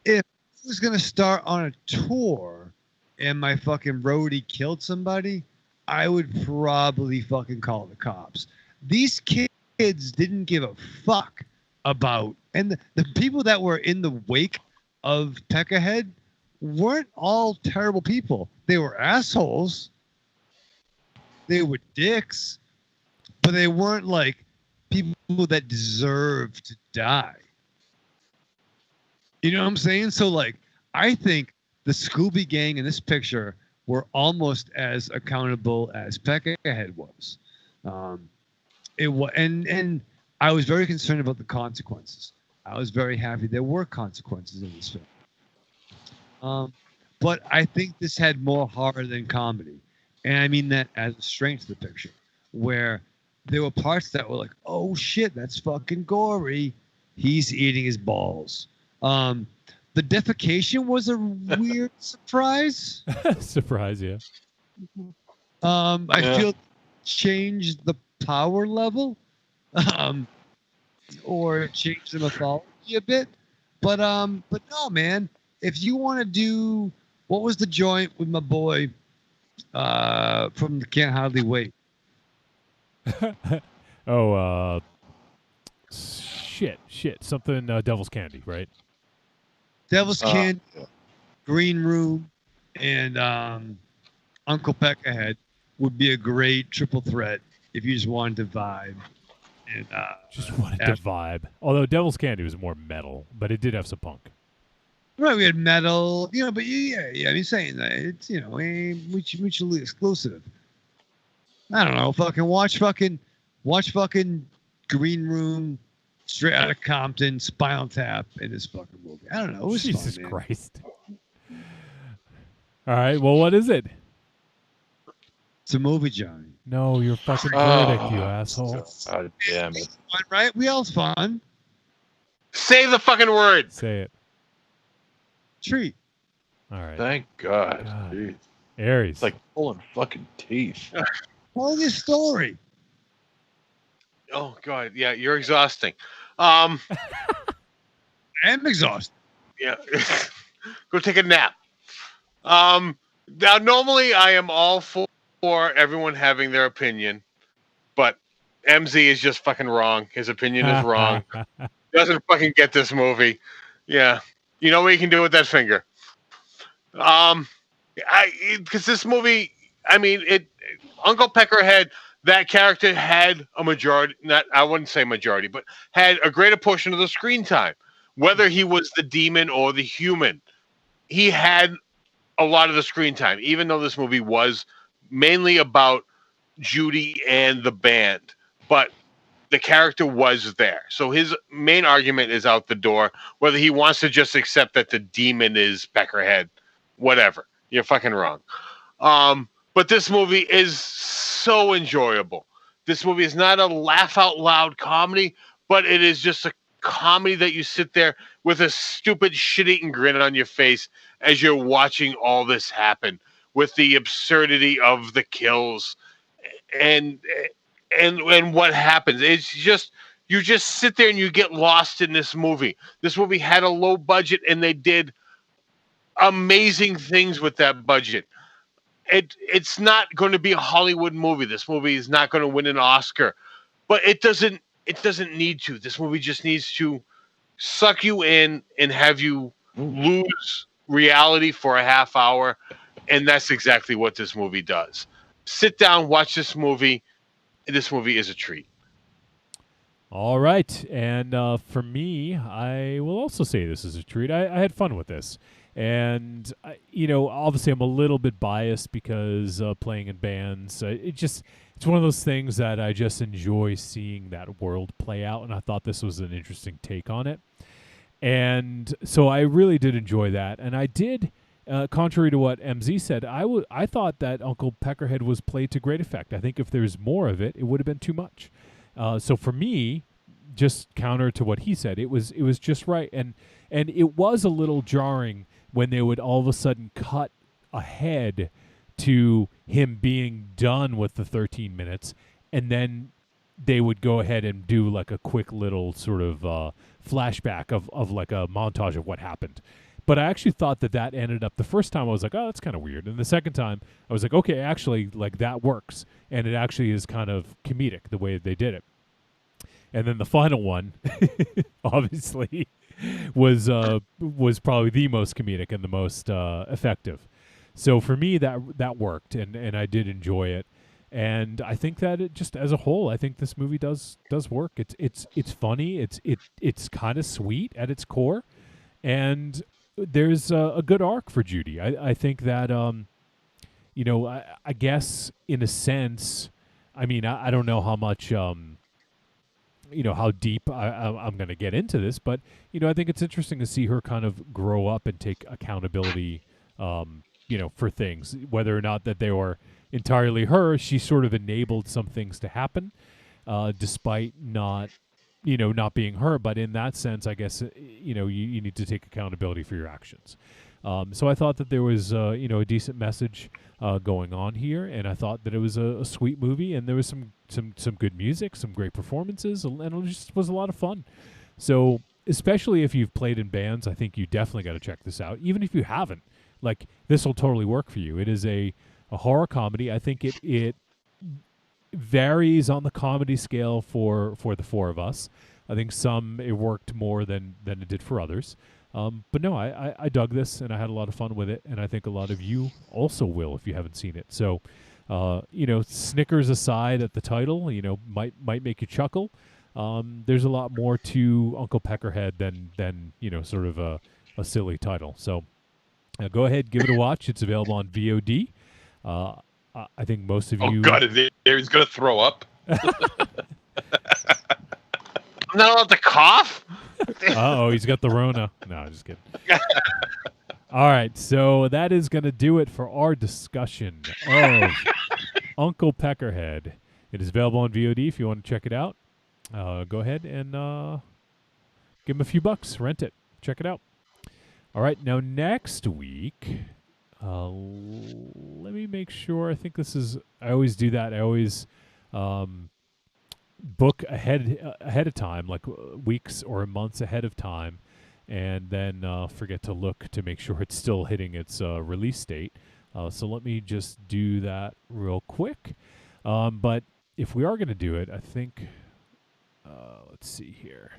if I was going to start on a tour and my fucking roadie killed somebody, I would probably fucking call the cops. These kids didn't give a fuck about, and the people that were in the wake of Peckerhead weren't all terrible people. They were assholes. They were dicks, but they weren't like people that deserved to die. You know what I'm saying? So, like, I think the Scooby Gang in this picture were almost as accountable as Peckerhead was. It was, and I was very concerned about the consequences. I was very happy there were consequences in this film. But I think this had more horror than comedy, and I mean that as a strength of the picture, where there were parts that were like, "Oh shit, that's fucking gory. He's eating his balls." The defecation was a weird surprise. Surprise, yeah. I feel it changed the power level, or changed the mythology a bit. But no, man. If you want to do, what was the joint with my boy from the Can't Hardly Wait? Shit. Something Devil's Candy, right? Devil's Candy, Green Room, and Uncle Peckerhead would be a great triple threat if you just wanted to vibe. And just wanted to vibe. Although Devil's Candy was more metal, but it did have some punk. Right, we had metal, but yeah. I'm saying that it's mutually exclusive. I don't know, watch fucking Green Room, Straight Outta Compton, Spinal Tap in this fucking movie. I don't know. It was Jesus fun, man. Christ. All right, well, what is it? It's a movie, Johnny. No, your fucking verdict, you asshole. God damn it. Fun, right? We all's fun. Say the fucking word. Say it. Treat. All right. Thank God. Jeez. Aries. It's like pulling fucking teeth. Tell your story. Oh God, yeah, you're exhausting. I'm exhausted. Yeah, go take a nap. Now, normally I am all for everyone having their opinion, but MZ is just fucking wrong. His opinion is wrong. Doesn't fucking get this movie. Yeah, you know what you can do with that finger. Because this movie, I mean, Uncle Peckerhead. That character had a majority, I wouldn't say majority, but had a greater portion of the screen time. Whether he was the demon or the human, he had a lot of the screen time, even though this movie was mainly about Judy and the band. But the character was there. So his main argument is out the door, whether he wants to just accept that the demon is Peckerhead, whatever. You're fucking wrong. But this movie is so enjoyable. This movie is not a laugh out loud comedy, but it is just a comedy that you sit there with a stupid shit-eating grin on your face as you're watching all this happen, with the absurdity of the kills and what happens. It's just, you just sit there and you get lost in this movie. This movie had a low budget and they did amazing things with that budget. It's not going to be a Hollywood movie. This movie is not going to win an Oscar, but it doesn't need to. This movie just needs to suck you in and have you lose reality for a half hour, and that's exactly what this movie does. Sit down, watch this movie. This movie is a treat. All right, and for me, I will also say this is a treat. I had fun with this, and obviously I'm a little bit biased because playing in bands. It's one of those things that I just enjoy seeing that world play out, and I thought this was an interesting take on it, and so I really did enjoy that, and I did. Contrary to what MZ said, I thought that Uncle Peckerhead was played to great effect. I think if there's more of it, it would have been too much. So for me, just counter to what he said, it was just right, and it was a little jarring when they would all of a sudden cut ahead to him being done with the 13 minutes, and then they would go ahead and do like a quick little sort of flashback of like a montage of what happened. But I actually thought that ended up, the first time I was like, oh, that's kind of weird. And the second time I was like, okay, actually, like that works. And it actually is kind of comedic the way they did it. And then the final one, obviously, was probably the most comedic and the most effective. So for me, that worked, and I did enjoy it. And I think that it just as a whole, I think this movie does work. It's funny. It's kind of sweet at its core, and there's a good arc for Judy. I think that I guess in a sense, I mean I don't know how much how deep I'm going to get into this, but I think it's interesting to see her kind of grow up and take accountability, for things, whether or not that they were entirely her. She sort of enabled some things to happen, despite not being her. But in that sense, I guess you need to take accountability for your actions. So I thought that there was a decent message going on here, and I thought that it was a sweet movie, and there was some good music, some great performances, and it just was a lot of fun. So especially if you've played in bands, I think you definitely got to check this out. Even if you haven't, like, this will totally work for you. It is a horror comedy. I think it varies on the comedy scale for the four of us. I think some it worked more than it did for others. But no, I dug this, and I had a lot of fun with it, and I think a lot of you also will if you haven't seen it. So, snickers aside at the title, might make you chuckle. There's a lot more to Uncle Peckerhead than sort of a silly title. So go ahead, give it a watch. It's available on VOD. I think most of you... Oh, God, he's going to throw up. I'm not allowed to cough? Uh-oh, he's got the Rona. No, just kidding. All right, so that is going to do it for our discussion of Uncle Peckerhead. It is available on VOD if you want to check it out. Go ahead and give him a few bucks. Rent it. Check it out. All right, now next week... let me make sure. I think this is... I always do that. I always book ahead of time, like weeks or months ahead of time, and then forget to look to make sure it's still hitting its release date. So let me just do that real quick. But if we are going to do it, I think... let's see here.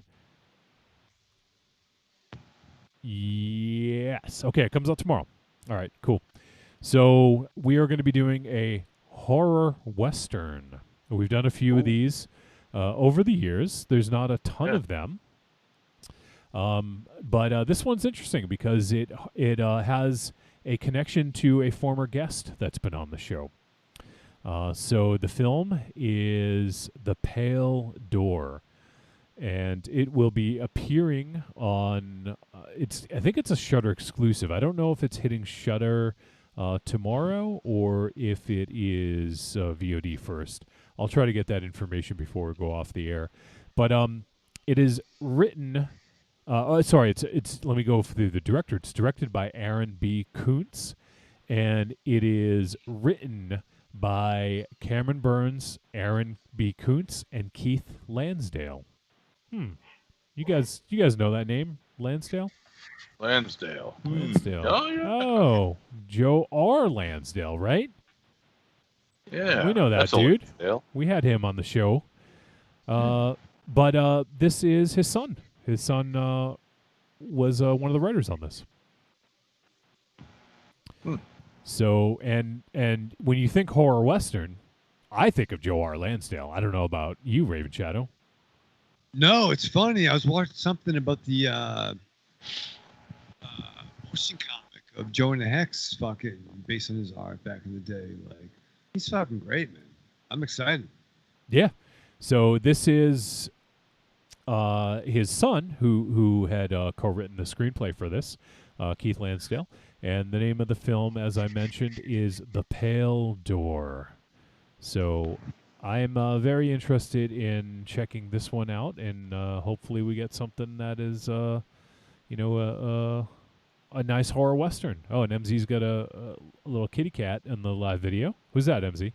Yes. Okay, it comes out tomorrow. All right, cool. So we are going to be doing a horror western. We've done a few of these over the years. There's not a ton of them. But this one's interesting because it has a connection to a former guest that's been on the show. So the film is The Pale Door, and it will be appearing on. I think it's a Shudder exclusive. I don't know if it's hitting Shudder tomorrow or if it is VOD first. I'll try to get that information before we go off the air. But it is written. It's. Let me go through the director. It's directed by Aaron B. Kuntz, and it is written by Cameron Burns, Aaron B. Kuntz, and Keith Lansdale. You guys know that name, Lansdale? Lansdale. Lansdale. Oh, yeah. Oh, Joe R. Lansdale, right? Yeah. We know that that's a dude. Lansdale. We had him on the show. But this is his son. His son was one of the writers on this. So, and when you think horror western, I think of Joe R. Lansdale. I don't know about you, Raven Shadow. No, it's funny. I was watching something about the motion comic of Joe and the Hex, fucking based on his art back in the day. Like, he's fucking great, man. I'm excited. Yeah. So this is his son who had co-written the screenplay for this, Keith Lansdale. And the name of the film, as I mentioned, is The Pale Door. So I'm very interested in checking this one out, and hopefully we get something that is, a nice horror western. Oh, and MZ's got a little kitty cat in the live video. Who's that, MZ?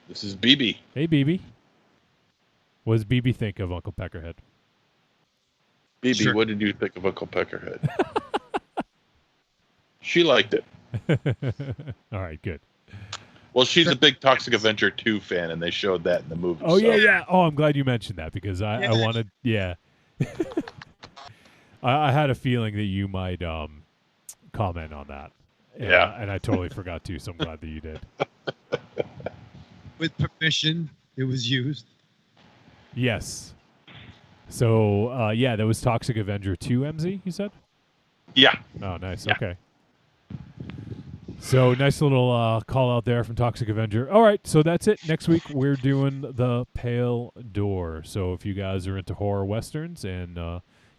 This is BB. Hey, BB. What does BB think of Uncle Peckerhead? BB, Sure. what did you think of Uncle Peckerhead? She liked it. All right, good. Well, she's a big Toxic Avenger 2 fan, and they showed that in the movie. Oh, so. yeah. Oh, I'm glad you mentioned that because I wanted, yeah. I had a feeling that you might comment on that. Yeah. And I totally forgot to, so I'm glad that you did. With permission, it was used. Yes. So, that was Toxic Avenger 2, MZ, you said? Yeah. Oh, nice. Yeah. Okay. So, nice little call out there from Toxic Avenger. All right, so that's it. Next week, we're doing The Pale Door. So, if you guys are into horror westerns and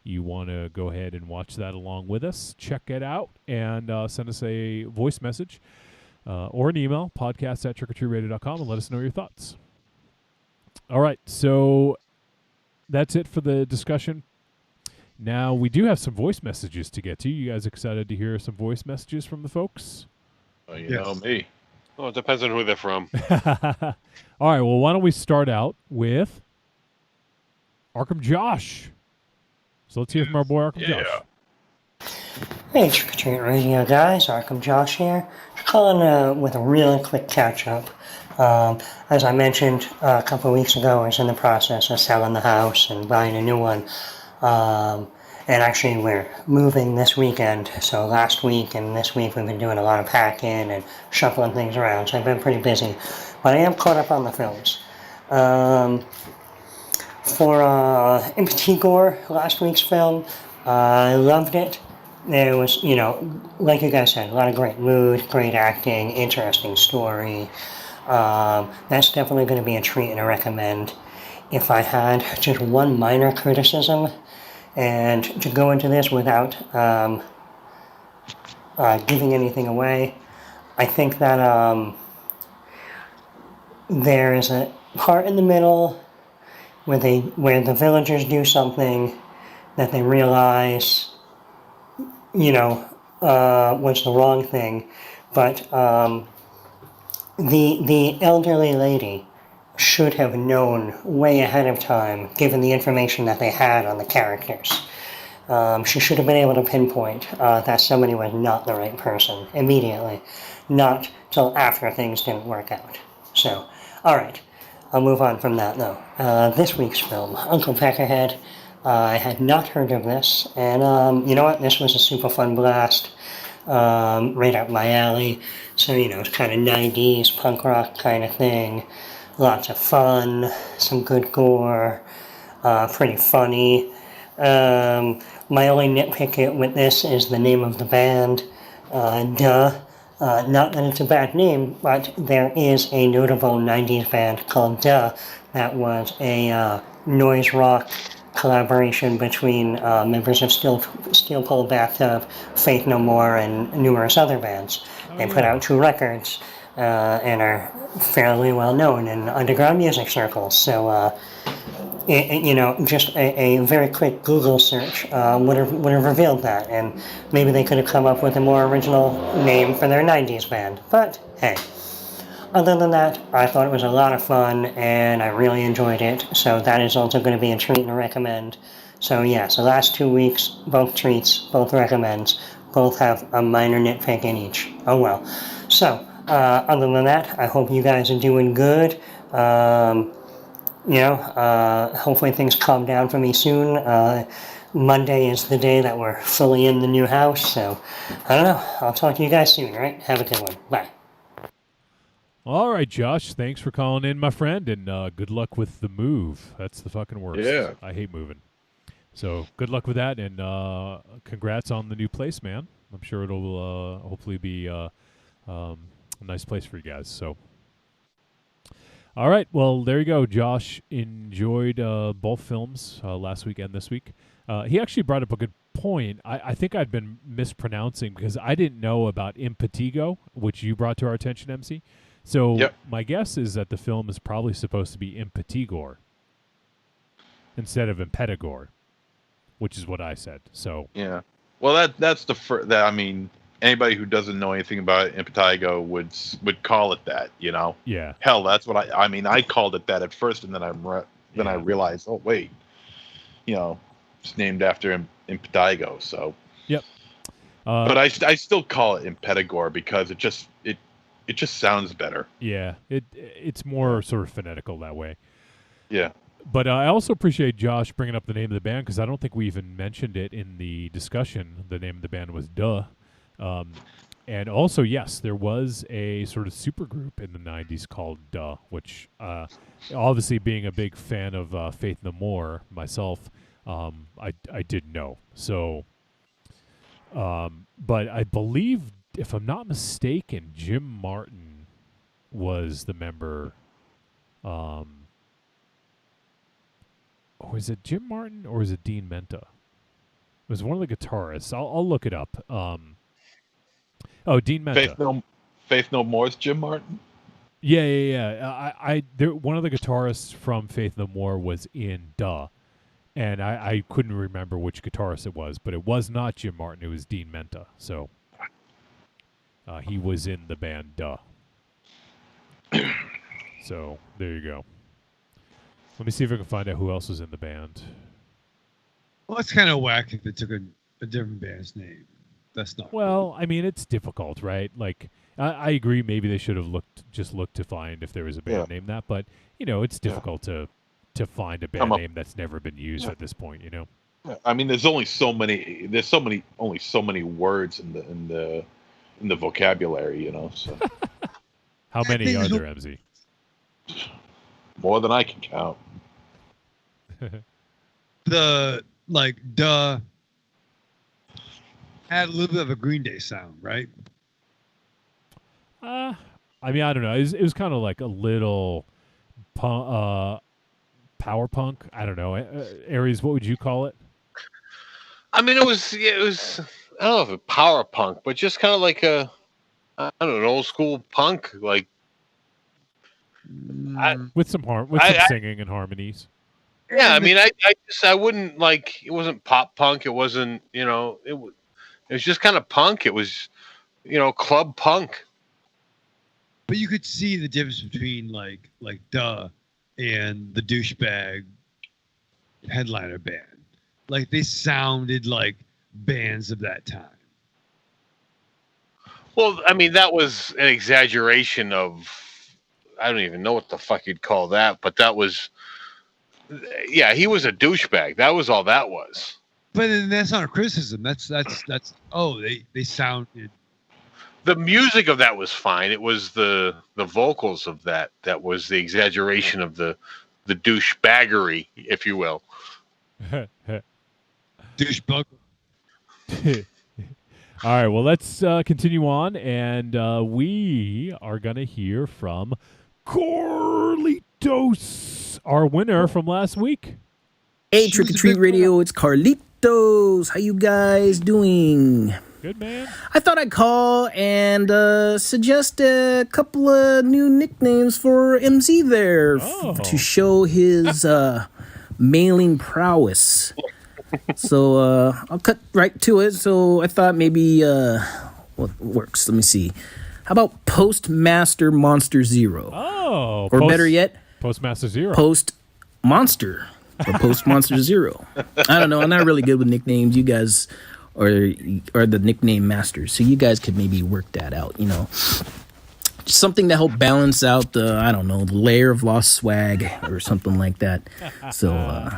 you want to go ahead and watch that along with us, check it out and send us a voice message or an email, podcast@trickortreatradio.com, and let us know your thoughts. All right, so that's it for the discussion. Now, we do have some voice messages to get to. You guys excited to hear some voice messages from the folks? Oh, you know me. Well, it depends on who they're from. All right, well, why don't we start out with Arkham Josh. So let's hear from our boy Arkham Josh. Hey, Trick or Treat Radio guys, Arkham Josh here. Just calling with a really quick catch-up. As I mentioned a couple of weeks ago, I was in the process of selling the house and buying a new one. And actually, we're moving this weekend. So last week and this week, we've been doing a lot of packing and shuffling things around. So I've been pretty busy. But I am caught up on the films. For In Gore, last week's film, I loved it. There was, like you guys said, a lot of great mood, great acting, interesting story. That's definitely going to be a treat and a recommend. If I had just one minor criticism, and to go into this without giving anything away, I think that there is a part in the middle where the villagers do something that they realize, was the wrong thing, but the elderly lady should have known way ahead of time, given the information that they had on the characters. She should have been able to pinpoint that somebody was not the right person immediately, not till after things didn't work out. So, all right, I'll move on from that though. This week's film, Uncle Peckerhead. I had not heard of this, and you know what? This was a super fun blast, right up my alley. So, it's kind of 90s punk rock kind of thing. Lots of fun, some good gore, pretty funny. My only nitpick with this is the name of the band, Duh. Not that it's a bad name, but there is a notable 90s band called Duh that was a noise rock collaboration between members of Steel Pole Bathtub, Faith No More, and numerous other bands. They put out 2 records and are fairly well known in underground music circles. So, just a very quick Google search would have revealed that, and maybe they could have come up with a more original name for their 90s band. But hey, other than that, I thought it was a lot of fun, and I really enjoyed it. So that is also going to be a treat and a recommend. So yeah, so last 2 weeks, both treats, both recommends, both have a minor nitpick in each. Oh well. So, other than that, I hope you guys are doing good. Hopefully things calm down for me soon. Monday is the day that we're fully in the new house, so I don't know. I'll talk to you guys soon, all right? Have a good one. Bye. All right, Josh. Thanks for calling in, my friend, and good luck with the move. That's the fucking worst. Yeah. I hate moving. So good luck with that, and congrats on the new place, man. I'm sure it'll hopefully be a nice place for you guys. So, all right. Well, there you go. Josh enjoyed both films last week and this week. He actually brought up a good point. I think I'd been mispronouncing because I didn't know about impetigo, which you brought to our attention, MC. So my guess is that the film is probably supposed to be impetigore instead of impetigore, which is what I said. So yeah. Well, that's the first. I mean, anybody who doesn't know anything about impetigo would call it that. You know. Yeah. Hell, that's what I mean. I called it that at first, and then I realized, oh wait, you know, it's named after impetigo. So. Yep. But I still call it impetigore because it just sounds better. Yeah. It's more sort of phonetical that way. Yeah. But I also appreciate Josh bringing up the name of the band because I don't think we even mentioned it in the discussion. The name of the band was Duh. And also, yes, there was a sort of supergroup in the 90s called Duh, which obviously being a big fan of Faith No More myself, I did know. So, but I believe, if I'm not mistaken, Jim Martin was the member. Or is it Jim Martin or is it Dean Menta? It was one of the guitarists. I'll look it up. Dean Menta. Faith No More's Jim Martin? Yeah. One of the guitarists from Faith No More was in Duh. And I couldn't remember which guitarist it was, but it was not Jim Martin. It was Dean Menta. So he was in the band Duh. So there you go. Let me see if I can find out who else was in the band. Well, it's kind of whack if they took a different band's name. That's not. Well, I mean, it's difficult, right? Like, I agree. Maybe they should have looked to find if there was a band named that, but you know, it's difficult to find a band name that's never been used at this point. You know. I mean, there's only so many words in the vocabulary. You know. So. How many are there, MZ? More than I can count. Duh had a little bit of a Green Day sound, right? I mean, I don't know. It was kind of like a little power punk. I don't know. Aries, what would you call it? I mean, it was. I don't know if it's power punk, but just kind of like an old school punk, like. With some singing and harmonies. Yeah, I mean, I wouldn't like. It wasn't pop punk. It wasn't, it was just kind of punk. It was, club punk. But you could see the difference between like Duh and the douchebag headliner band. Like they sounded like bands of that time. Well, I mean, that was an exaggeration of. I don't even know what the fuck you'd call that, but that was, yeah, he was a douchebag. That was all that was. But that's not a criticism. That's they sounded. The music of that was fine. It was the vocals of that was the exaggeration of the douchebaggery, if you will. Douchebag. All right, well, let's continue on, and we are going to hear from Carlitos, our winner from last week. Hey, Trick or Treat Radio, it's Carlitos. How you guys doing? Good, man. I thought I'd call and suggest a couple of new nicknames for MZ there to show his mailing prowess. So I'll cut right to it. So I thought maybe what works? Let me see. How about Postmaster Monster Zero? Oh, or better yet, Postmaster Zero. Post Monster or Post Monster Zero. I don't know. I'm not really good with nicknames. You guys are the nickname masters, so you guys could maybe work that out. Just something to help balance out the the layer of lost swag or something like that. So.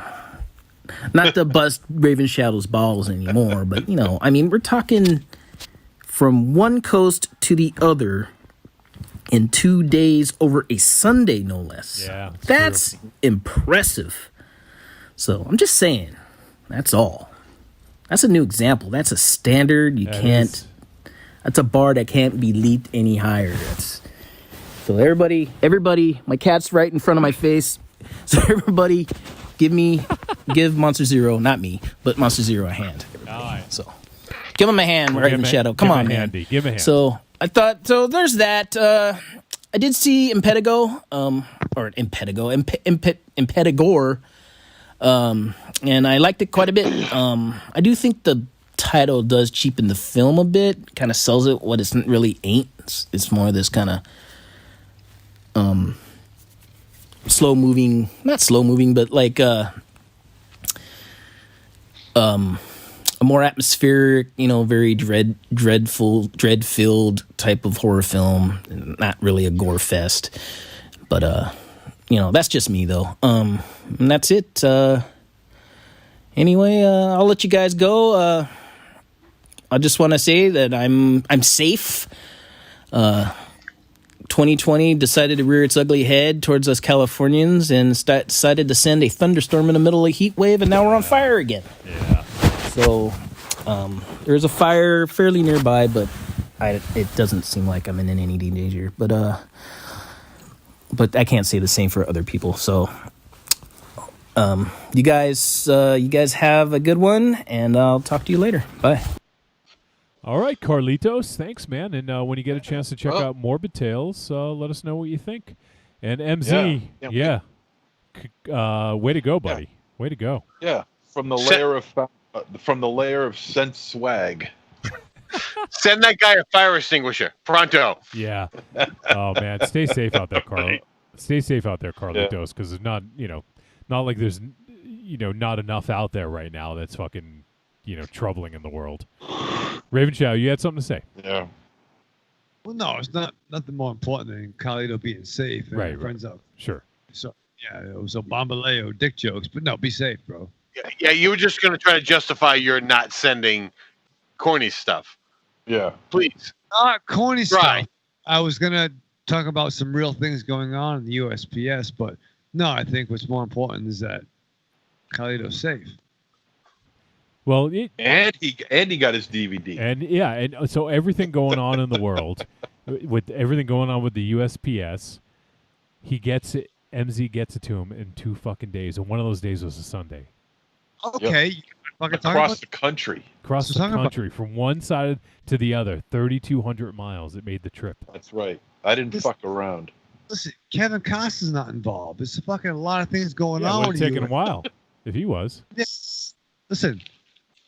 Not to bust Raven Shadow's balls anymore, but, we're talking from one coast to the other in 2 days over a Sunday, no less. Yeah, that's impressive. So I'm just saying, that's all. That's a new example. That's a standard. You can't. That's a bar that can't be leaped any higher. So everybody, my cat's right in front of my face. So everybody, give Monster Zero, not me, but Monster Zero a hand. All right. So give him a hand right in the shadow. Come on, man. Give him a hand. So I thought. So there's that. I did see Impetigore, and I liked it quite a bit. I do think the title does cheapen the film a bit, kind of sells it what it really ain't. It's more this kind of not slow moving, but like a more atmospheric, very dread-filled type of horror film. Not really a gore fest, but that's just me though. And that's it. Anyway, I'll let you guys go. I just want to say that I'm safe. 2020 decided to rear its ugly head towards us Californians and decided to send a thunderstorm in the middle of a heat wave, and now we're on fire again. Yeah. So there's a fire fairly nearby, but it doesn't seem like I'm in any danger. But I can't say the same for other people. So you guys have a good one, and I'll talk to you later. Bye. All right, Carlitos, thanks, man. And when you get a chance to check out Morbid Tales, let us know what you think. And MZ, way to go, buddy. Yeah. Way to go. Yeah, from the layer of sense swag. Send that guy a fire extinguisher, pronto. Yeah. Oh man, stay safe out there, Carl. Stay safe out there, Carlitos, because it's not like there's not enough out there right now that's fucking troubling in the world. Raven Chow, you had something to say? Yeah. Well, no, it's nothing more important than Carlito being safe and right, friends up. Sure. So yeah, it was a Bombaleo dick jokes, but no, be safe, bro. Yeah, you were just gonna try to justify your not sending corny stuff. Yeah. Please. Not corny stuff. I was gonna talk about some real things going on in the USPS, but no, I think what's more important is that Carlito's safe. Well, and he got his DVD. And so everything going on in the world, with everything going on with the USPS, he gets it. MZ gets it to him in 2 fucking days, and one of those days was a Sunday. Okay, across the country. Across the country, from one side to the other, 3,200 miles. It made the trip. That's right. I didn't fuck around. Listen, Kevin Costner's not involved. There's fucking a lot of things going on. It would have taken a while if he was. Yes. Listen,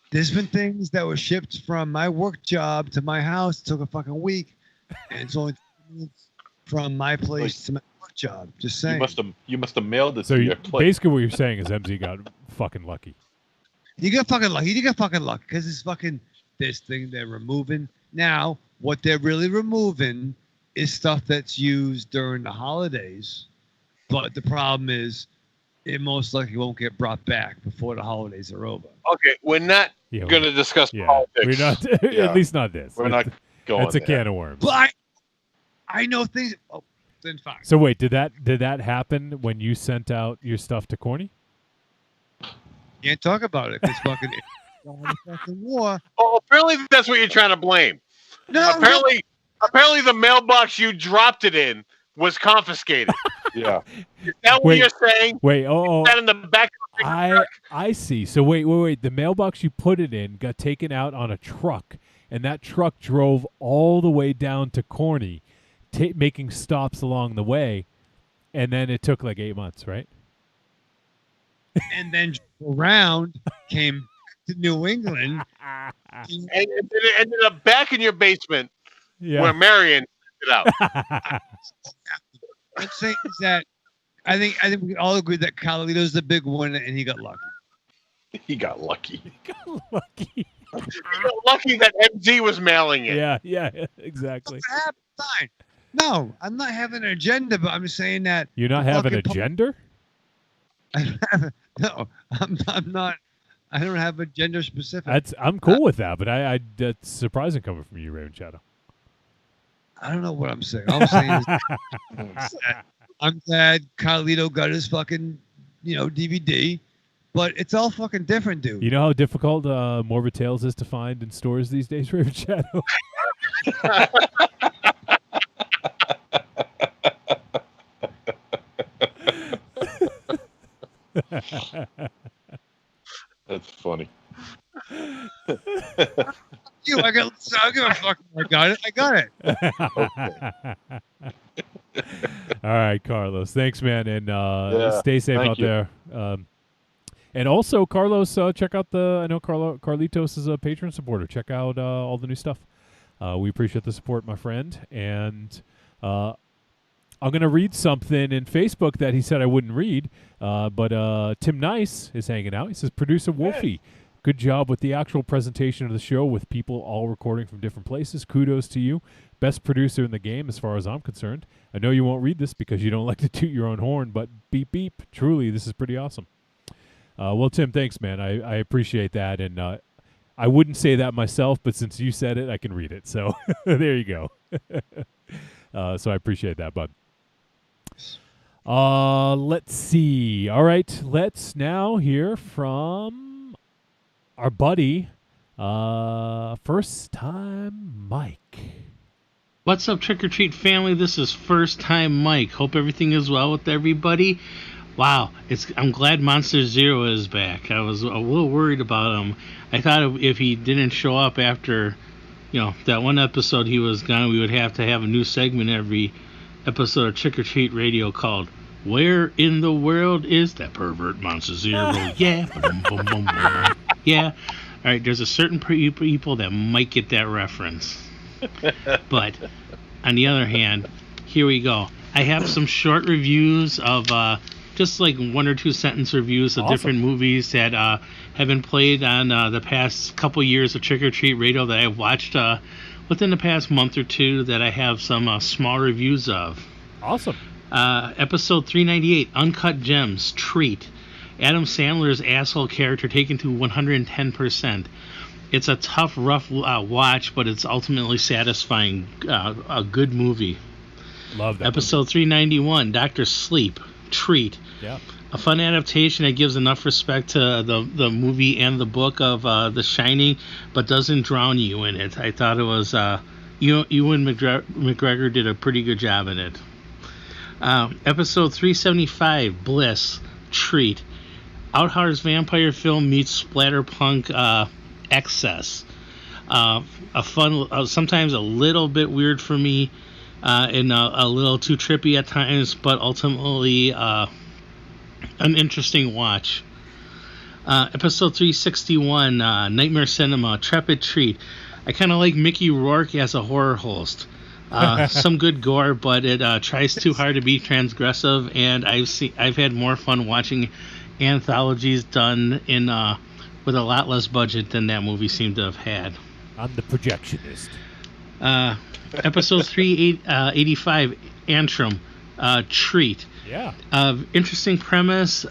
there's been things that were shipped from my work job to my house. It took a fucking week, and it's only 2 minutes from my place to my work job. Just saying. You must have mailed it So to your place. basically, what you're saying is MZ got fucking lucky. You got fucking lucky. You got fucking lucky because it's fucking this thing they're removing now. What they're really removing is stuff that's used during the holidays, but the problem is it most likely won't get brought back before the holidays are over. Okay, we're not going to discuss politics. We're not, at least not this. We're not going. That's a can of worms. But I know things. Oh, then fine. So wait, did that happen when you sent out your stuff to Corny? Can't talk about it because fucking war. Oh, apparently that's what you're trying to blame. No, apparently the mailbox you dropped it in was confiscated. Yeah. Is that what you're saying? Wait, Is that in the back of the truck? I see. So wait. The mailbox you put it in got taken out on a truck, and that truck drove all the way down to Corny, making stops along the way, and then it took like 8 months, right? And then around, came back to New England. And it ended up back in your basement where Marion it out. I'm saying is that I think we can all agree that Carlito's the big one and he got lucky. He got lucky. He got lucky that MZ was mailing it. Yeah, exactly. Fine. No, I'm not having an agenda, but I'm just saying that you're not having a gender. No, I'm not. I don't have a gender specific. I'm cool with that, but I that's surprising coming from you, Raven Shadow. I don't know what I'm saying. All I'm saying is I'm glad Carlito got his fucking, DVD, but it's all fucking different, dude. You know how difficult Morbid Tales is to find in stores these days, Raven Shadow? That's funny. I give a fuck. I got it. All right, Carlos. Thanks, man, and stay safe out there. And also, Carlos, check out I know Carlitos is a patron supporter. Check out all the new stuff. We appreciate the support, my friend. And I'm going to read something in Facebook that he said I wouldn't read, but Tim Nice is hanging out. He says, Producer Wolfie, good job with the actual presentation of the show with people all recording from different places. Kudos to you. Best producer in the game as far as I'm concerned. I know you won't read this because you don't like to toot your own horn, but beep, beep. Truly, this is pretty awesome. Well, Tim, thanks, man. I appreciate that. And I wouldn't say that myself, but since you said it, I can read it. So there you go. So I appreciate that, bud. Let's see. All right, let's now hear from our buddy, First Time Mike. What's up, Trick or Treat family? This is First Time Mike. Hope everything is well with everybody. Wow, I'm glad Monster Zero is back. I was a little worried about him. I thought if he didn't show up after, that one episode he was gone, we would have to have a new segment every episode of Trick or Treat Radio called "Where in the World is that pervert Monster Zero?" Yeah, boom, boom, boom, boom. Yeah. All right, there's a certain people that might get that reference. But on the other hand, here we go. I have some short reviews of just like 1 or 2 sentence reviews of different movies that have been played on the past couple years of Trick or Treat Radio that I've watched within the past month or two that I have some small reviews of. Awesome. Episode 398, Uncut Gems, Treat. Adam Sandler's asshole character taken to 110%. It's a tough, rough watch, but it's ultimately satisfying. A good movie. Love that. Episode 391, Dr. Sleep, Treat. Yeah. A fun adaptation that gives enough respect to the movie and the book of The Shining, but doesn't drown you in it. I thought it was Ewan McGregor did a pretty good job in it. Episode 375, Bliss, Treat. Outhouse vampire film meets splatterpunk excess. A fun, sometimes a little bit weird for me, and a little too trippy at times, but ultimately an interesting watch. Episode 361, Nightmare Cinema, Trepid Treat. I kind of like Mickey Rourke as a horror host. Some good gore, but it tries too hard to be transgressive, and I've had more fun watching anthologies done in with a lot less budget than that movie seemed to have had. I'm the projectionist. Episode 385, Antrim, Treat. Yeah. Interesting premise.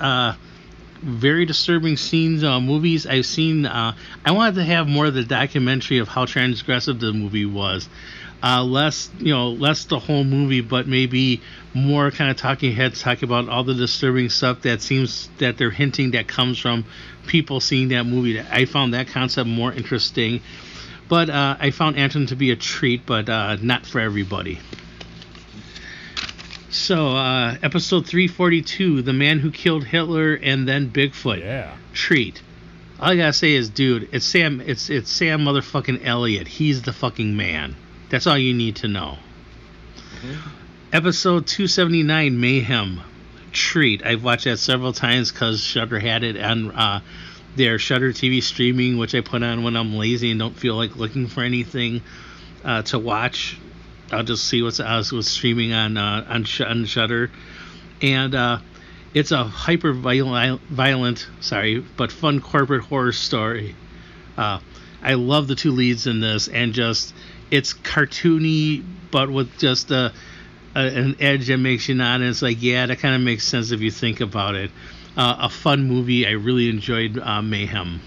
Very disturbing scenes. Movies I've seen. I wanted to have more of the documentary of how transgressive the movie was. Less the whole movie, but maybe more kind of talking heads talk about all the disturbing stuff that seems that they're hinting that comes from people seeing that movie. I found that concept more interesting, but I found Antrim to be a treat, but not for everybody. So, episode 342, The Man Who Killed Hitler and Then Bigfoot. Yeah. Treat. All I gotta say is, dude, it's Sam motherfucking Elliott. He's the fucking man. That's all you need to know. Mm-hmm. Episode 279, Mayhem, Treat. I've watched that several times because Shudder had it on their Shudder TV streaming, which I put on when I'm lazy and don't feel like looking for anything to watch. I'll just see what's streaming on Shudder, and it's a hyper violent, but fun corporate horror story. I love the two leads in this, and just it's cartoony, but with just an edge that makes you nod. And it's like, yeah, that kind of makes sense if you think about it. A fun movie. I really enjoyed Mayhem.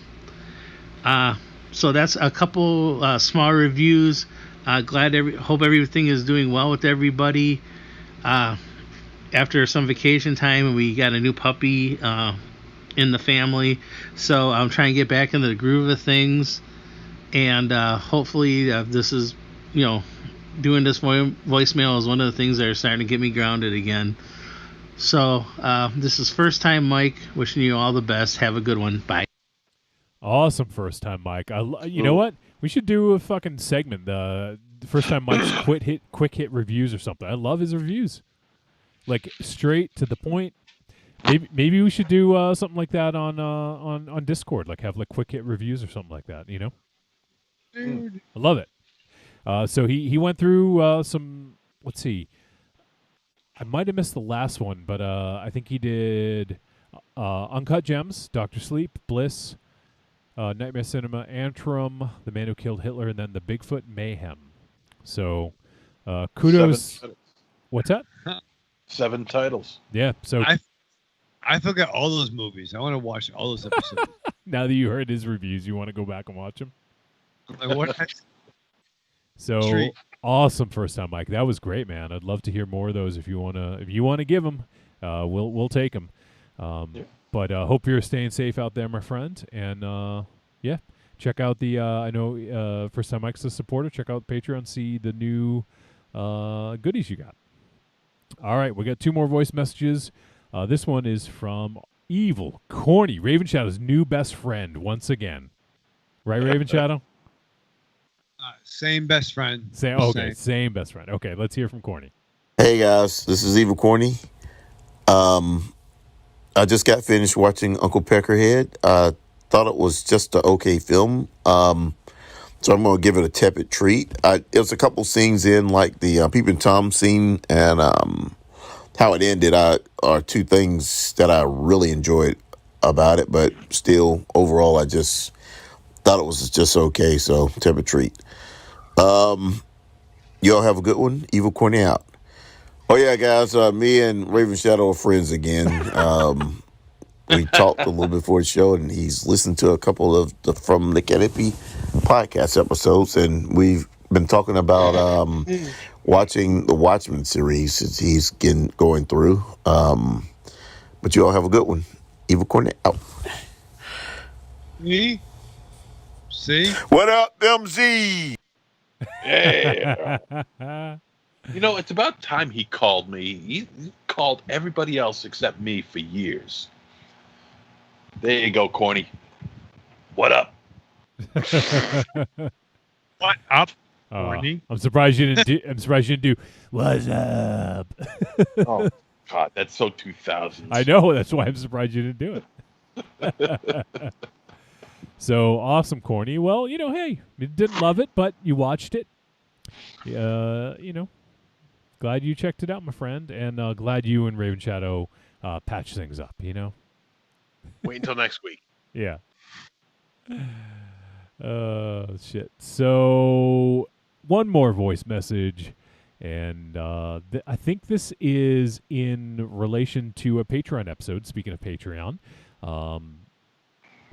So that's a couple small reviews. Hope everything is doing well with everybody. After some vacation time, we got a new puppy in the family, so I'm trying to get back into the groove of things, and hopefully this is, doing this voicemail is one of the things that are starting to get me grounded again. So this is first time Mike. Wishing you all the best. Have a good one. Bye. Awesome first time Mike. You know what? We should do a fucking segment. The first time Mike's quick hit reviews or something. I love his reviews. Like straight to the point. Maybe we should do something like that on Discord. Like have like quick hit reviews or something like that. You know. Dude. I love it. So he went through some. Let's see. I might have missed the last one, but I think he did Uncut Gems, Dr. Sleep, Bliss, Nightmare Cinema, Antrim, The Man Who Killed Hitler, and then the Bigfoot Mayhem. So kudos. What's that? 7 titles. Yeah. So I forgot all those movies. I want to watch all those episodes. Now that you heard his reviews, you want to go back and watch them? Like, what? So Treat. Awesome first time, Mike. That was great, man. I'd love to hear more of those. If you wanna give them, we'll take them. But hope you're staying safe out there, my friend. And yeah, check out the. I know first time Mike's a supporter. Check out Patreon. See the new goodies you got. All right, we got 2 more voice messages. This one is from Evil Corny, Raven Shadow's new best friend once again. Right, Raven Shadow? Same best friend. Same best friend. Okay, let's hear from Corny. Hey guys, this is Evil Corny. I just got finished watching Uncle Peckerhead. I thought it was just an okay film. So I'm going to give it a tepid treat. There's a couple scenes in, like the Peeping Tom scene and how it ended are 2 things that I really enjoyed about it. But still, overall, I just thought it was just okay. So tepid treat. Y'all have a good one. Evil Corny out. Oh yeah, guys. Me and Raven Shadow are friends again. We talked a little bit before the show, and he's listened to a couple of the From the Canopy podcast episodes, and we've been talking about watching the Watchmen series that he's going through. But you all have a good one. Evil Corny out. Me? See? What up, MZ? Yeah. It's about time he called me. He called everybody else except me for years. There you go, Corny. What up? What up, Corny? I'm surprised you didn't do. What's up? Oh God, that's so 2000s. I know. That's why I'm surprised you didn't do it. So awesome, Corny. Well, hey, you didn't love it, but you watched it. Glad you checked it out, my friend, and glad you and Raven Shadow patch things up. Wait until next week. Yeah. Shit. So one more voice message, and I think this is in relation to a Patreon episode. Speaking of Patreon,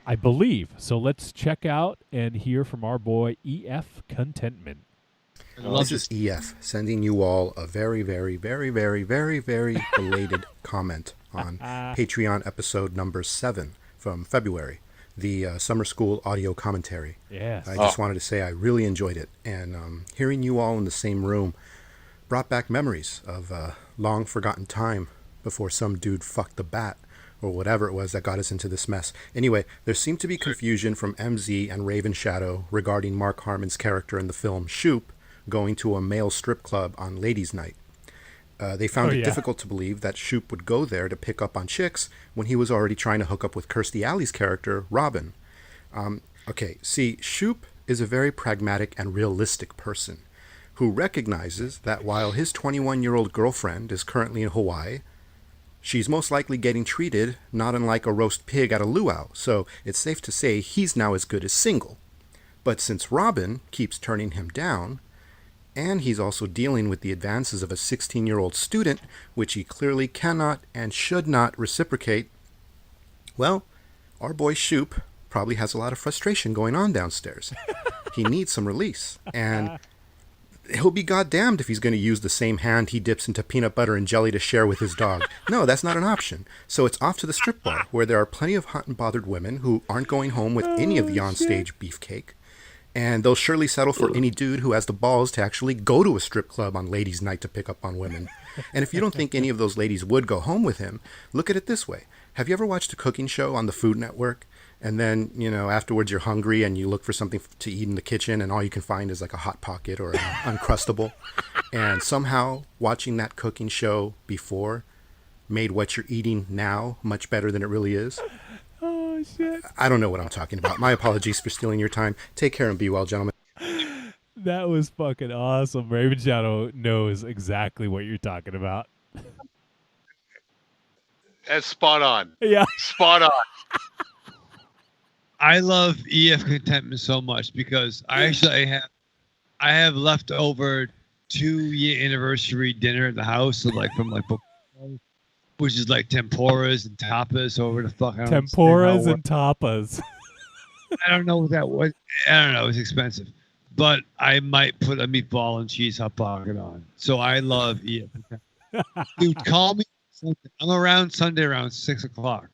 I believe. So let's check out and hear from our boy EF Contentment. This is EF sending you all a very, very, very, very, very, very belated comment on Patreon episode number 7 from February, the summer school audio commentary. Yes. I just wanted to say I really enjoyed it, and hearing you all in the same room brought back memories of a long forgotten time before some dude fucked the bat, or whatever it was that got us into this mess. Anyway, there seemed to be confusion from MZ and Raven Shadow regarding Mark Harmon's character in the film Shoop going to a male strip club on ladies' night. They found it difficult to believe that Shoop would go there to pick up on chicks when he was already trying to hook up with Kirstie Alley's character, Robin. See, Shoop is a very pragmatic and realistic person who recognizes that while his 21-year-old girlfriend is currently in Hawaii, she's most likely getting treated not unlike a roast pig at a luau, so it's safe to say he's now as good as single. But since Robin keeps turning him down, and he's also dealing with the advances of a 16-year-old student, which he clearly cannot and should not reciprocate, well, our boy Shoop probably has a lot of frustration going on downstairs. He needs some release. And he'll be goddamned if he's going to use the same hand he dips into peanut butter and jelly to share with his dog. No, that's not an option. So it's off to the strip bar, where there are plenty of hot and bothered women who aren't going home with any of the onstage beefcake. And they'll surely settle for any dude who has the balls to actually go to a strip club on ladies' night to pick up on women. And if you don't think any of those ladies would go home with him, look at it this way. Have you ever watched a cooking show on the Food Network? And then, afterwards you're hungry and you look for something to eat in the kitchen and all you can find is like a Hot Pocket or an Uncrustable. And somehow watching that cooking show before made what you're eating now much better than it really is. Oh, shit. I don't know what I'm talking about. My apologies for stealing your time. Take care and be well, gentlemen. That was fucking awesome. Raven Shadow knows exactly what you're talking about. That's spot on. Yeah. Spot on. I love EF Contentment so much because I have leftover 2-year anniversary dinner at the house, so which is like tempuras and tapas over the fuck. Tempuras and tapas. I don't know what that was. I don't know. It's expensive, but I might put a meatball and cheese hot pocket on. So I love EF. Dude, call me. I'm around Sunday around 6:00.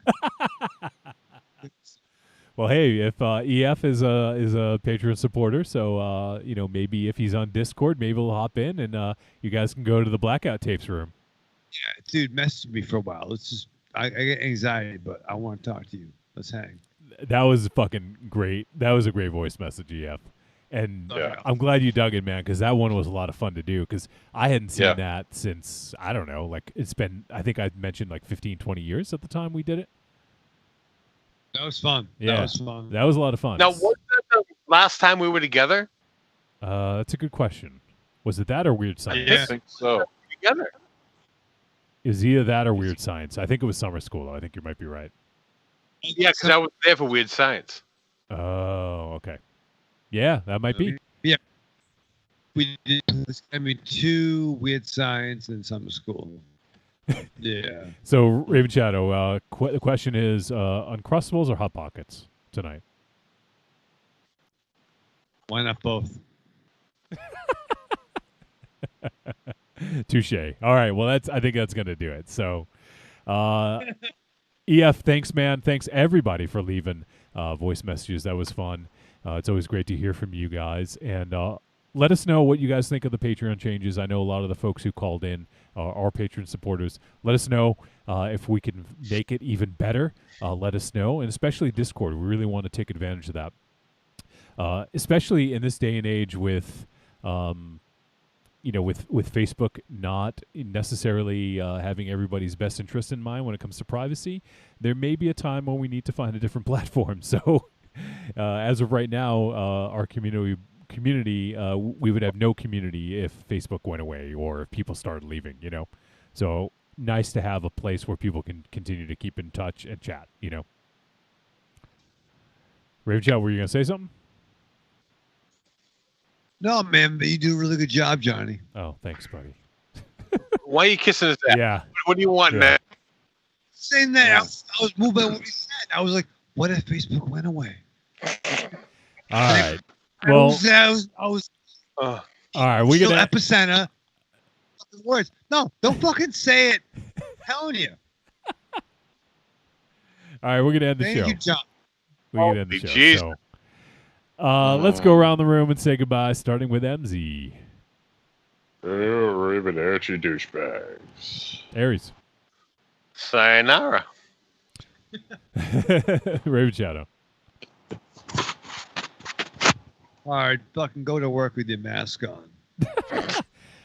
Well, hey, if EF is a Patreon supporter, so maybe if he's on Discord, maybe we'll hop in and you guys can go to the Blackout Tapes room. Yeah, dude, message me for a while. Let's just. I get anxiety, but I want to talk to you. Let's hang. That was fucking great. That was a great voice message, EF. And I'm glad you dug it, man, because that one was a lot of fun to do, because I hadn't seen that since, I don't know, like it's been, I think I mentioned like 15, 20 years at the time we did it. That was fun. Yeah, that was fun. That was a lot of fun. Now, was that the last time we were together? That's a good question. Was it that or Weird Science? I think so. Together. It was either that or Weird Science. I think it was summer school, though. I think you might be right. Yeah, because I was there for Weird Science. Oh, okay. Yeah, that might be. Yeah. We did 2 Weird Science and summer school. Yeah. So, Raven Shadow, the question is Uncrustables or Hot Pockets tonight? Why not both? Touche. All right. Well, I think that's going to do it. So, EF, thanks, man. Thanks, everybody, for leaving voice messages. That was fun. It's always great to hear from you guys. And let us know what you guys think of the Patreon changes. I know a lot of the folks who called in are Patreon supporters. Let us know if we can make it even better. Let us know. And especially Discord. We really want to take advantage of that. Especially in this day and age with with Facebook not necessarily having everybody's best interest in mind when it comes to privacy, there may be a time when we need to find a different platform. So as of right now, our community, we would have no community if Facebook went away or if people started leaving, So nice to have a place where people can continue to keep in touch and chat, Raven Chat, were you going to say something? No, man, but you do a really good job, Johnny. Oh, thanks, buddy. Why are you kissing his ass? Yeah. What do you want, man? Saying that, I was moved by what he said. I was like, what if Facebook went away? All right. Well, I was all right. We're going to epicenter of the words. No, don't fucking say it. I'm telling you. All right, we're going to end the show. Thank you, John. We're going to end the show. So, let's go around the room and say goodbye, starting with MZ. Raven at you douchebags. Aries. Sayonara. Raven Shadow. All right, fucking go to work with your mask on.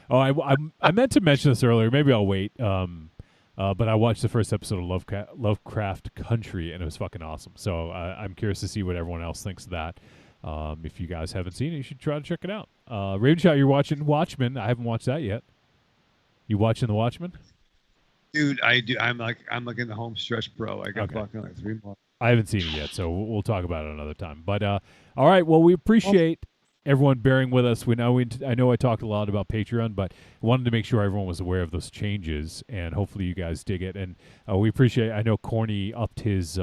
I meant to mention this earlier. Maybe I'll wait. But I watched the first episode of Lovecraft Country, and it was fucking awesome. So I'm curious to see what everyone else thinks of that. If you guys haven't seen it, you should try to check it out. Raven Shot, you're watching Watchmen. I haven't watched that yet. You watching The Watchmen? Dude, I do. I'm like in the home stretch, bro. I got fucking like 3 more. I haven't seen it yet, so we'll talk about it another time. But all right, well, we appreciate everyone bearing with us. I know I talked a lot about Patreon, but wanted to make sure everyone was aware of those changes, and hopefully you guys dig it. And we appreciate. I know Corny upped his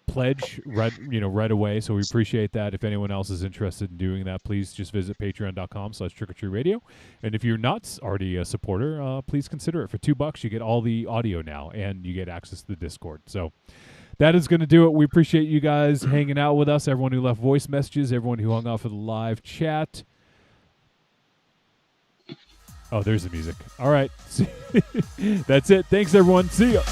pledge right away. So we appreciate that. If anyone else is interested in doing that, please just visit patreon.com/trickortreatradio. And if you're not already a supporter, please consider it. For $2, you get all the audio now, and you get access to the Discord. So that is going to do it. We appreciate you guys hanging out with us, everyone who left voice messages, everyone who hung out for the live chat. Oh, there's the music. All right. That's it. Thanks, everyone. See ya.